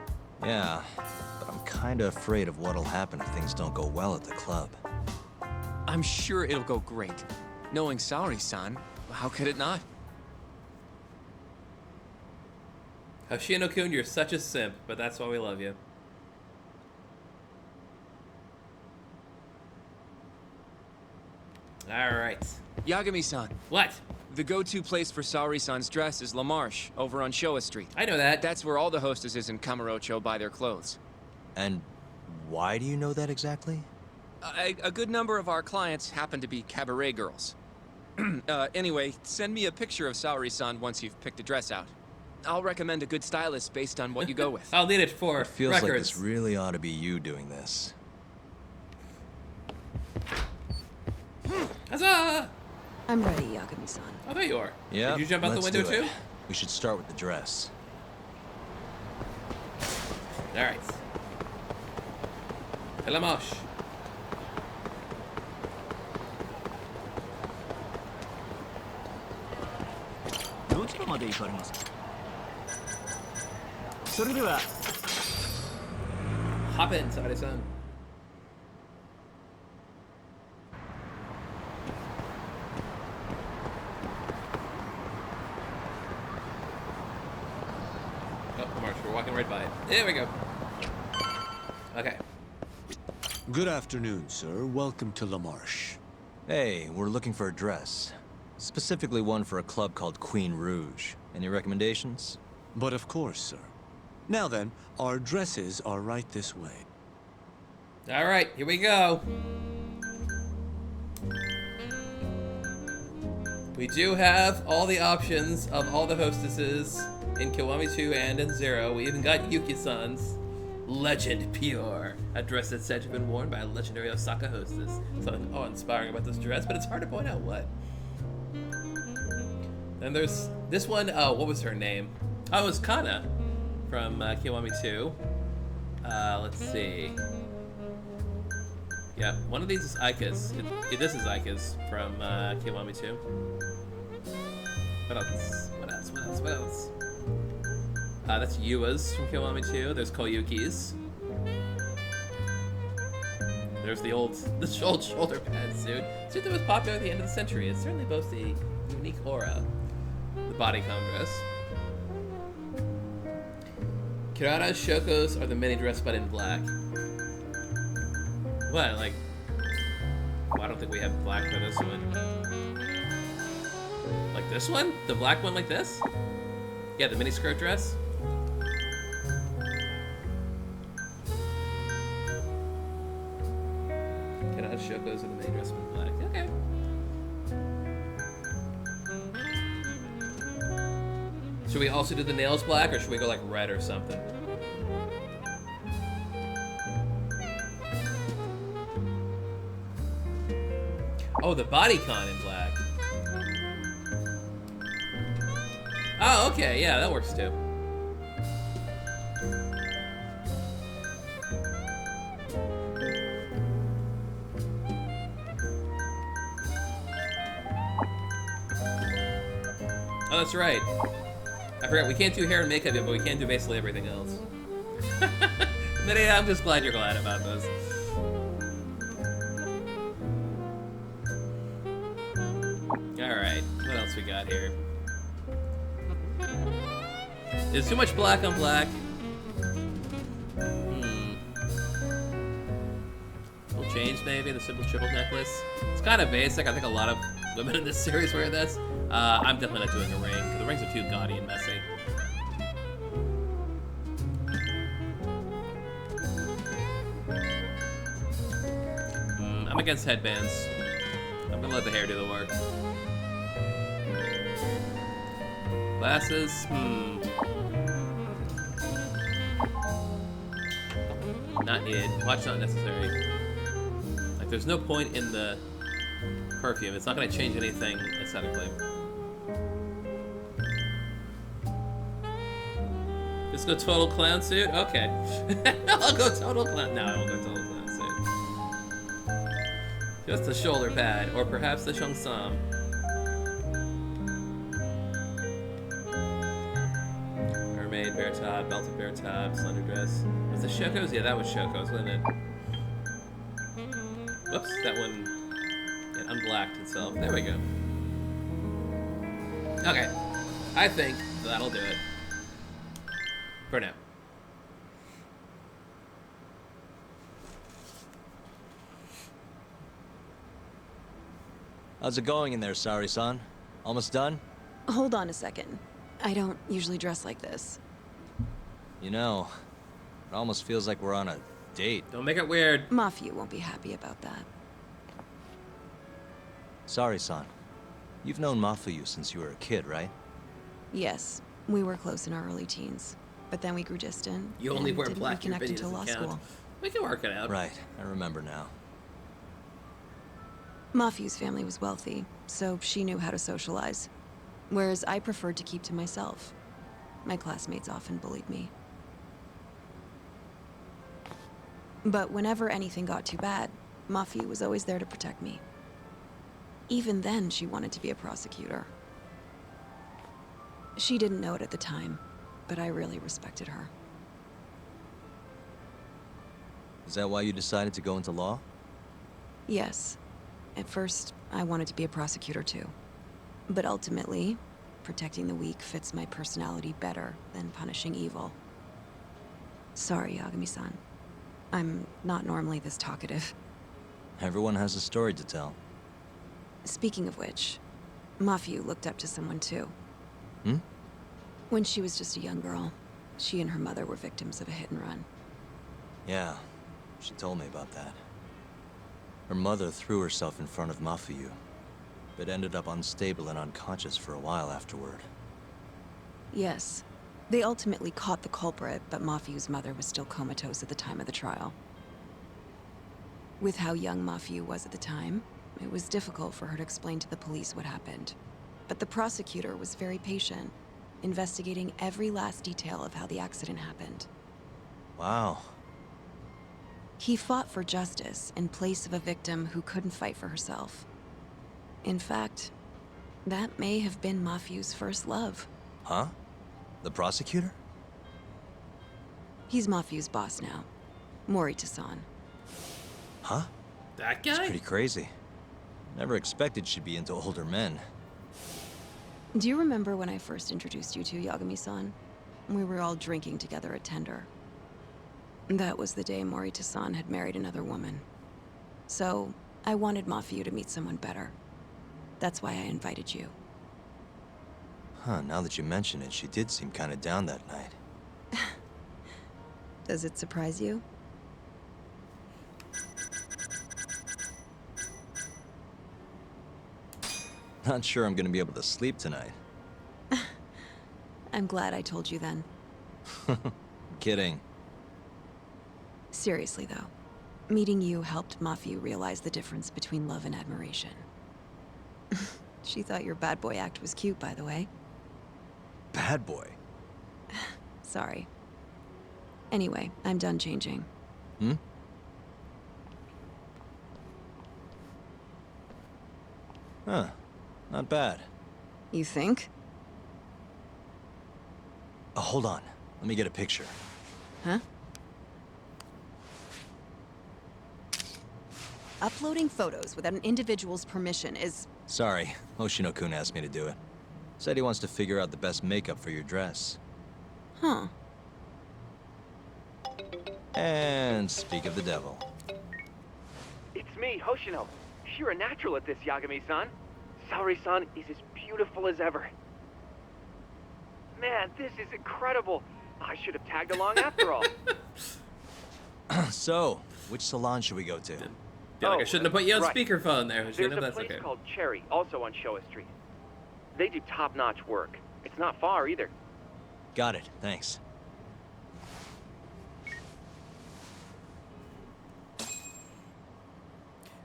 Yeah, but I'm kinda afraid of what'll happen if things don't go well at the club. I'm sure it'll go great. Knowing Saori-san, how could it not? Hoshino-kun, you're such a simp, but that's why we love you. All right. Yagami-san. What? The go-to place for Saori-san's dress is La Marche, over on Showa Street. I know that. That's where all the hostesses in Kamurocho buy their clothes. And why do you know that exactly? A good number of our clients happen to be cabaret girls. Anyway, send me a picture of Saori-san once you've picked a dress out. I'll recommend a good stylist based on what you go with. I'll need it for It feels records. like this really ought to be you doing this. Huzzah! I'm ready, Yagami-san. Oh, there you are. Yeah. Did you jump out the window too? We should start with the dress. All right. Helamash. Hop in, Saori-san. walking right by it. There we go. Okay. Good afternoon, sir. Welcome to La Marche. Hey, we're looking for a dress. Specifically one for a club called Queen Rouge. Any recommendations? But of course, sir. Now then, our dresses are right this way. All right, here we go. We do have all the options of all the hostesses in Kiwami 2 and in 0. We even got Yuki-san's Legend Pure, a dress that's said to have been worn by a legendary Osaka hostess. Something awe-inspiring about this dress, but it's hard to point out what. Then there's this one, what was her name? Oh, it was Kana from Kiwami 2. Let's see. Yeah, one of these is Aika's. This is Aika's from Kiwami 2. What else? What else? What else? What else? That's Yua's from Kiwami 2. There's Koyuki's. There's the old shoulder pad suit. Suit that was popular at the end of the century. It certainly boasts a unique aura. The bodycon dress. Kirara's Shoko's are the mini dress but in black. What, like... Well, I don't think we have black for this one. Like this one? The black one like this? Yeah, the mini skirt dress? Kirara's Shoko's are the mini dress in black. Okay. Should we also do the nails black, or should we go like red or something? Oh, the bodycon in black. Oh, okay, yeah, that works too. Oh, that's right. I forgot, we can't do hair and makeup yet, but we can do basically everything else. But yeah, I'm just glad you're glad about this. Alright, what else we got here? Is too much black on black? Little change maybe, the simple triple necklace. It's kind of basic, I think a lot of women in this series wear this. I'm definitely not doing a ring, because the rings are too gaudy and messy. I'm against headbands. I'm gonna let the hair do the work. Glasses, not needed. Watch not necessary. Like, there's no point in the perfume. It's not gonna change anything aesthetically. Just go total clown suit? Okay. I'll go total clown. No, I won't go total clown suit. Just the shoulder pad, or perhaps the Kson. Mermaid, bear top, belted bear top, slender dress. Was the Shoko's? Yeah, that was Shoko's, wasn't it? Whoops, that one unblacked itself. There we go. Okay, I think that'll do it. For now. How's it going in there, Saori-san? Almost done? Hold on a second. I don't usually dress like this. You know, it almost feels like we're on a date. Don't make it weird. Mafia won't be happy about that. Saori-san, you've known Mafuyu since you were a kid, right? Yes, we were close in our early teens. But then we grew distant. You only wear didn't black, your reconnect video until law doesn't count. school. We can work it out. Right, I remember now. Mafu's family was wealthy, so she knew how to socialize. Whereas I preferred to keep to myself. My classmates often bullied me. But whenever anything got too bad, Mafu was always there to protect me. Even then, she wanted to be a prosecutor. She didn't know it at the time, but I really respected her. Is that why you decided to go into law? Yes. At first, I wanted to be a prosecutor too. But ultimately, protecting the weak fits my personality better than punishing evil. Sorry, Yagami-san. I'm not normally this talkative. Everyone has a story to tell. Speaking of which, Mafiu looked up to someone too. Hmm? When she was just a young girl, she and her mother were victims of a hit and run. Yeah, she told me about that. Her mother threw herself in front of Mafiu, but ended up unstable and unconscious for a while afterward. Yes. They ultimately caught the culprit, but Mafiu's mother was still comatose at the time of the trial. With how young Mafiu was at the time, it was difficult for her to explain to the police what happened. But the prosecutor was very patient, investigating every last detail of how the accident happened. Wow. He fought for justice in place of a victim who couldn't fight for herself. In fact, that may have been Mafiu's first love. Huh? The prosecutor? He's Mafiu's boss now. Morita-san. Huh? That guy? It's pretty crazy. Never expected she'd be into older men. Do you remember when I first introduced you to Yagami-san? We were all drinking together at Tender. That was the day Morita-san had married another woman. So, I wanted Mafiu to meet someone better. That's why I invited you. Huh, now that you mention it, she did seem kinda down that night. Does it surprise you? Not sure I'm gonna be able to sleep tonight. I'm glad I told you then. Kidding. Seriously though, meeting you helped Mafiu realize the difference between love and admiration. She thought your bad boy act was cute, by the way. Bad boy? Sorry. Anyway, I'm done changing. Hmm? Huh. Not bad. You think? Oh, hold on. Let me get a picture. Huh? Uploading photos without an individual's permission is... Sorry, Hoshino-kun asked me to do it. Said he wants to figure out the best makeup for your dress. Huh. And speak of the devil. It's me, Hoshino. You're a natural at this, Yagami-san. Saori-san is as beautiful as ever. Man, this is incredible. I should have tagged along after all. So, which salon should we go to? Feel like I shouldn't have put you on right. speakerphone there. There's a That's place okay. called Cherry, also on Showa Street. They do top-notch work. It's not far either. Got it, thanks.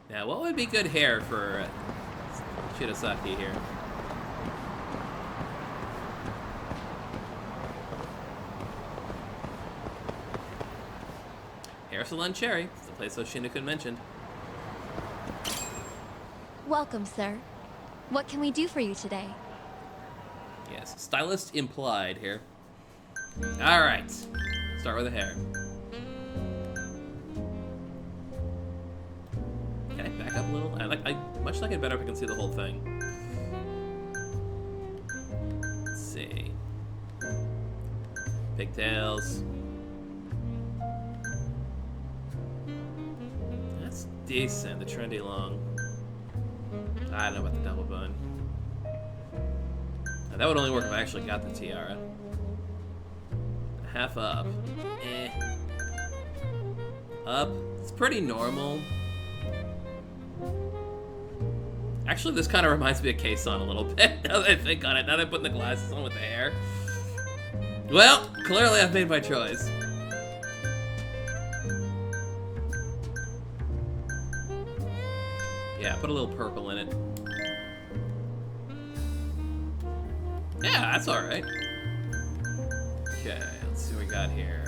Now, what would be good hair for Shirasaki here? Hair Salon Cherry. It's the place Hoshino-kun mentioned. Welcome, sir. What can we do for you today? Yes, stylist implied here. All right, start with the hair. Can I back up a little? I much like it better if I can see the whole thing. Let's see. Pigtails. That's decent. The trendy long. I don't know about the double bun. Now, that would only work if I actually got the tiara. Half up. Eh. Up. It's pretty normal. Actually, this kind of reminds me of Kson a little bit, now that I think on it. Now that I'm putting the glasses on with the hair. Well, clearly I've made my choice. Yeah, put a little purple in it. Yeah, that's alright. Okay, let's see what we got here.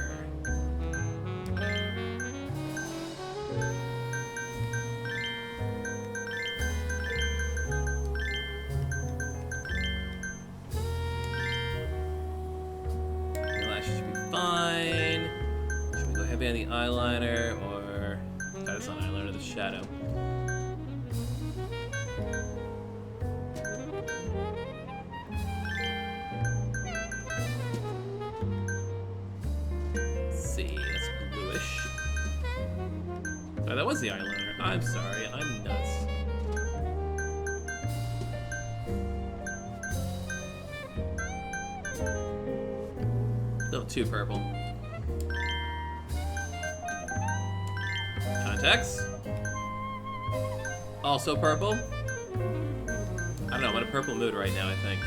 Eyelashes should be fine. Should we go heavy on the eyeliner or... Oh, that's not eyeliner, the shadow. Let's see. was the eyeliner. I'm sorry, I'm nuts. Still too purple. Contacts. Also purple. I don't know, I'm in a purple mood right now, I think.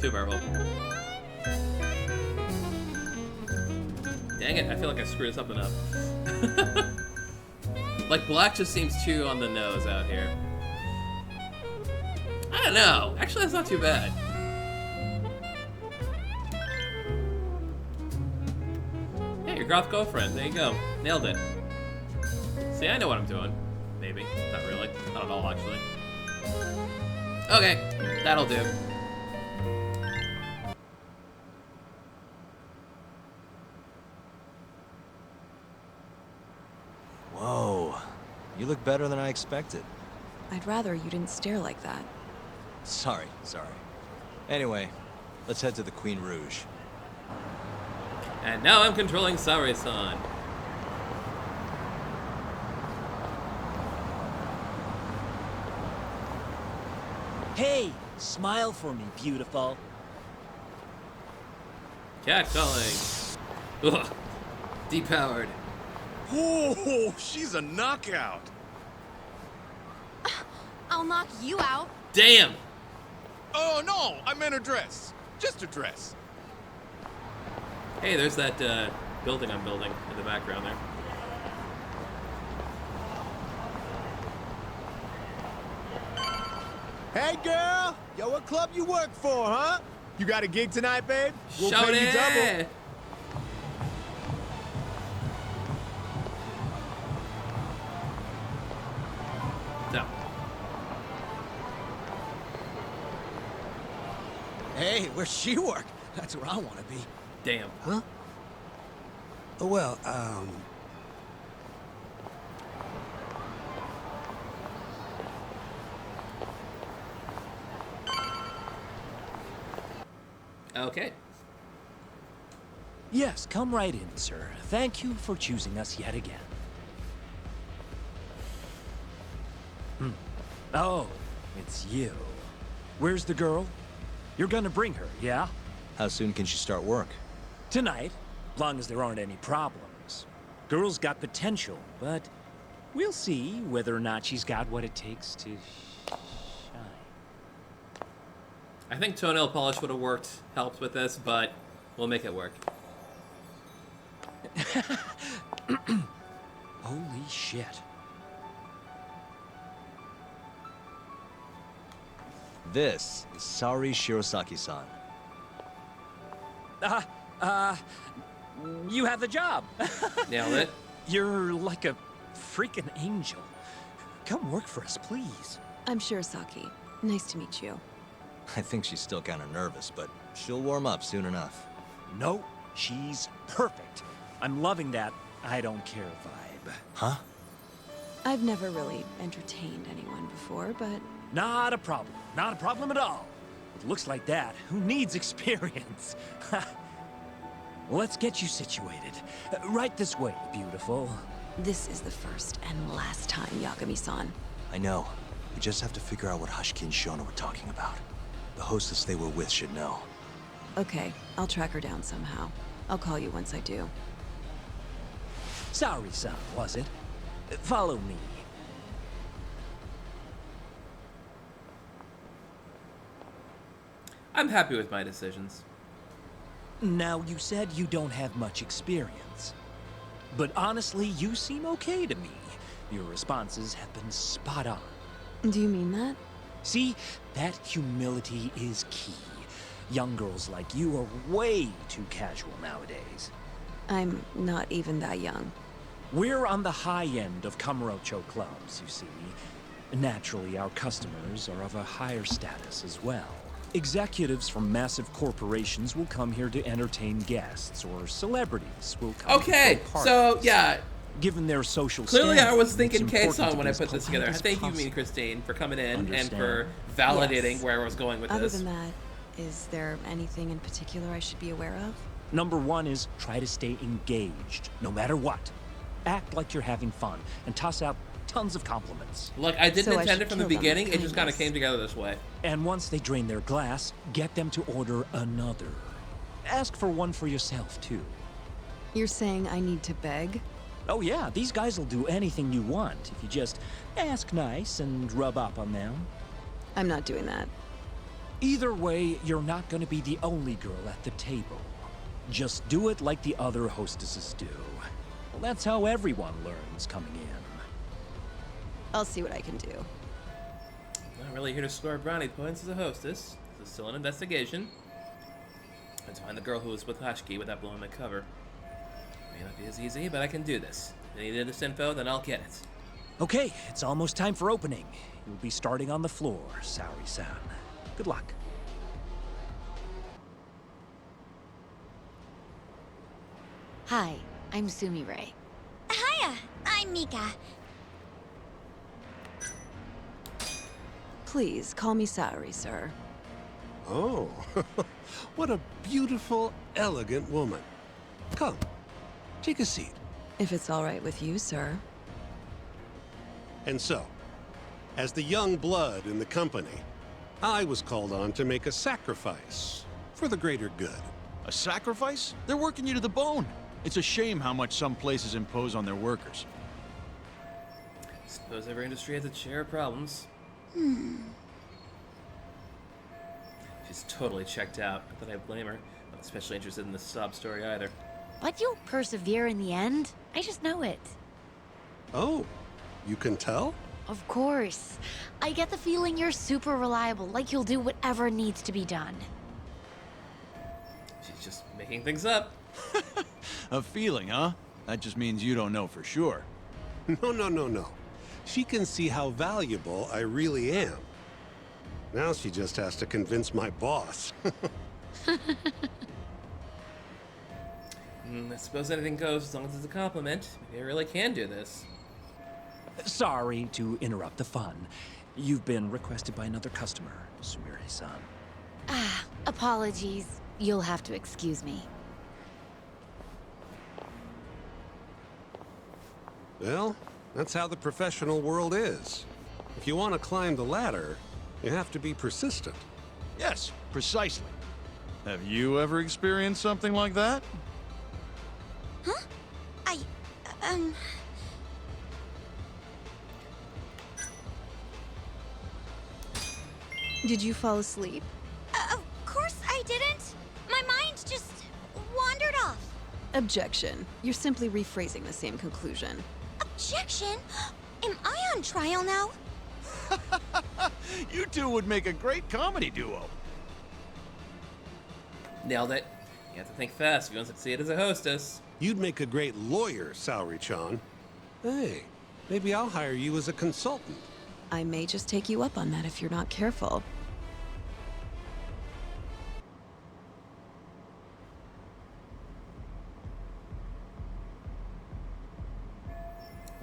Too purple. Dang it, I feel like I screwed something up. Like, black just seems too on the nose out here. I don't know. Actually, that's not too bad. Yeah, your goth girlfriend. There you go. Nailed it. See, I know what I'm doing. Maybe. Not really. Not at all, actually. Okay. That'll do. Whoa. You look better than I expected. I'd rather you didn't stare like that. Sorry. Anyway, let's head to the Queen Rouge. And now I'm controlling Saori-san. Hey, smile for me, beautiful. Catcalling. Ugh. Depowered. Oh, she's a knockout. I'll knock you out. Damn. Oh, no, I meant a dress. Just a dress. Hey, there's that building I'm building in the background there. Hey, girl! Yo, what club you work for, huh? You got a gig tonight, babe? We'll Shout pay you it! double. No. Hey, where's she work? That's where I want to be. Damn. Huh? Oh, well, Okay. Yes, come right in, sir. Thank you for choosing us yet again. Oh, it's you. Where's the girl? You're gonna bring her, yeah? How soon can she start work? Tonight, long as there aren't any problems. Girl's got potential, but we'll see whether or not she's got what it takes to shine. I think toenail polish would have helped with this, but we'll make it work. Holy shit. This is Saori Shirosaki-san. You have the job. Nailed it. You're like a freaking angel. Come work for us, please. I'm Shirosaki. Nice to meet you. I think she's still kind of nervous, but she'll warm up soon enough. No, she's perfect. I'm loving that I don't care vibe. Huh? I've never really entertained anyone before, but... Not a problem. Not a problem at all. It looks like that. Who needs experience? Let's get you situated. Right this way, beautiful. This is the first and last time, Yagami-san. I know. We just have to figure out what Hashiki and Shono were talking about. The hostess they were with should know. Okay, I'll track her down somehow. I'll call you once I do. Saori-san, was it? Follow me. I'm happy with my decisions. Now, you said you don't have much experience. But honestly, you seem okay to me. Your responses have been spot on. Do you mean that? See, that humility is key. Young girls like you are way too casual nowadays. I'm not even that young. We're on the high end of Kamurocho clubs, you see. Naturally, our customers are of a higher status as well. Executives from massive corporations will come here to entertain guests, or celebrities will come Okay, to throw so parties. yeah, Given their social Clearly, I was standing, thinking it's important Kson to when be I as put this together. polite as Thank you, possible. me, Christine, for coming in and Understand. for validating Yes. where I was going with Other this. than that, is there anything in particular I should be aware of? Number one is try to stay engaged, no matter what. Act like you're having fun, and toss out tons of compliments. Look, I didn't So I intend should it from the kill them with beginning. It just kind of kindness. came together this way. And once they drain their glass, get them to order another. Ask for one for yourself, too. You're saying I need to beg? Oh yeah, these guys will do anything you want if you just ask nice and rub up on them. I'm not doing that. Either way, you're not going to be the only girl at the table. Just do it like the other hostesses do. Well, that's how everyone learns coming in. I'll see what I can do. Not really here to score brownie points as a hostess. This is still an investigation. Let's find the girl who was with Hashiki without blowing my cover. May not be as easy, but I can do this. If you need this info, then I'll get it. Okay, it's almost time for opening. You'll be starting on the floor, Saori-san. Good luck. Hi, I'm Sumire. Hiya, I'm Mika. Please, call me Saori, sir. Oh, what a beautiful, elegant woman. Come, take a seat. If it's all right with you, sir. And so, as the young blood in the company, I was called on to make a sacrifice for the greater good. A sacrifice? They're working you to the bone. It's a shame how much some places impose on their workers. Suppose every industry has its share of problems. She's totally checked out. Not that I blame her. Not especially interested in the sob story either. But you'll persevere in the end. I just know it. Oh, you can tell? Of course. I get the feeling you're super reliable, like you'll do whatever needs to be done. She's just making things up. A feeling, huh? That just means you don't know for sure. No. She can see how valuable I really am. Now she just has to convince my boss. I suppose anything goes as long as it's a compliment. Maybe I really can do this. Sorry to interrupt the fun. You've been requested by another customer, Sumire-san. Ah, apologies. You'll have to excuse me. Well, that's how the professional world is. If you want to climb the ladder, you have to be persistent. Yes, precisely. Have you ever experienced something like that? Huh? Did you fall asleep? Of course I didn't. My mind just wandered off. Objection. You're simply rephrasing the same conclusion. Objection? Am I on trial now? You two would make a great comedy duo. Nailed it. You have to think fast if you want to succeed as a hostess. You'd make a great lawyer, Saori-chan. Hey, maybe I'll hire you as a consultant. I may just take you up on that if you're not careful.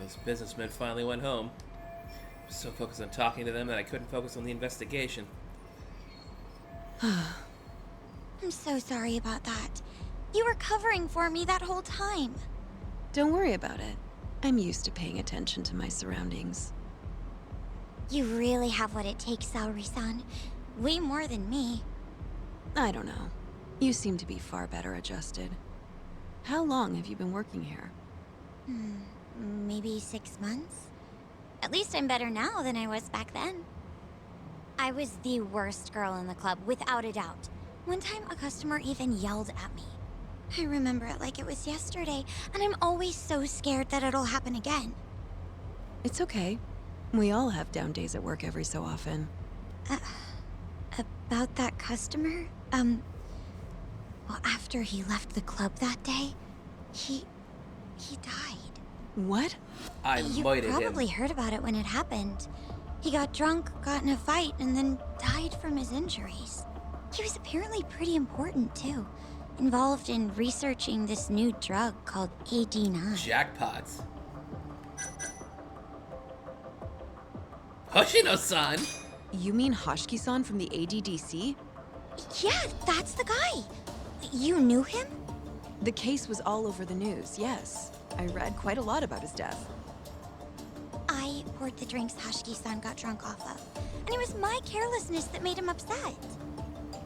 Those businessmen finally went home. I was so focused on talking to them that I couldn't focus on the investigation. I'm so sorry about that. You were covering for me that whole time. Don't worry about it. I'm used to paying attention to my surroundings. You really have what it takes, Saori-san. Way more than me. I don't know. You seem to be far better adjusted. How long have you been working here? Maybe 6 months? At least I'm better now than I was back then. I was the worst girl in the club, without a doubt. One time, a customer even yelled at me. I remember it like it was yesterday, and I'm always so scared that it'll happen again. It's okay. We all have down days at work every so often. About that customer? Well, after he left the club that day, he died. What? You probably heard about it when it happened. He got drunk, got in a fight, and then died from his injuries. He was apparently pretty important, too. Involved in researching this new drug called AD9. Jackpots. Hoshino-san! You mean Hashiki-san from the ADDC? Yeah, that's the guy. You knew him? The case was all over the news, yes. I read quite a lot about his death. I poured the drinks Hashiki-san got drunk off of, and it was my carelessness that made him upset.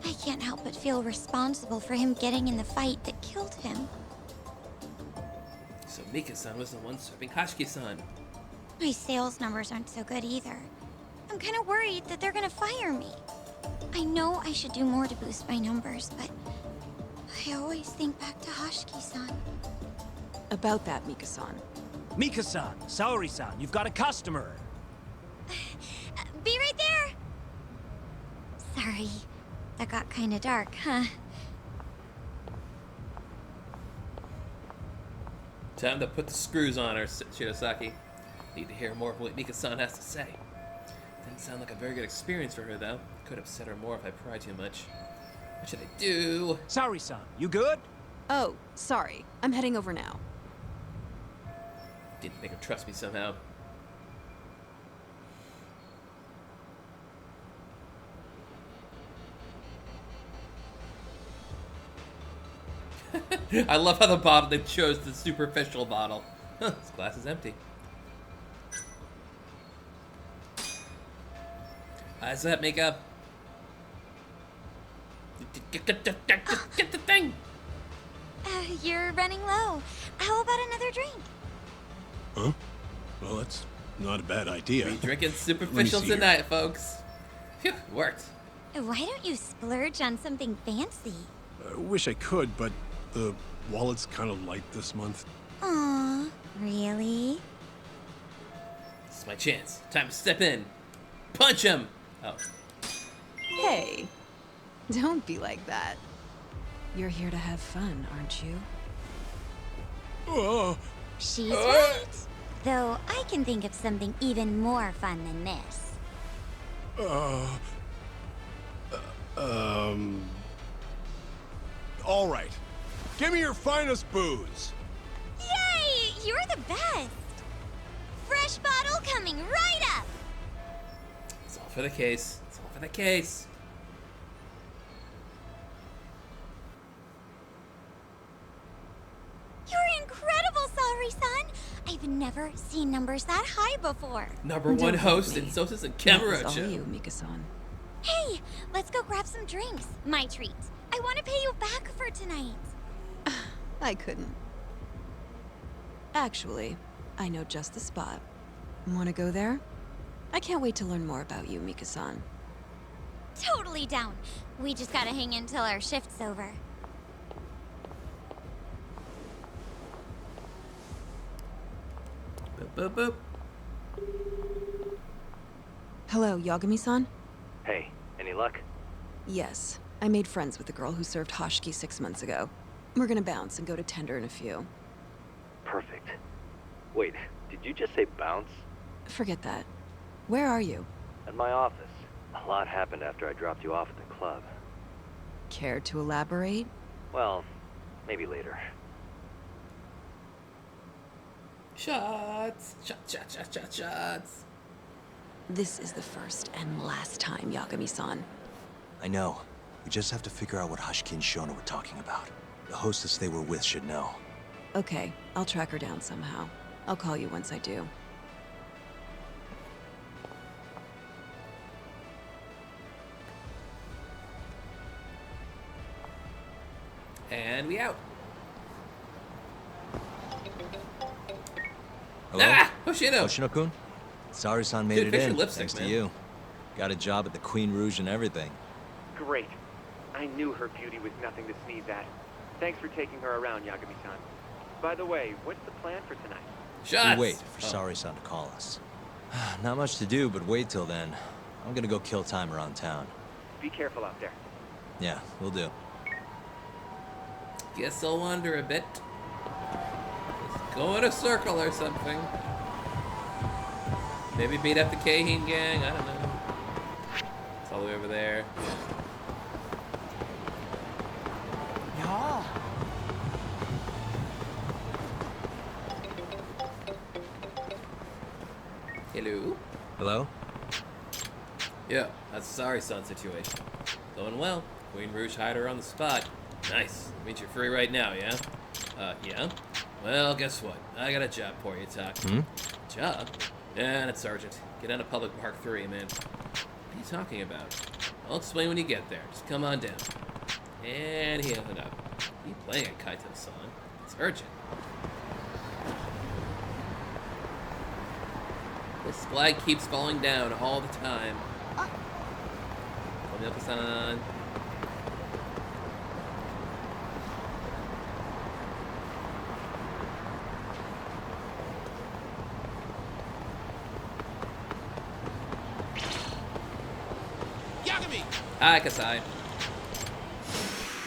I can't help but feel responsible for him getting in the fight that killed him. So Mika-san was the one serving Hashiki-san. My sales numbers aren't so good either. I'm kind of worried that they're gonna fire me. I know I should do more to boost my numbers, but I always think back to Hashiki-san. About that, Mika-san. Mika-san, Saori-san, you've got a customer. Be right there! Sorry, that got kind of dark, huh? Time to put the screws on her, Shirosaki. Need to hear more of what Mika-san has to say. Didn't sound like a very good experience for her, though. Could upset her more if I pry too much. What should I do? Saori-san, you good? Oh, sorry. I'm heading over now. Didn't make her trust me somehow. I love how the bottle, they chose the superficial bottle. Huh, this glass is empty. Eyes up, makeup. Get the thing. You're running low. How about another drink? Huh? Well, that's not a bad idea. Be drinking superficial tonight, folks. Phew, worked. Why don't you splurge on something fancy? I wish I could, but the wallet's kind of light this month. Aw, really? This is my chance. Time to step in. Punch him! Oh. Hey, don't be like that. You're here to have fun, aren't you? She's right. Though I can think of something even more fun than this. All right. Give me your finest booze. Yay! You're the best! Fresh bottle coming right up! It's all for the case. It's all for the case. You're incredible, Saori-san! I've never seen numbers that high before. Number one host in Sosis and Kamurocho. That's all you, Mika-san. Hey, let's go grab some drinks. My treat. I want to pay you back for tonight. I couldn't. Actually, I know just the spot. Want to go there? I can't wait to learn more about you, Mika-san. Totally down. We just gotta hang in till our shift's over. Boop, boop, boop. Hello, Yagami-san? Hey, any luck? Yes. I made friends with the girl who served Hashiki 6 months ago. We're gonna bounce and go to Tender in a few. Perfect. Wait, did you just say bounce? Forget that. Where are you? At my office. A lot happened after I dropped you off at the club. Care to elaborate? Well, maybe later. Shots! Shots! This is the first and last time, Yagami-san. I know. We just have to figure out what Hashiki and Shono were talking about. The hostess they were with should know. Okay, I'll track her down somehow. I'll call you once I do. And we out. Hello? Ah! Hoshino! Hoshino-kun? Saori-san made Dude, it fix your in, lipstick, thanks to man. you. Got a job at the Queen Rouge and everything. Great. I knew her beauty was nothing to sneeze at. Thanks for taking her around, Yagami-san. By the way, what's the plan for tonight? Shots! We wait for Saori-san to call us. Not much to do, but wait till then. I'm gonna go kill time around town. Be careful out there. Yeah, we'll do. Guess I'll wander a bit. Let's go in a circle or something. Maybe beat up the Kaheen gang, I don't know. It's all the way over there. Yeah. Hello? Hello? Yeah, that's a Saori-san situation. Going well. Queen Rouge hider on the spot. Nice. Meet your free right now, yeah? Yeah? Well, guess what? I got a job for you, Tak. Job? Yeah, it's urgent. Get out of Public Park 3, man. What are you talking about? I'll explain when you get there. Just come on down. And he opened up. What are you playing at Kaito-san? It's urgent. This flag keeps falling down all the time. Tomioka-san. Yagami! Hi, Kasai.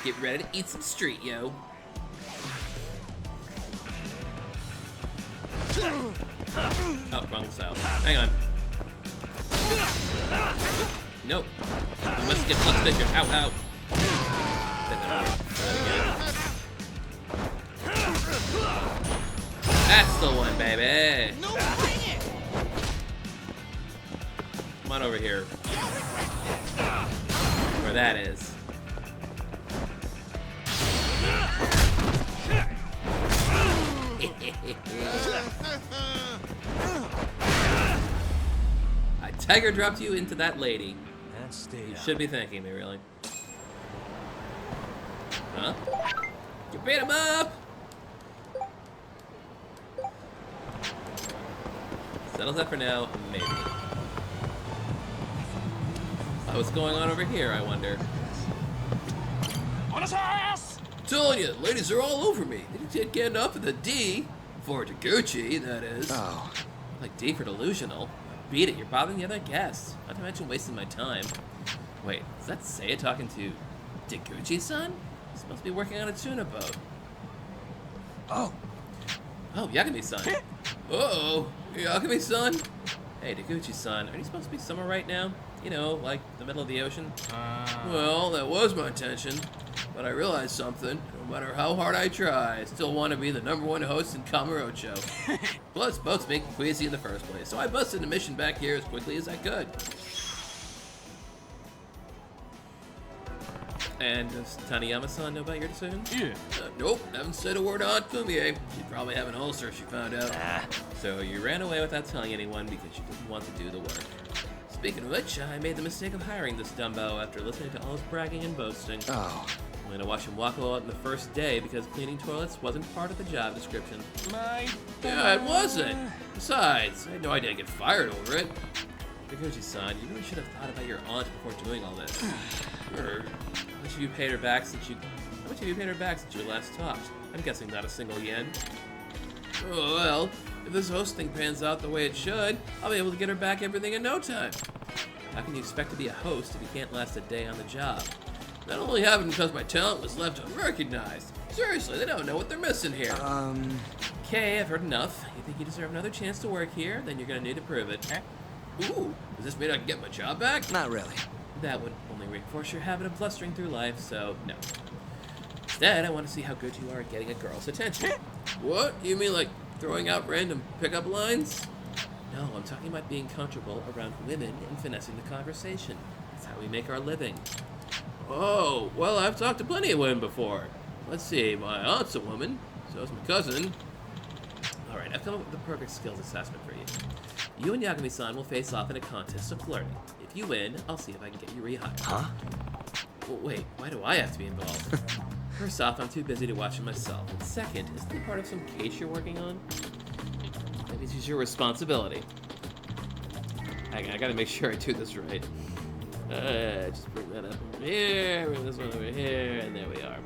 Get ready to eat some street, yo. Oh, wrong style. Hang on. Nope. I must get plus vision. Ow, ow. That's the one, baby. Come on over here. Where that is. I tiger dropped you into that lady. You should be thanking me, really. Huh? You beat him up! Settles that for now, maybe. What's going on over here, I wonder? Telling you, ladies are all over me. They didn't get enough of the D. For Deguchi, that is. Oh. Like D for delusional. Beat it, you're bothering the other guests. Not to mention wasting my time. Wait, is that Seiya talking to Deguchi-san? He's supposed to be working on a tuna boat. Oh, Yagami-san. Uh-oh, Yagami-san. Hey, Deguchi-san, are you supposed to be somewhere right now? You know, like the middle of the ocean? Well, that was my intention. But I realized something. No matter how hard I try, I still want to be the #1 host in Kamurocho. Plus, boats make me queasy in the first place, so I busted a mission back here as quickly as I could. And does Taniyama-san know about your decision? Yeah. Nope, haven't said a word on Fumie. She'd probably have an ulcer if she found out. So you ran away without telling anyone because you didn't want to do the work. Speaking of which, I made the mistake of hiring this dumbo after listening to all his bragging and boasting. Oh. I'm gonna watch him walk out in the first day because cleaning toilets wasn't part of the job description. Yeah, it wasn't. Besides, I had no idea I'd get fired over it. Deguchi-san, you really should have thought about your aunt before doing all this. How much have you paid her back since you last talked? I'm guessing not a single yen. Oh well, if this host thing pans out the way it should, I'll be able to get her back everything in no time. How can you expect to be a host if you can't last a day on the job? That only happened because my talent was left unrecognized. Seriously, they don't know what they're missing here. Okay, I've heard enough. You think you deserve another chance to work here? Then you're gonna need to prove it. Ooh, does this mean I can get my job back? Not really. That would only reinforce your habit of blustering through life, so no. Instead, I want to see how good you are at getting a girl's attention. What? You mean like throwing out random pickup lines? No, I'm talking about being comfortable around women and finessing the conversation. That's how we make our living. Oh, well, I've talked to plenty of women before. Let's see, my aunt's a woman, so's my cousin. Alright, I've come up with the perfect skills assessment for you. You and Yagami-san will face off in a contest of flirting. If you win, I'll see if I can get you rehired. Huh? Well, wait, why do I have to be involved? First off, I'm too busy to watch it myself. And second, isn't it part of some case you're working on? That means it's your responsibility. Hang on, I gotta make sure I do this right. Just bring that up over here, bring this one over here, and there we are.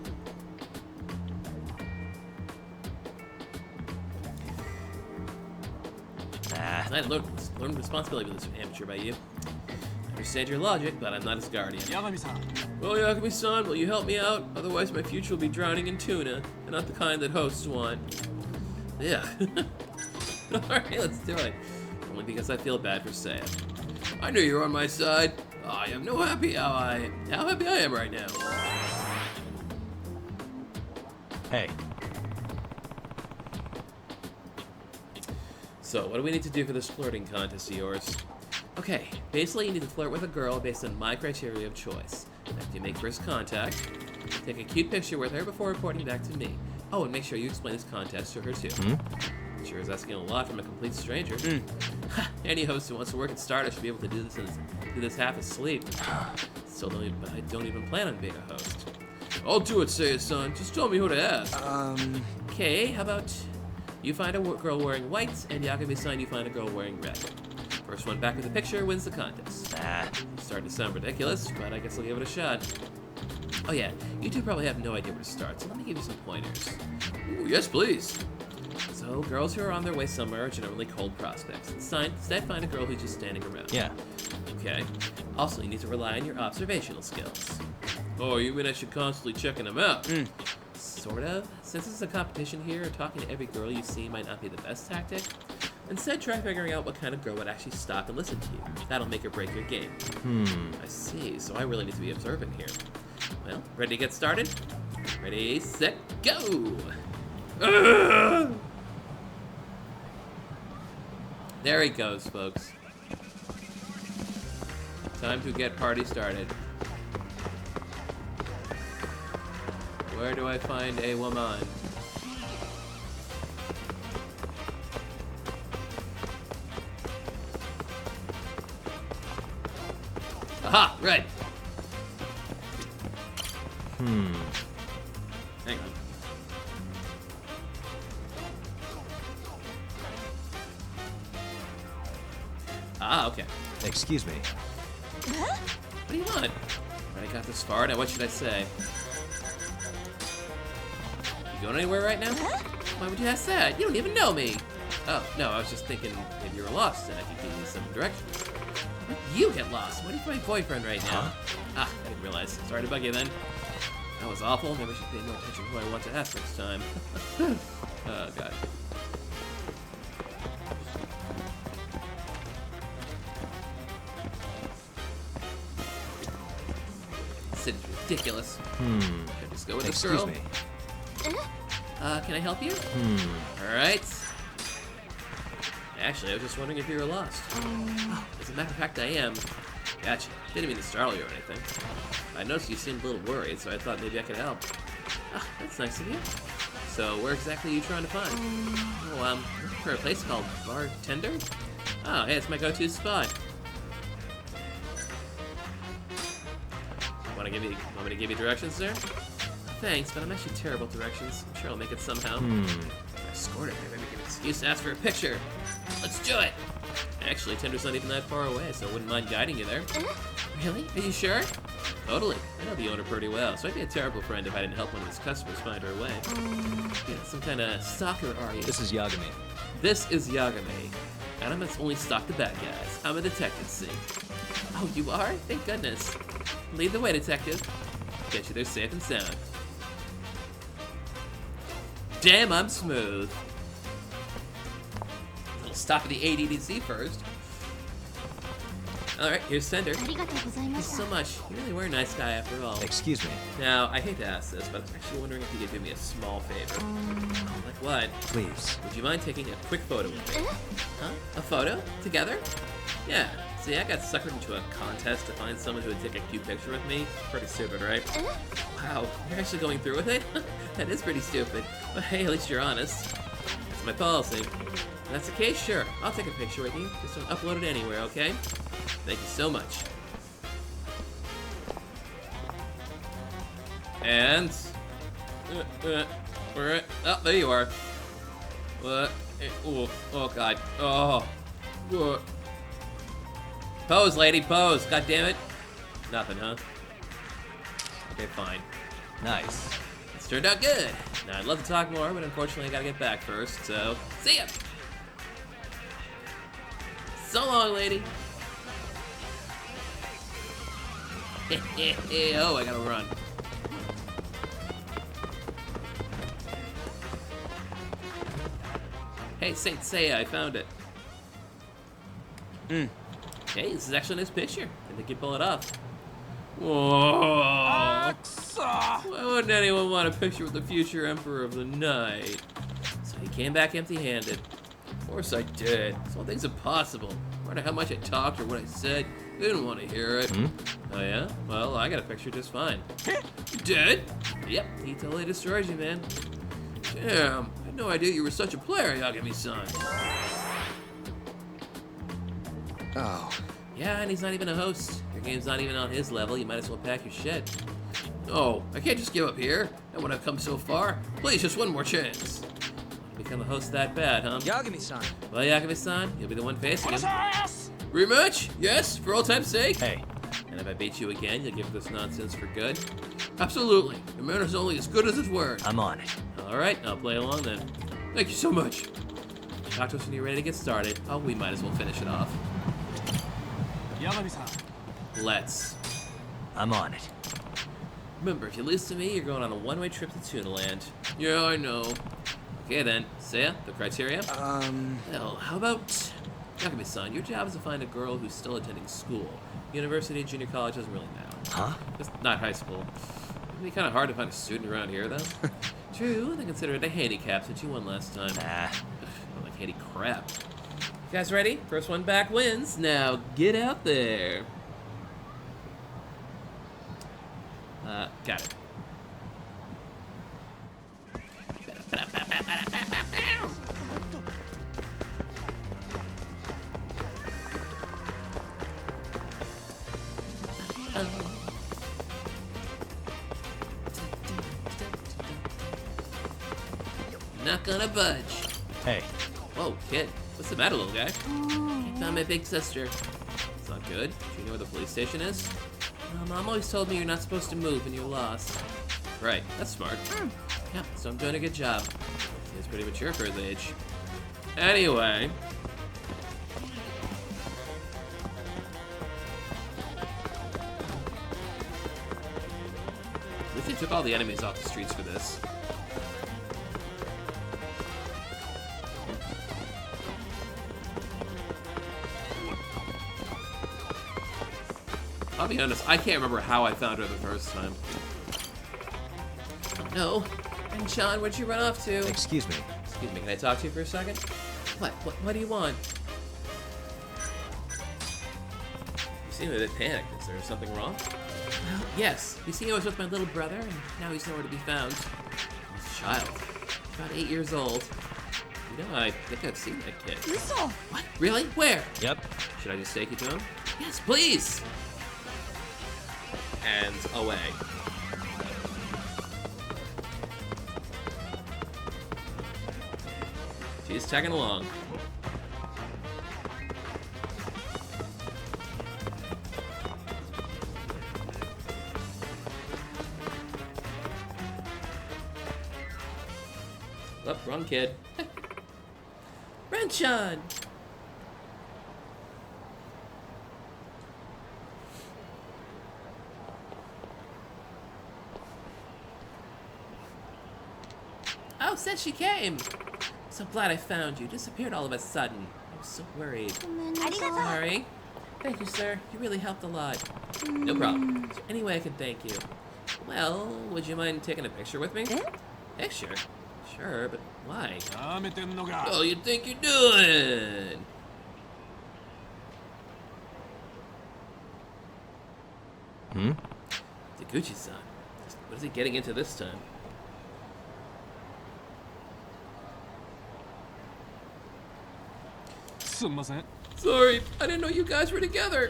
I learned responsibility with this amateur by you. I understand your logic, but I'm not his guardian. Yagami-san. Well, Yagami-san, will you help me out? Otherwise, my future will be drowning in tuna, and not the kind that hosts want. Yeah. Alright, let's do it. Only because I feel bad for Seiya. I knew you were on my side. I am how happy I am right now. Hey. So, what do we need to do for this flirting contest of yours? Okay, basically you need to flirt with a girl based on my criteria of choice. After you make first contact, take a cute picture with her before reporting back to me. Oh, and make sure you explain this contest to her too. Sure is asking a lot from a complete stranger. Any host who wants to work at Stardust should be able to do this half asleep. Still don't even, I don't even plan on being a host. I'll do it, Saori-san. Just tell me who to ask. Okay, how about you find a girl wearing white, and Yagami-san, you find a girl wearing red. First one back with a picture wins the contest. It's starting to sound ridiculous, but I guess I'll give it a shot. Oh yeah, you two probably have no idea where to start, so let me give you some pointers. Ooh, yes, please. So, girls who are on their way somewhere are generally cold prospects. Instead, find a girl who's just standing around. Yeah. Okay. Also, you need to rely on your observational skills. Oh, you mean I should constantly checking them out? Sort of. Since it's a competition here, talking to every girl you see might not be the best tactic. Instead, try figuring out what kind of girl would actually stop and listen to you. That'll make or break your game. I see. So I really need to be observant here. Well, ready to get started? Ready, set, go! There he goes, folks. Time to get party started. Where do I find a woman? Aha! Red! Hang on. Ah, okay. Excuse me. What do you want? I got this far, now what should I say? You going anywhere right now? Why would you ask that? You don't even know me! Oh, no, I was just thinking maybe you were lost and I could give you some directions. You get lost. What are you my boyfriend right now? Ah, I didn't realize. Sorry to bug you then. That was awful. Maybe I should pay more attention to who I want to ask next time. Oh, God. This is ridiculous. Should I just go with this girl? Excuse me. Can I help you? Alright. Actually, I was just wondering if you were lost. Oh, as a matter of fact, I am. Gotcha. Didn't mean to startle you or anything. I noticed you seemed a little worried, so I thought maybe I could help. Ah, that's nice of you. So, where exactly are you trying to find? Oh, looking for a place called Bartender? Oh, hey, it's my go-to spot. Want me to give you directions, sir? Thanks, but I'm actually terrible at directions. I'm sure I'll make it somehow. I scored it. Maybe give an excuse to ask for a picture. Let's do it! Actually, Tender's not even that far away, so I wouldn't mind guiding you there. Really? Are you sure? Totally. I know the owner pretty well, so I'd be a terrible friend if I didn't help one of his customers find her way. You know, some kind of stalker, are you? This is Yagami. This is Yagami. And I'm not only stalk the bad guys. I'm a detective, see. Oh, you are? Thank goodness. Lead the way, detective. Get you there safe and sound. Damn, I'm smooth. A little stop at the ADDC first. Alright, here's Tender. Thank you so much. You really were a nice guy after all. Excuse me. Now, I hate to ask this, but I was actually wondering if you could do me a small favor. Like what? Please. Would you mind taking a quick photo with me? Huh? A photo? Together? Yeah. See, I got suckered into a contest to find someone who would take a cute picture with me. Pretty stupid, right? Wow, you're actually going through with it? That is pretty stupid. But hey, at least you're honest. That's my policy. If that's the case, sure. I'll take a picture with you. Just don't upload it anywhere, okay? Thank you so much. And... where? Oh, there you are. What? Oh, God. Oh. What? Pose, lady, pose. God damn it. Nothing, huh? Okay, fine. Nice. It's turned out good. Now, I'd love to talk more, but unfortunately I gotta get back first, so... See ya! So long, lady. Oh, I gotta run. Hey, Saint Seiya, I found it. Hey, this is actually a nice picture. I think you pull it off. Whoa! Why wouldn't anyone want a picture with the future Emperor of the Night? So he came back empty-handed. Of course I did. This whole thing's impossible. No matter how much I talked or what I said, they didn't want to hear it. Oh yeah? Well, I got a picture just fine. You did? Yep, he totally destroyed you, man. Damn, I had no idea you were such a player, Yagami-san. Oh. Yeah, and he's not even a host. Your game's not even on his level. You might as well pack your shit. No, I can't just give up here. And when I've come so far, please, just one more chance. Become a host that bad, huh? Yagami-san. Well, Yagami-san, you'll be the one facing him. Rematch? Yes, for old time's sake. Hey. And if I beat you again, you'll give this nonsense for good? Absolutely. The man is only as good as his word. I'm on it. All right, I'll play along then. Thank you so much. Talk to us when you're ready to get started. Oh, we might as well finish it off. Yagami-san. Let's. I'm on it. Remember, if you lose to me, you're going on a one-way trip to Tuna Land. Yeah, I know. Okay then, Saya, the criteria? Well, how about Yagami-san? Your job is to find a girl who's still attending school. University, junior college doesn't really matter. Huh? It's not high school. It'd be kind of hard to find a student around here, though. True, they consider it a handicap since you won last time. Nah. Like handy crap. You guys ready? First one back wins. Now get out there. Got it. Not gonna budge. Hey. Whoa, kid. What's the matter, little guy? I found my big sister. It's not good. Do you know where the police station is? Mom always told me you're not supposed to move when you're lost. Right, that's smart. Yeah, so I'm doing a good job. He's pretty mature for his age. Anyway. At least they took all the enemies off the streets for this. I'll be honest, I can't remember how I found her the first time. No. And Sean, where'd you run off to? Excuse me. Excuse me, can I talk to you for a second? What do you want? You seem a bit panicked. Is there something wrong? Well, yes. You see, I was with my little brother, and now he's nowhere to be found. He's a child. About 8 years old. You know, I think I've seen that kid. Listen. What? Really? Where? Yep. Should I just take you to him? Yes, please! And away. She's tagging along. Oh, wrong kid. Renshan! Oh, since she came! So glad I found you. Disappeared all of a sudden. I was so worried. Sorry. Thank you, sir. You really helped a lot. No problem. Is there any way I can thank you? Well, would you mind taking a picture with me? Picture? Sure, but why? Oh, you think you're doing? Deguchi-san. What is he getting into this time? Sorry, I didn't know you guys were together.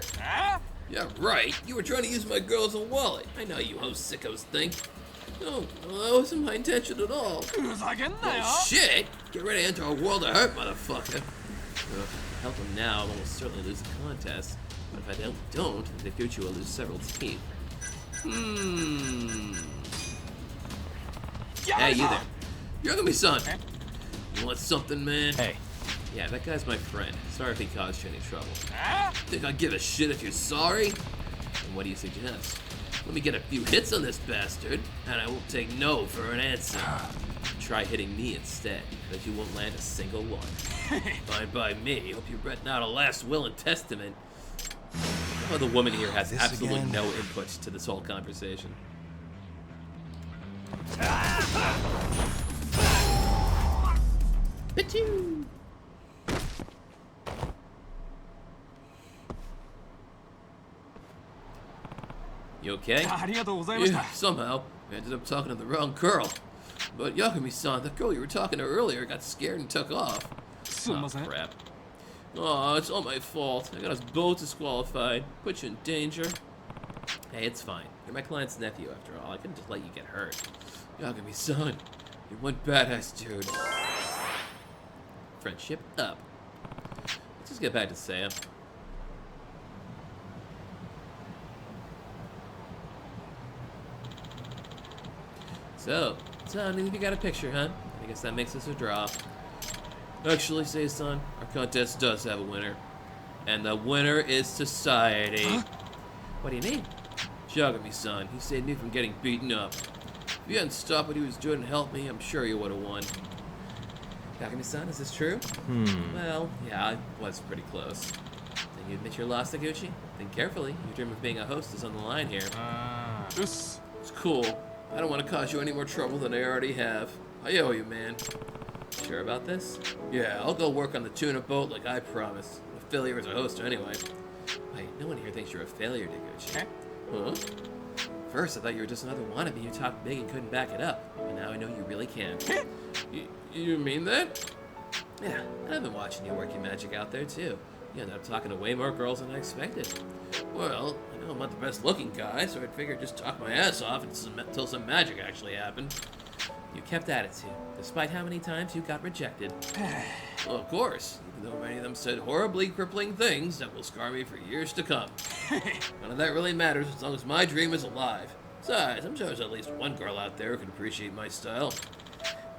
Yeah, right. You were trying to use my girl as a wallet. I know you host sickos think. No, that wasn't my intention at all. Oh, shit! Get ready to enter a world of hurt, motherfucker. Help him now, I'll almost certainly lose the contest. But if I don't, Deguchi will lose several teeth. Hey, you there. Yagami-san! You want something, man? Hey. Yeah, that guy's my friend. Sorry if he caused you any trouble. Think I'd give a shit if you're sorry? And what do you suggest? Let me get a few hits on this bastard, and I won't take no for an answer. Try hitting me instead, because you won't land a single one. Fine by me. Hope you've written out a last will and testament. Oh, the woman here has absolutely no input to this whole conversation. Pichu! You okay? Yeah, somehow, I ended up talking to the wrong girl. But Yagami-san, the girl you were talking to earlier got scared and took off. Oh, crap. Oh, it's all my fault. I got us both disqualified. Put you in danger. Hey, it's fine. You're my client's nephew, after all. I couldn't just let you get hurt. Yagami-san, you're one badass dude. Friendship up. Let's just get back to Sam. So, I think you got a picture, huh? I guess that makes us a draw. Actually, Sei-san, our contest does have a winner. And the winner is Society. Huh? What do you mean? Yagami-san, he saved me from getting beaten up. If you hadn't stopped what he was doing and helped me, I'm sure you would have won. Yagami-san, is this true? Well, yeah, I was pretty close. Then you admit your loss, Taguchi? Think carefully. Your dream of being a host is on the line here. It's cool. I don't want to cause you any more trouble than I already have. I owe you, man. Sure about this? Yeah, I'll go work on the tuna boat like I promised. I'm a failure as a host anyway. Wait, no one here thinks you're a failure, Taguchi. Huh? First, I thought you were just another wannabe who talked big and couldn't back it up. But now I know you really can. You mean that? Yeah, I've been watching you work your magic out there, too. You ended up talking to way more girls than I expected. Well, I know I'm not the best looking guy, so I'd figure I'd just talk my ass off until some magic actually happened. You kept at it, too, despite how many times you got rejected. Well, of course, even though many of them said horribly crippling things that will scar me for years to come. None of that really matters as long as my dream is alive. Besides, I'm sure there's at least one girl out there who can appreciate my style.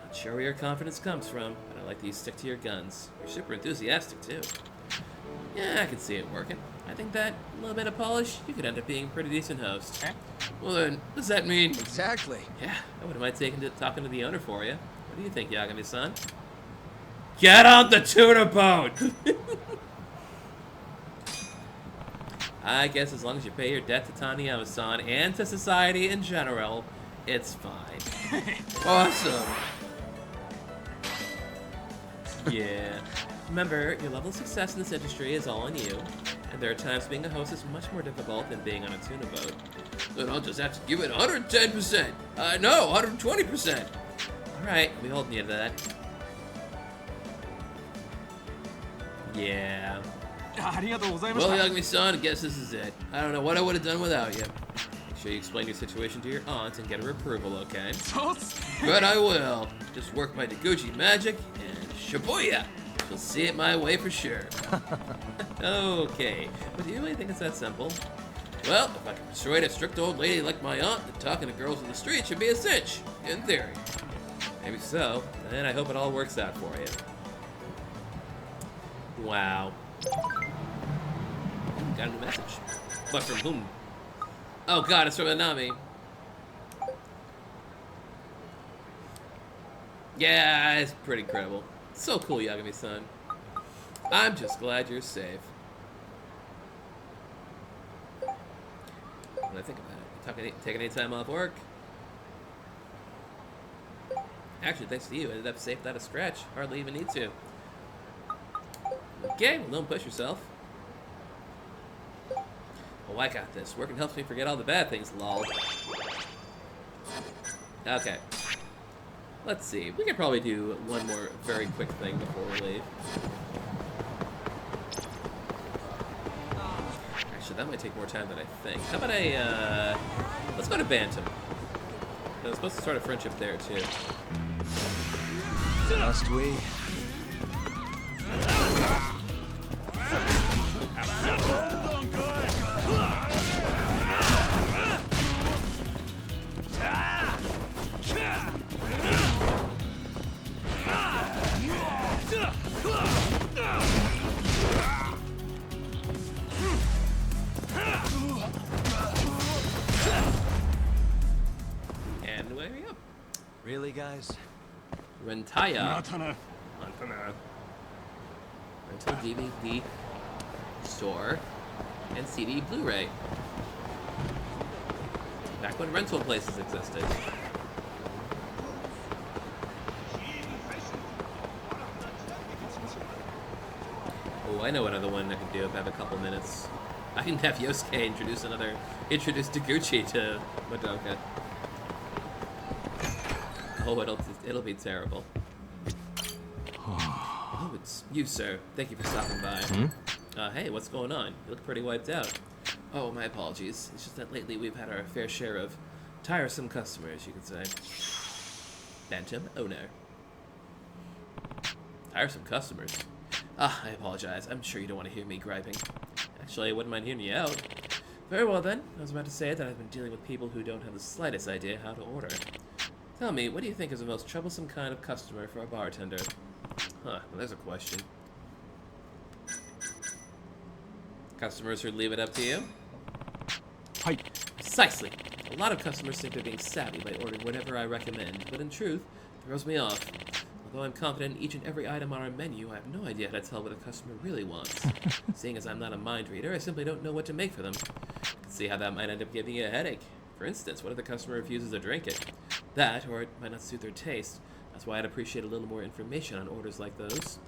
Not sure where your confidence comes from, but I like that you stick to your guns. You're super enthusiastic, too. Yeah, I can see it working. I think that a little bit of polish, you could end up being a pretty decent host. Well then, does that mean... Exactly. Yeah, I wouldn't mind talking to the owner for you. What do you think, Yagami-san? Get on the tuna boat! I guess as long as you pay your debt to Taniyama-san and to society in general, it's fine. Awesome. Yeah. Remember, your level of success in this industry is all on you, and there are times being a host is much more difficult than being on a tuna boat. Then I'll just have to give it 110%. No, 120%. Alright, we holding you to that. Yeah. Well, Yagami-san, I guess this is it. I don't know what I would have done without you. Make sure you explain your situation to your aunt and get her approval, okay? But I will. Just work my Taguchi magic, and shibuya! She'll see it my way for sure. Okay, but do you really think it's that simple? Well, if I can persuade a strict old lady like my aunt that talking to girls in the street should be a cinch, in theory. Maybe so, and I hope it all works out for you. Wow. Got a new message. But from whom? Oh god, it's from Anami. Yeah, it's pretty incredible. So cool, Yagami-san. I'm just glad you're safe. When I think about it, taking any time off work? Actually, thanks to you, I ended up safe without a scratch. Hardly even need to. Okay, well, don't push yourself. Oh, I got this. Working helps me forget all the bad things, lol. Okay. Let's see. We could probably do one more very quick thing before we leave. Actually, that might take more time than I think. How about let's go to Bantam. I was supposed to start a friendship there, too. Must we? And there we go. Really, guys? Rentaya. Rental DVD store and CD Blu-ray. Back when rental places existed. Oh, I know another one I could do if I have a couple minutes. I can have Yosuke introduce Deguchi to Madoka. Oh, it'll be terrible. Oh, it's you, sir. Thank you for stopping by. Hey, what's going on? You look pretty wiped out. Oh, my apologies. It's just that lately we've had our fair share of tiresome customers, you could say. Bantam owner. Tiresome customers. I apologize. I'm sure you don't want to hear me griping. Actually, I wouldn't mind hearing you out. Very well then. I was about to say that I've been dealing with people who don't have the slightest idea how to order. Tell me, what do you think is the most troublesome kind of customer for a bartender? Huh, well, there's a question. Customers who leave it up to you? Hi. Precisely. A lot of customers think they're being savvy by ordering whatever I recommend, but in truth, it throws me off. Although I'm confident in each and every item on our menu, I have no idea how to tell what a customer really wants. Seeing as I'm not a mind reader, I simply don't know what to make for them. I can see how that might end up giving you a headache. For instance, what if the customer refuses to drink it? That, or it might not suit their taste. That's why I'd appreciate a little more information on orders like those.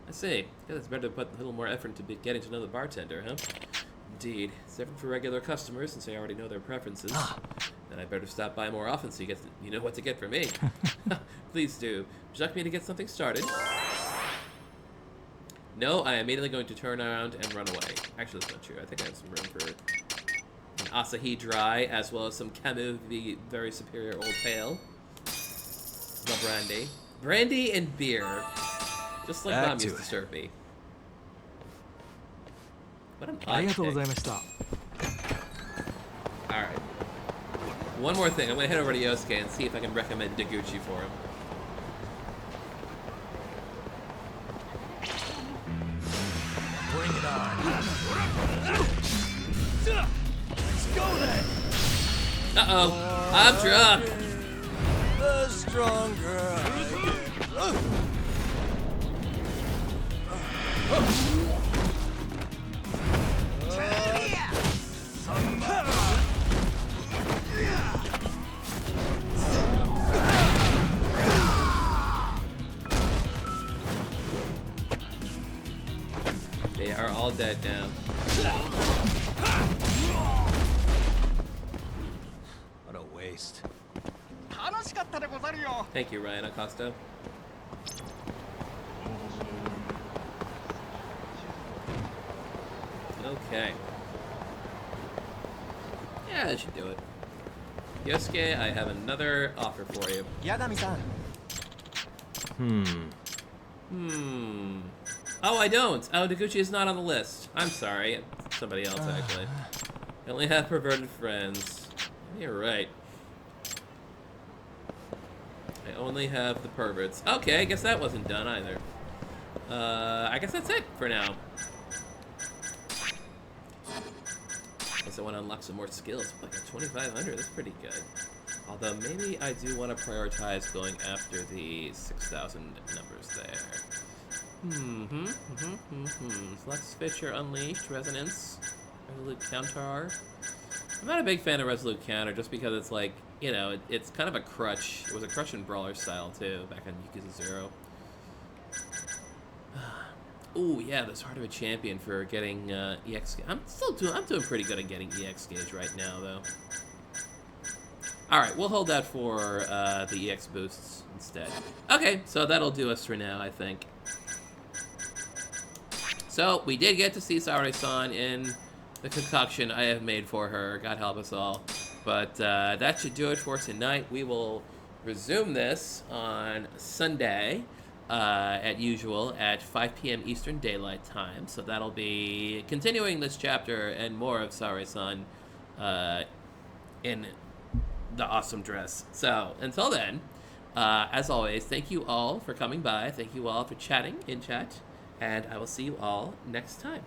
I see. Guess it's better to put a little more effort into getting to know the bartender, huh? Indeed. It's different for regular customers, since I already know their preferences. Then I better stop by more often so you know what to get for me. Please do. Would you like me to get something started? No, I am immediately going to turn around and run away. Actually, that's not true. I think I have some room for an Asahi Dry, as well as some Camu, the very superior Old Pale. The brandy. Brandy and beer. Just like Mom used to serve me. What an odd thing. Alright. One more thing. I'm going to head over to Yosuke and see if I can recommend Deguchi for him. Bring it on. Let's go then. Uh-oh. I'm drunk. The stronger I get. They are all dead now. What a waste. Thank you, Ryan Acosta. Okay. Yeah, that should do it. Yosuke, I have another offer for you. Yagami-san. Oh, I don't. Oh, Deguchi is not on the list. I'm sorry. It's somebody else, actually. I only have perverted friends. You're right. I only have the perverts. Okay, I guess that wasn't done either. I guess that's it for now. Guess I want to unlock some more skills. Like a 2,500, that's pretty good. Although maybe I do want to prioritize going after the 6,000 numbers there. Flex Fisher Unleashed, Resonance, Resolute Counter. I'm not a big fan of Resolute Counter just because it's like, you know, it's kind of a crutch. It was a crutch in Brawler style too, back on Yakuza 0. Oh yeah, there's Heart of a Champion for getting EX. I'm doing pretty good at getting EX gauge right now though. All right, we'll hold that for the EX boosts instead. Okay, so that'll do us for now, I think. So we did get to see Saori-san in the concoction I have made for her. God help us all. But that should do it for tonight. We will resume this on Sunday, at usual, at 5 p.m. Eastern Daylight Time. So that'll be continuing this chapter and more of Saori-san in the awesome dress. So until then, as always, thank you all for coming by. Thank you all for chatting in chat. And I will see you all next time.